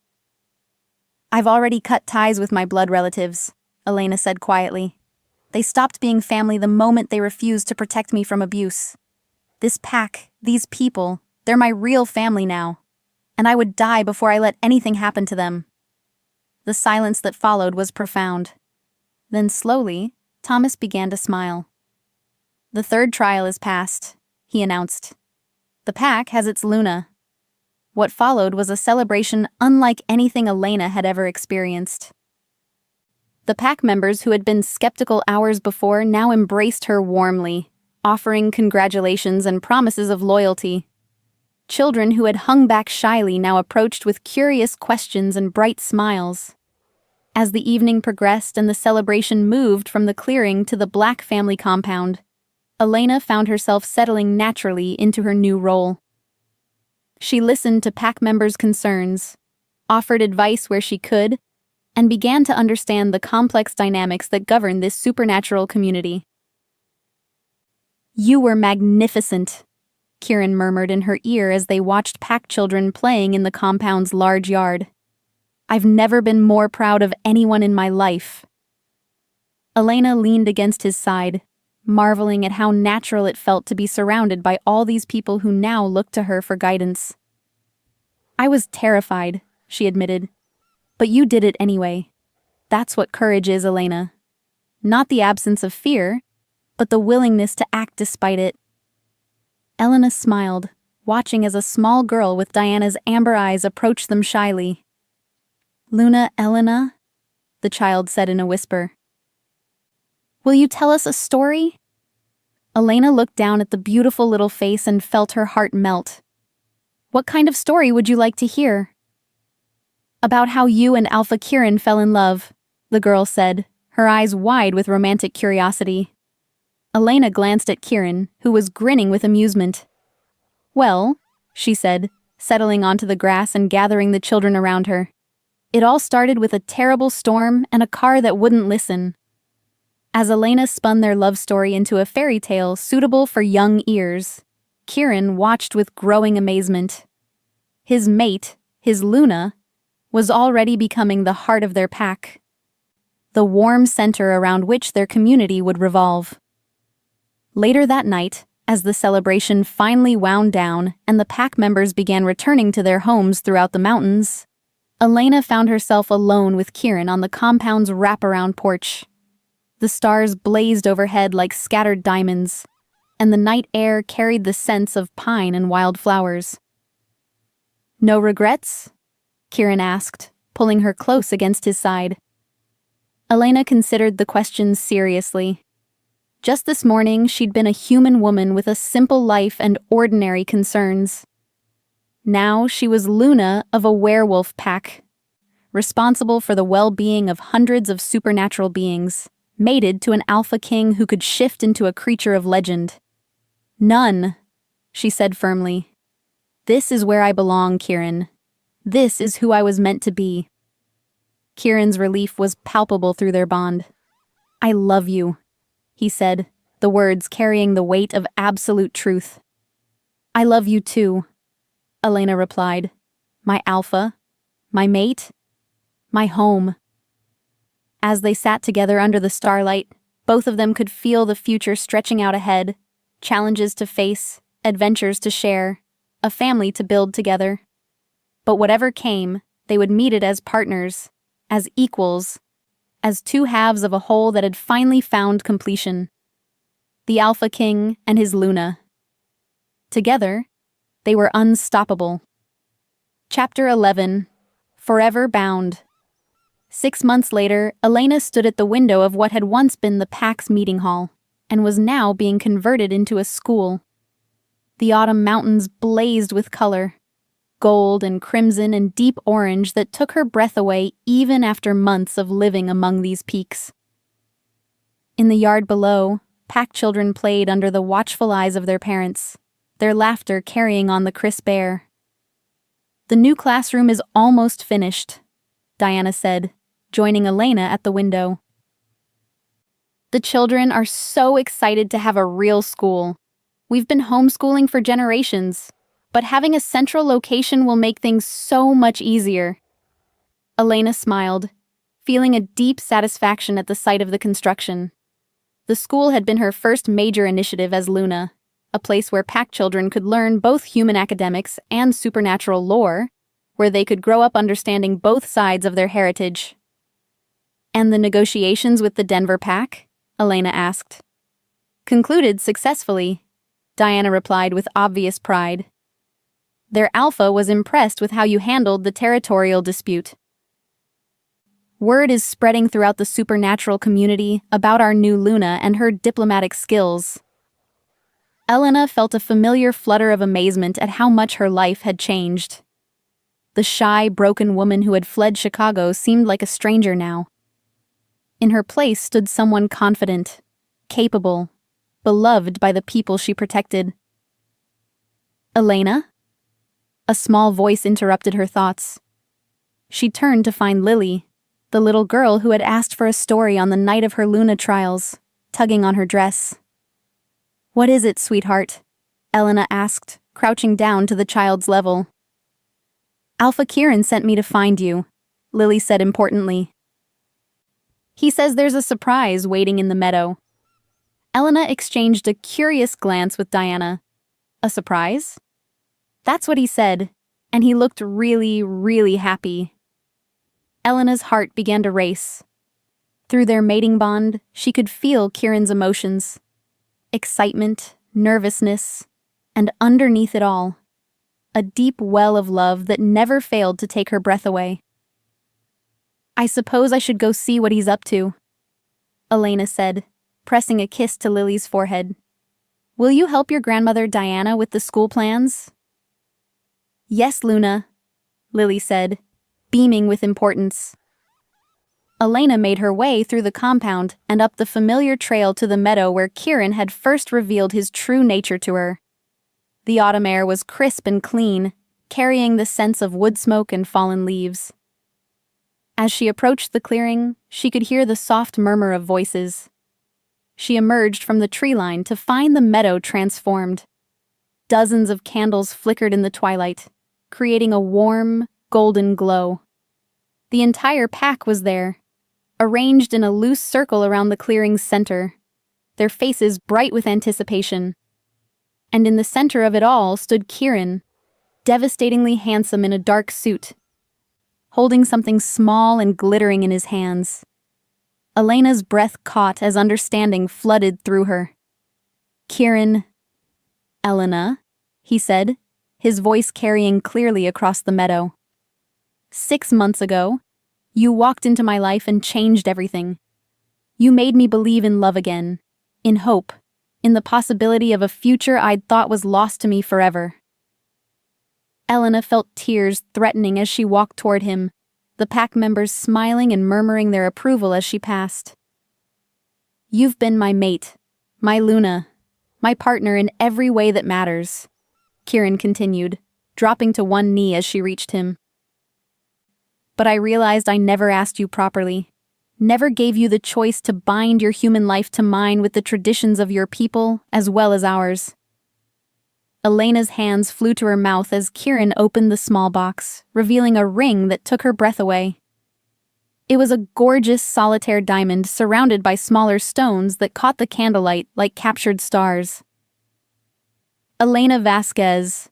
"I've already cut ties with my blood relatives," Elena said quietly. "They stopped being family the moment they refused to protect me from abuse. This pack, these people, they're my real family now. And I would die before I let anything happen to them." The silence that followed was profound. Then slowly, Thomas began to smile. "The third trial is passed," he announced. "The pack has its Luna." What followed was a celebration unlike anything Elena had ever experienced. The pack members who had been skeptical hours before now embraced her warmly, offering congratulations and promises of loyalty. Children who had hung back shyly now approached with curious questions and bright smiles. As the evening progressed and the celebration moved from the clearing to the Black family compound, Elena found herself settling naturally into her new role. She listened to pack members' concerns, offered advice where she could, and began to understand the complex dynamics that govern this supernatural community. "You were magnificent," Kieran murmured in her ear as they watched pack children playing in the compound's large yard. "I've never been more proud of anyone in my life." Elena leaned against his side, marveling at how natural it felt to be surrounded by all these people who now looked to her for guidance. "I was terrified," she admitted. "But you did it anyway. That's what courage is, Elena. Not the absence of fear, but the willingness to act despite it." Elena smiled, watching as a small girl with Diana's amber eyes approached them shyly. "Luna, Elena," the child said in a whisper. "Will you tell us a story?" Elena looked down at the beautiful little face and felt her heart melt. "What kind of story would you like to hear?" "About how you and Alpha Kieran fell in love," the girl said, her eyes wide with romantic curiosity. Elena glanced at Kieran, who was grinning with amusement. "Well," she said, settling onto the grass and gathering the children around her, "it all started with a terrible storm and a car that wouldn't listen." As Elena spun their love story into a fairy tale suitable for young ears, Kieran watched with growing amazement. His mate, his Luna, was already becoming the heart of their pack, the warm center around which their community would revolve. Later that night, as the celebration finally wound down and the pack members began returning to their homes throughout the mountains, Elena found herself alone with Kieran on the compound's wraparound porch. The stars blazed overhead like scattered diamonds, and the night air carried the scents of pine and wildflowers. "No regrets?" Kieran asked, pulling her close against his side. Elena considered the question seriously. Just this morning, she'd been a human woman with a simple life and ordinary concerns. Now she was Luna of a werewolf pack, responsible for the well-being of hundreds of supernatural beings, mated to an alpha king who could shift into a creature of legend. "None," she said firmly. "This is where I belong, Kieran. This is who I was meant to be." Kieran's relief was palpable through their bond. "I love you," he said, the words carrying the weight of absolute truth. "I love you too," Elena replied. "My alpha, my mate, my home." As they sat together under the starlight, both of them could feel the future stretching out ahead, challenges to face, adventures to share, a family to build together. But whatever came, they would meet it as partners, as equals, as two halves of a whole that had finally found completion. The Alpha King and his Luna. Together, they were unstoppable. Chapter 11. Forever Bound. 6 months later, Elena stood at the window of what had once been the pack's meeting hall, and was now being converted into a school. The autumn mountains blazed with color, gold and crimson and deep orange that took her breath away even after months of living among these peaks. In the yard below, pack children played under the watchful eyes of their parents, their laughter carrying on the crisp air. "The new classroom is almost finished," Diana said, joining Elena at the window. "The children are so excited to have a real school. We've been homeschooling for generations, but having a central location will make things so much easier." Elena smiled, feeling a deep satisfaction at the sight of the construction. The school had been her first major initiative as Luna, a place where pack children could learn both human academics and supernatural lore, where they could grow up understanding both sides of their heritage. "And the negotiations with the Denver pack?" Elena asked. "Concluded successfully," Diana replied with obvious pride. "Their alpha was impressed with how you handled the territorial dispute." Word is spreading throughout the supernatural community about our new Luna and her diplomatic skills. Elena felt a familiar flutter of amazement at how much her life had changed. The shy, broken woman who had fled Chicago seemed like a stranger now. In her place stood someone confident, capable, beloved by the people she protected. "Elena?" A small voice interrupted her thoughts. She turned to find Lily, the little girl who had asked for a story on the night of her Luna trials, tugging on her dress. "What is it, sweetheart?" Elena asked, crouching down to the child's level. "Alpha Kieran sent me to find you," Lily said importantly. "He says there's a surprise waiting in the meadow." Elena exchanged a curious glance with Diana. "A surprise?" "That's what he said, and he looked really, really happy." Elena's heart began to race. Through their mating bond, she could feel Kieran's emotions. Excitement, nervousness, and underneath it all, a deep well of love that never failed to take her breath away. "I suppose I should go see what he's up to," Elena said, pressing a kiss to Lily's forehead. "Will you help your grandmother Diana with the school plans?" "Yes, Luna," Lily said, beaming with importance. Elena made her way through the compound and up the familiar trail to the meadow where Kieran had first revealed his true nature to her. The autumn air was crisp and clean, carrying the scents of wood smoke and fallen leaves. As she approached the clearing, she could hear the soft murmur of voices. She emerged from the tree line to find the meadow transformed. Dozens of candles flickered in the twilight, creating a warm, golden glow. The entire pack was there, arranged in a loose circle around the clearing's center, their faces bright with anticipation. And in the center of it all stood Kieran, devastatingly handsome in a dark suit, holding something small and glittering in his hands. Elena's breath caught as understanding flooded through her. "Kieran." "Elena," he said, his voice carrying clearly across the meadow. "6 months ago, you walked into my life and changed everything. You made me believe in love again, in hope, in the possibility of a future I'd thought was lost to me forever." Elena felt tears threatening as she walked toward him, the pack members smiling and murmuring their approval as she passed. "You've been my mate, my Luna, my partner in every way that matters," Kieran continued, dropping to one knee as she reached him. "But I realized I never asked you properly, never gave you the choice to bind your human life to mine with the traditions of your people as well as ours." Elena's hands flew to her mouth as Kieran opened the small box, revealing a ring that took her breath away. It was a gorgeous solitaire diamond surrounded by smaller stones that caught the candlelight like captured stars. "Elena Vasquez,"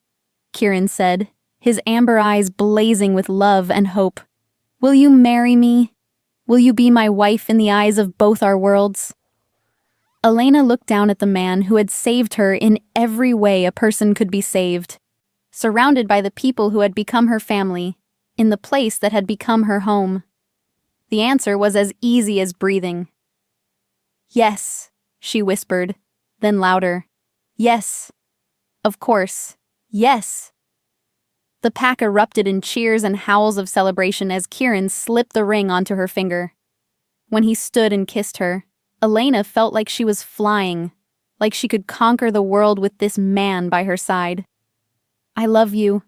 Kieran said, his amber eyes blazing with love and hope. "Will you marry me? Will you be my wife in the eyes of both our worlds?" Elena looked down at the man who had saved her in every way a person could be saved, surrounded by the people who had become her family, in the place that had become her home. The answer was as easy as breathing. "Yes," she whispered, then louder. "Yes. Of course. Yes." The pack erupted in cheers and howls of celebration as Kieran slipped the ring onto her finger. When he stood and kissed her, Elena felt like she was flying, like she could conquer the world with this man by her side. "I love you,"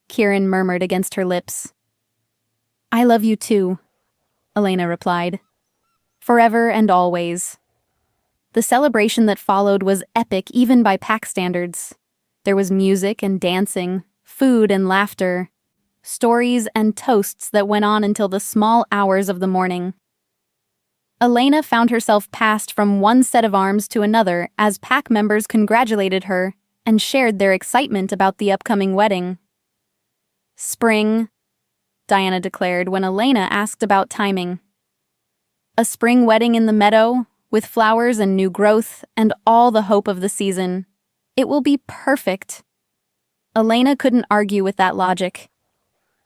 Kieran murmured against her lips. "I love you too," Elena replied. "Forever and always." The celebration that followed was epic even by pack standards. There was music and dancing, food and laughter, stories and toasts that went on until the small hours of the morning. Elena found herself passed from one set of arms to another as pack members congratulated her and shared their excitement about the upcoming wedding. "Spring," Diana declared when Elena asked about timing. "A spring wedding in the meadow, with flowers and new growth and all the hope of the season. It will be perfect." Elena couldn't argue with that logic.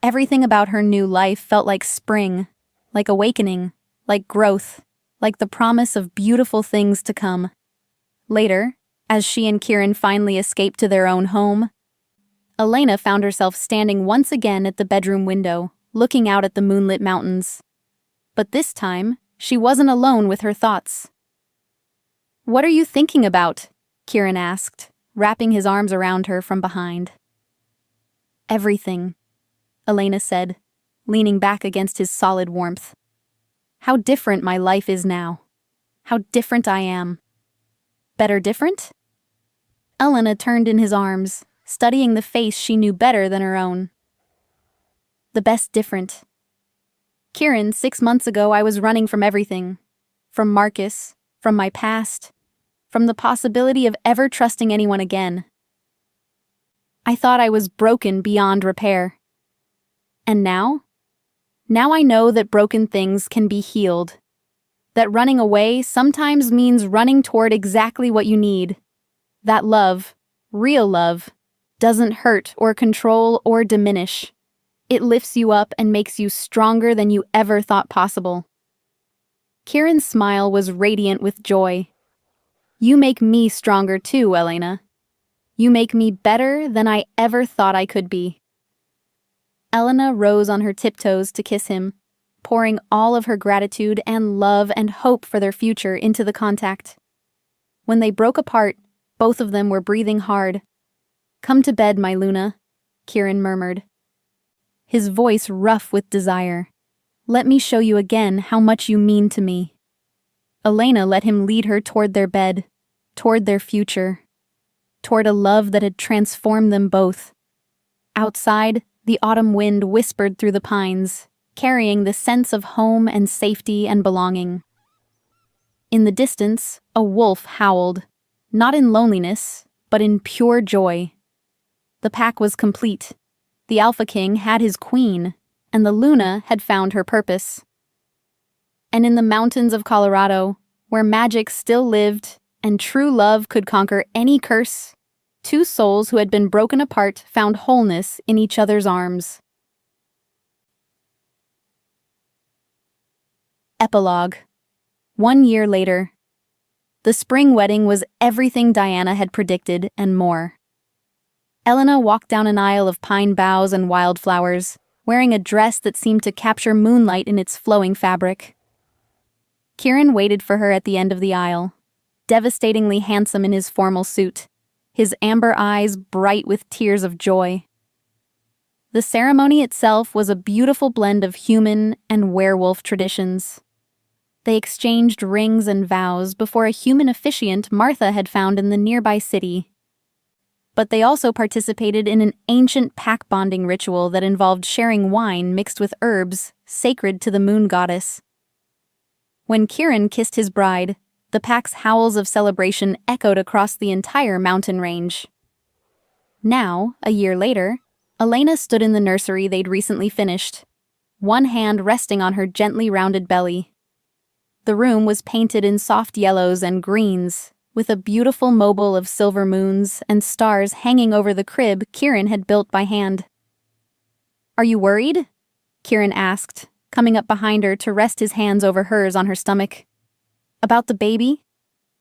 Everything about her new life felt like spring, like awakening, like growth, like the promise of beautiful things to come. Later, as she and Kieran finally escaped to their own home, Elena found herself standing once again at the bedroom window, looking out at the moonlit mountains. But this time, she wasn't alone with her thoughts. "What are you thinking about?" Kieran asked, wrapping his arms around her from behind. "Everything," Elena said, leaning back against his solid warmth. "How different my life is now. How different I am." "Better different?" Elena turned in his arms, studying the face she knew better than her own. "The best different. Kieran, 6 months ago I was running from everything. From Marcus, from my past, from the possibility of ever trusting anyone again. I thought I was broken beyond repair. And now? Now I know that broken things can be healed. That running away sometimes means running toward exactly what you need. That love, real love, doesn't hurt or control or diminish. It lifts you up and makes you stronger than you ever thought possible." Kieran's smile was radiant with joy. "You make me stronger too, Elena. You make me better than I ever thought I could be." Elena rose on her tiptoes to kiss him, pouring all of her gratitude and love and hope for their future into the contact. When they broke apart, both of them were breathing hard. "Come to bed, my Luna," Kieran murmured, his voice rough with desire. "Let me show you again how much you mean to me." Elena let him lead her toward their bed, toward their future, toward a love that had transformed them both. Outside, the autumn wind whispered through the pines, carrying the sense of home and safety and belonging. In the distance, a wolf howled, not in loneliness, but in pure joy. The pack was complete. The Alpha King had his queen, and the Luna had found her purpose. And in the mountains of Colorado, where magic still lived and true love could conquer any curse, two souls who had been broken apart found wholeness in each other's arms. Epilogue. 1 year later. The spring wedding was everything Diana had predicted and more. Elena walked down an aisle of pine boughs and wildflowers, wearing a dress that seemed to capture moonlight in its flowing fabric. Kieran waited for her at the end of the aisle, devastatingly handsome in his formal suit, his amber eyes bright with tears of joy. The ceremony itself was a beautiful blend of human and werewolf traditions. They exchanged rings and vows before a human officiant Martha had found in the nearby city. But they also participated in an ancient pack bonding ritual that involved sharing wine mixed with herbs sacred to the moon goddess. When Kieran kissed his bride, the pack's howls of celebration echoed across the entire mountain range. Now, a year later, Elena stood in the nursery they'd recently finished, one hand resting on her gently rounded belly. The room was painted in soft yellows and greens, with a beautiful mobile of silver moons and stars hanging over the crib Kieran had built by hand. "Are you worried?" Kieran asked, coming up behind her to rest his hands over hers on her stomach. "About the baby?"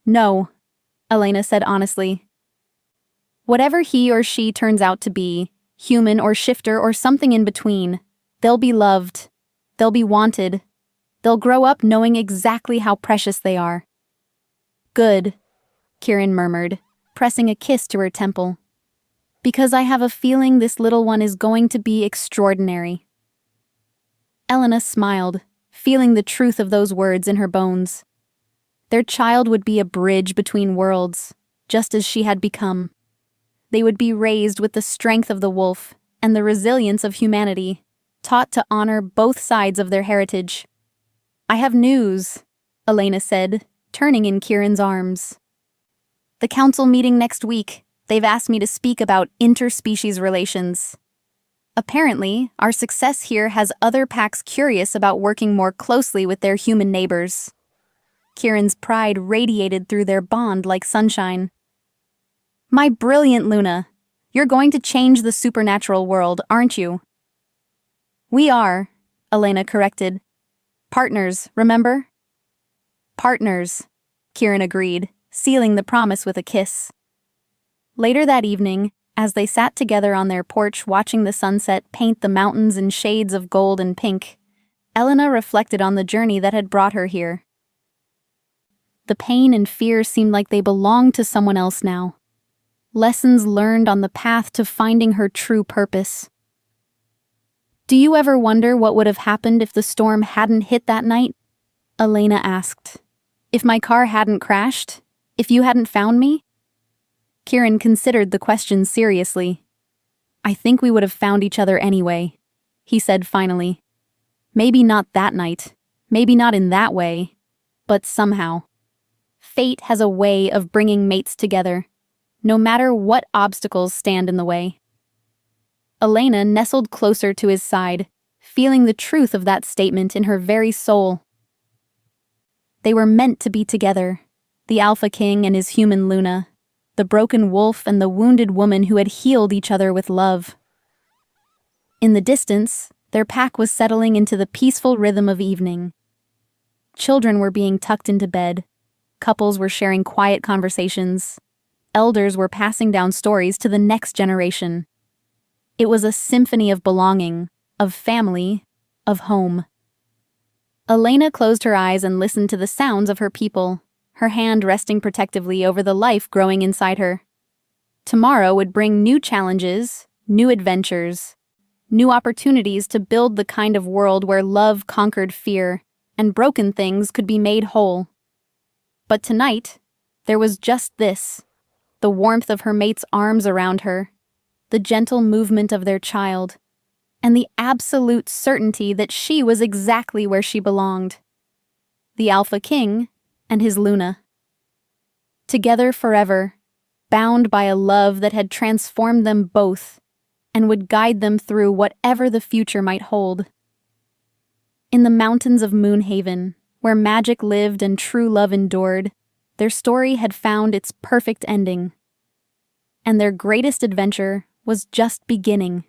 "No," Elena said honestly. "Whatever he or she turns out to be, human or shifter or something in between, they'll be loved. They'll be wanted. They'll grow up knowing exactly how precious they are." "Good," Kieran murmured, pressing a kiss to her temple. "Because I have a feeling this little one is going to be extraordinary." Elena smiled, feeling the truth of those words in her bones. Their child would be a bridge between worlds, just as she had become. They would be raised with the strength of the wolf and the resilience of humanity, taught to honor both sides of their heritage. "I have news," Elena said, turning in Kieran's arms. "The council meeting next week. They've asked me to speak about interspecies relations. Apparently, our success here has other packs curious about working more closely with their human neighbors." Kieran's pride radiated through their bond like sunshine. "My brilliant Luna, you're going to change the supernatural world, aren't you?" "We are," Elena corrected. Partners, remember? Partners, Kieran agreed, sealing the promise with a kiss. Later that evening, as they sat together on their porch watching the sunset paint the mountains in shades of gold and pink, Elena reflected on the journey that had brought her here. The pain and fear seemed like they belonged to someone else now. Lessons learned on the path to finding her true purpose. Do you ever wonder what would have happened if the storm hadn't hit that night? Elena asked. If my car hadn't crashed? If you hadn't found me? Kieran considered the question seriously. I think we would have found each other anyway, he said finally. Maybe not that night, maybe not in that way, but somehow. Fate has a way of bringing mates together, no matter what obstacles stand in the way. Elena nestled closer to his side, feeling the truth of that statement in her very soul. They were meant to be together, the Alpha King and his human Luna, the broken wolf and the wounded woman who had healed each other with love. In the distance, their pack was settling into the peaceful rhythm of evening. Children were being tucked into bed, couples were sharing quiet conversations, elders were passing down stories to the next generation. It was a symphony of belonging, of family, of home. Elena closed her eyes and listened to the sounds of her people, her hand resting protectively over the life growing inside her. Tomorrow would bring new challenges, new adventures, new opportunities to build the kind of world where love conquered fear and broken things could be made whole. But tonight, there was just this, the warmth of her mate's arms around her, the gentle movement of their child, and the absolute certainty that she was exactly where she belonged. The Alpha King and his Luna. Together forever, bound by a love that had transformed them both and would guide them through whatever the future might hold. In the mountains of Moonhaven, where magic lived and true love endured, their story had found its perfect ending. And their greatest adventure was just beginning.